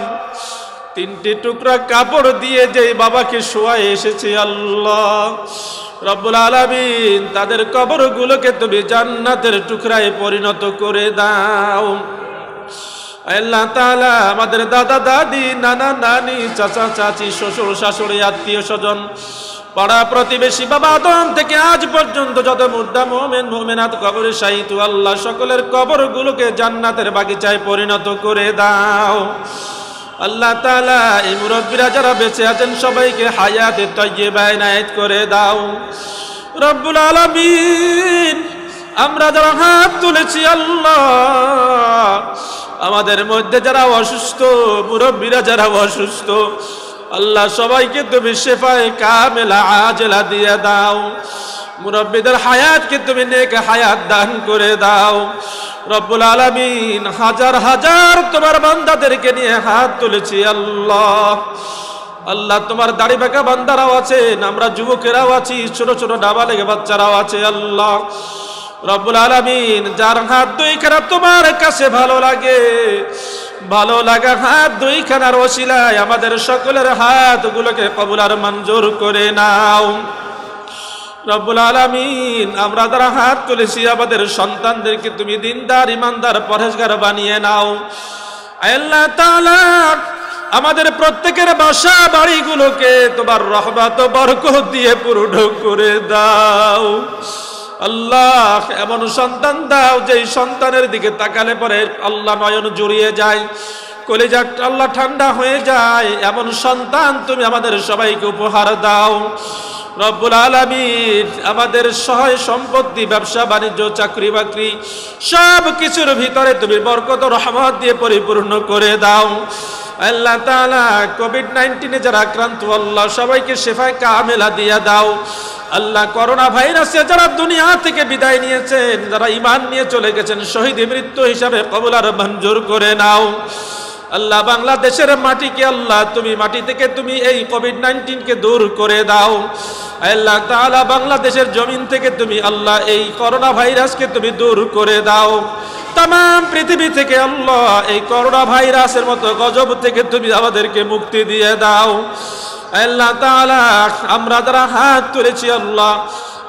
3টি টুকরা কাপড় দিয়ে যেই বাবাকে শুয়ায় এসেছি আল্লাহ রব্বুল আলামিন। তাদের কবরগুলোকে তুমি জান্নাতের টুকরায় পরিণত করে দাও আল্লাহ তাআলা। আমাদের দাদা দাদি, নানা নানি, চাচা চাচি, শ্বশুর শাশুড়ি, আত্মীয় স্বজন, পাড়া প্রতিবেশী, বাবা আদম থেকে আজ পর্যন্ত যত মুর্দা মুমিন মুমিনাত কবরে শায়িত আল্লাহ, সকলের কবরগুলোকে জান্নাতের বাগিচায় পরিণত করে দাও আল্লাহ তাআলা। এই মুরব্বীরা যারা বেঁচে আছেন সবাইকে হায়াতে তাইয়্যিবা ইনায়েত করে দাও রব্বুল আলামিন। আমরা যারা হাত তুলেছি আল্লাহ, আমাদের মধ্যে যারা অসুস্থ, মুরব্বীরা যারা অসুস্থ আল্লাহ, সবাইকে তুমি শিফায়ে কামিলা আজলা দিয়ে দাও। মুরব্বীদের হায়াতকে তুমি নেক হায়াত দান করে দাও রব্বুল আলামিন। হাজার হাজার তোমার বান্দাদেরকে নিয়ে হাত তুলেছি আল্লাহ। আল্লাহ তোমার দাড়ি বাঁকা বান্দারাও আছেন, আমরা যুবকেরাও আছি, ছোট ছোট নাবালেগ বাচ্চারাও আছে আল্লাহ রব্বুল আলামিন। যার হাত 2খানা তোমার কাছে ভালো লাগে, ভালো লাগা হাত 2খানার ওসিলায় আমাদের সকলের হাতগুলোকে কবুল আর মঞ্জুর করে নাও রব্বুল আলামিন। আমরা যারা হাত তুলেছি আমাদের সন্তানদেরকে তুমি দিনদার, ইমানদার, পরহেজগার বানিয়ে নাও আল্লাহ তাআলা। আমাদের প্রত্যেকের বাসা বাড়িগুলোকে তোমার রহমত ও বরকত দিয়ে পূর্ণ করে দাও আল্লাহ। এমন সন্তান দাও যেই সন্তানের দিকে তাকালে পরে আল্লাহ নয়ন জুড়িয়ে যায়, কলিজা আল্লাহ ঠান্ডা হয়ে যায়, এমন সন্তান তুমি আমাদের সবাইকে উপহার দাও রব্বুল আলামিন। আমাদের সহায় সম্পত্তি, ব্যবসা বাণিজ্য, চাকরি বাকরি সব কিছুর ভিতরে তুমি বরকত ও রহমত দিয়ে পরিপূর্ণ করে দাও আল্লাহ তাআলা। কোভিড-19 যারা আক্রান্ত আল্লাহ, সবাইকে শিফায়ে কামিলা দিয়ে দাও আল্লাহ। করোনা ভাইরাসে যারা দুনিয়া থেকে বিদায় নিয়েছেন, যারা ঈমান নিয়ে চলে গেছেন, শহীদ মৃত্যু হিসাবে কবুল আর মঞ্জুর করে নাও আল্লাহ বাংলাদেশের মাটিকে আল্লাহ তুমি মাটি থেকে তুমি এই কোভিড-19 কে দূর করে দাও। আল্লাহ তাআলা বাংলাদেশের জমিন থেকে তুমি আল্লাহ এই করোনা ভাইরাসকে তুমি দূর করে দাও। তাম পৃথিবী থেকে আল্লাহ এই করোনা ভাইরাসের মতো গজব থেকে তুমি আমাদেরকে মুক্তি দিয়ে দাও। আল্লাহ তাআলা আমরা যারা হাত তুলেছি আল্লাহ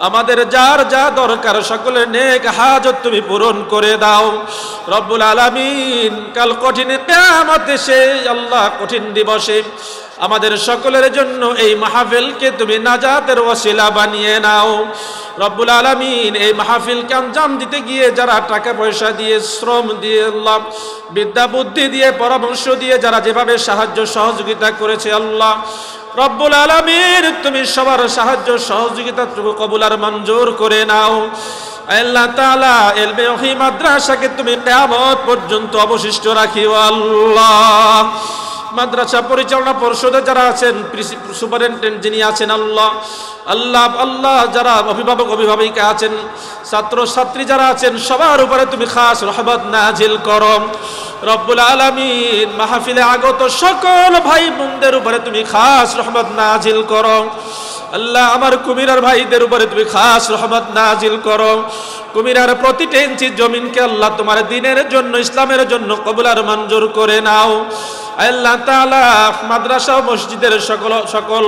আমাদের যার যা দরকার সকলের নেক হাজত তুমি পূরণ করে দাও রব্বুল আলামিন। কাল কঠিন কিয়ামতে সে আল্লাহ কঠিন দিবসে আমাদের সকলের জন্য এই মাহফিলকে তুমি নাজাতের ওসিলা বানিয়ে নাও রব্বুল আলামিন। এই মাহফিলকে আঞ্জাম দিতে গিয়ে যারা টাকা পয়সা দিয়ে শ্রম দিয়ে আল্লাহ বিদ্যা বুদ্ধি দিয়ে পরামর্শ দিয়ে যারা যেভাবে সাহায্য সহযোগিতা করেছে আল্লাহ রব্বুল আলামিন তুমি সবার সাহায্য সহযোগিতা কবুল আর মঞ্জুর করে নাও। আল্লাহ তাআলা ইলমে ওহী মাদ্রাসাকে তুমি কিয়ামত পর্যন্ত অবশিষ্ট রাখিও আল্লাহ। মাদ্রাসা পরিচালনা পরিষদে যারা আছেন সুপারিনটেন্ডেন্ট যিনি আছেন আল্লাহ আল্লাহ আল্লাহ যারা অভিভাবক অভিভাবিকা আছেন ছাত্র ছাত্রী যারা আছেন সবার উপরে তুমি খাস রহমত নাজিল করো রব্বুল আলামিন। মাহফিলে আগত সকল ভাই বোনদের উপরে তুমি খাস রহমত নাজিল করো আল্লাহ। আমার কুমিরার ভাইদের উপরে তুমি খাস রহমত নাজিল করো। কুমিরার প্রতিটা ইঞ্চি জমিনকে আল্লাহ তোমার দ্বীনের জন্য ইসলামের জন্য কবুল আর মঞ্জুর করে নাও আল্লাহ তাআলা। মাদ্রাসা ও মসজিদের সকল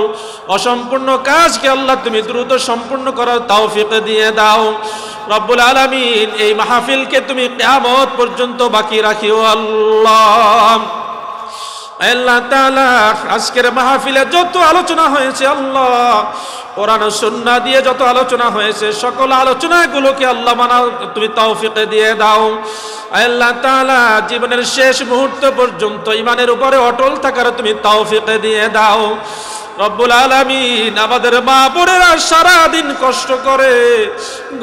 অসম্পূর্ণ কাজকে আল্লাহ তুমি দ্রুত সম্পূর্ণ করার তৌফিক দিয়ে দাও রব্বুল আলামিন। এই মাহফিলকে তুমি কিয়ামত পর্যন্ত বাকি রাখিও আল্লাহ। আল্লাহ তাআলা আজকের মাহফিলে যত আলোচনা হয়েছে আল্লাহ কোরআন ও সুন্নাহ দিয়ে যত আলোচনা হয়েছে সকল আলোচনাগুলোকে আল্লাহ মানার তুমি তৌফিক দিয়ে দাও আল্লাহ তাআলা। জীবনের শেষ মুহূর্ত পর্যন্ত ঈমানের উপরে অটল থাকার তুমি তৌফিক দিয়ে দাও রব্বুল আলামিন। আমাদের মা বোনেরা সারা দিন কষ্ট করে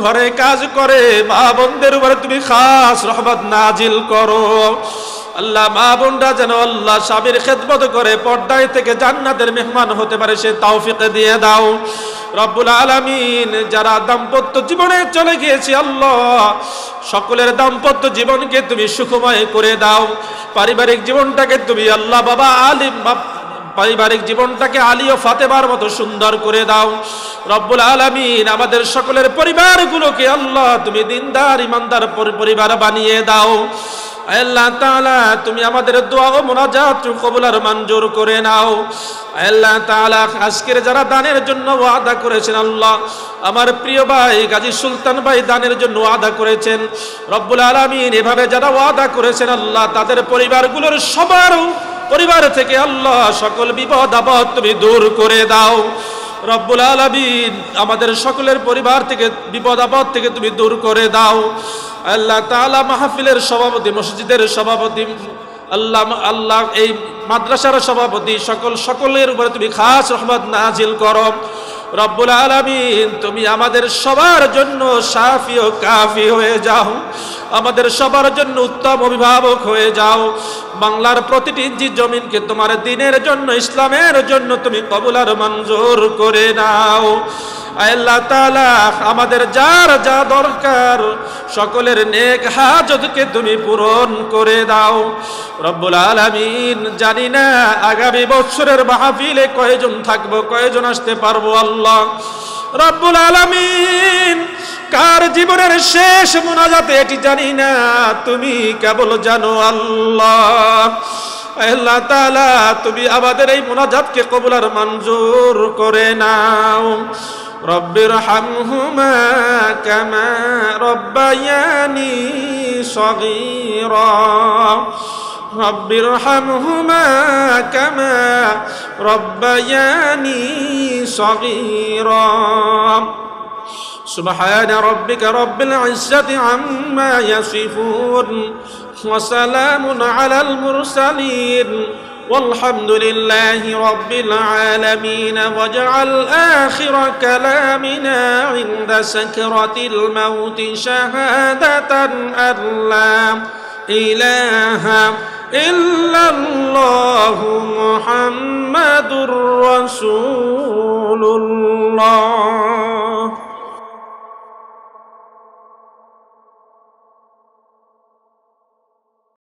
ঘরে কাজ করে মা বোনদের উপরে তুমি খাস রহমত নাজিল করো আল্লাহ। মা বোনরা যেন আল্লাহ স্বামীর খেদমত করে পর্দায় থেকে জান্নাতের মেহমান হতে পারে সে তৌফিক দিয়ে দাও রব্বুল আলামিন। যারা দাম্পত্য জীবনে চলে গিয়েছে আল্লাহ সকলের দাম্পত্য জীবনকে তুমি সুখময় করে দাও। পারিবারিক জীবনটাকে তুমি আল্লাহ বাবা আলিম পারিবারিক জীবনটাকে আলী ও ফাতেমার মতো সুন্দর করে দাও রব্বুল আলামিন। আমাদের সকলের পরিবারগুলোকে আল্লাহ তুমি দিনদার ইমানদার পরিবার বানিয়ে দাও আল্লাহ তাআলা। তুমি আমাদের দোয়া ও মুনাজাত কবুল আর মঞ্জুর করে নাও আল্লাহ তাআলা। আজকের যারা দানের জন্য ওয়াদা করেছেন আল্লাহ আমার প্রিয় ভাই গাজী সুলতান ভাই দানের জন্য ওয়াদা করেছেন রব্বুল আলামিন। এভাবে যারা ওয়াদা করেছেন আল্লাহ তাদের পরিবারগুলোর সবার পরিবার থেকে আল্লাহ সকল বিপদ আপদ তুমি দূর করে দাও রব্বুল আলামিন। আমাদের সকলের পরিবার থেকে বিপদ আপদ থেকে তুমি দূর করে দাও আল্লাহ তাআলা। মাহফিলের সভাপতি মসজিদের সভাপতি আল্লাহ আল্লাহ এই মাদ্রাসার সভাপতি সকলের উপরে তুমি খাস রহমত নাজিল করো রব্বুল আলামিন। তুমি আমাদের সবার জন্য শাফি ও কাফি হয়ে যাও আমাদের সবার জন্য উত্তম অভিভাবক হয়ে যাও। বাংলার প্রতিটি ইঞ্চি জমিনকে তোমার দ্বীনের জন্য ইসলামের জন্য তুমি কবুল আর মঞ্জুর করে নাও আল্লাহ তাআলা। আমাদের যার যা দরকার সকলের নেক হাজতকে তুমি পূরণ করে দাও রব্বুল আলামিন। জানি না আগামী বছরের মাহফিলে কয়জন থাকবো কয়জন আসতে পারবো আল্লাহ রব্বুল আলামিন। কার জীবনের শেষ মুনাজাতে এটি জানি না তুমি কেবল জানো আল্লাহ আল্লাহ তাআলা। তুমি আমাদের এই মুনাজাতকে কবুল আর মঞ্জুর করে নাও রব্বিরহামহুমা কামা রব্বায়ানি সগীরা রব্বিরহামহুমা কামা রব্বায়ানি সগীরা। سبحان ربك رب العزة عما يصفون وسلام على المرسلين والحمد لله رب العالمين. واجعل آخر كلامنا عند سكرة الموت شهادة أن لا إله إلا الله محمد رسول الله.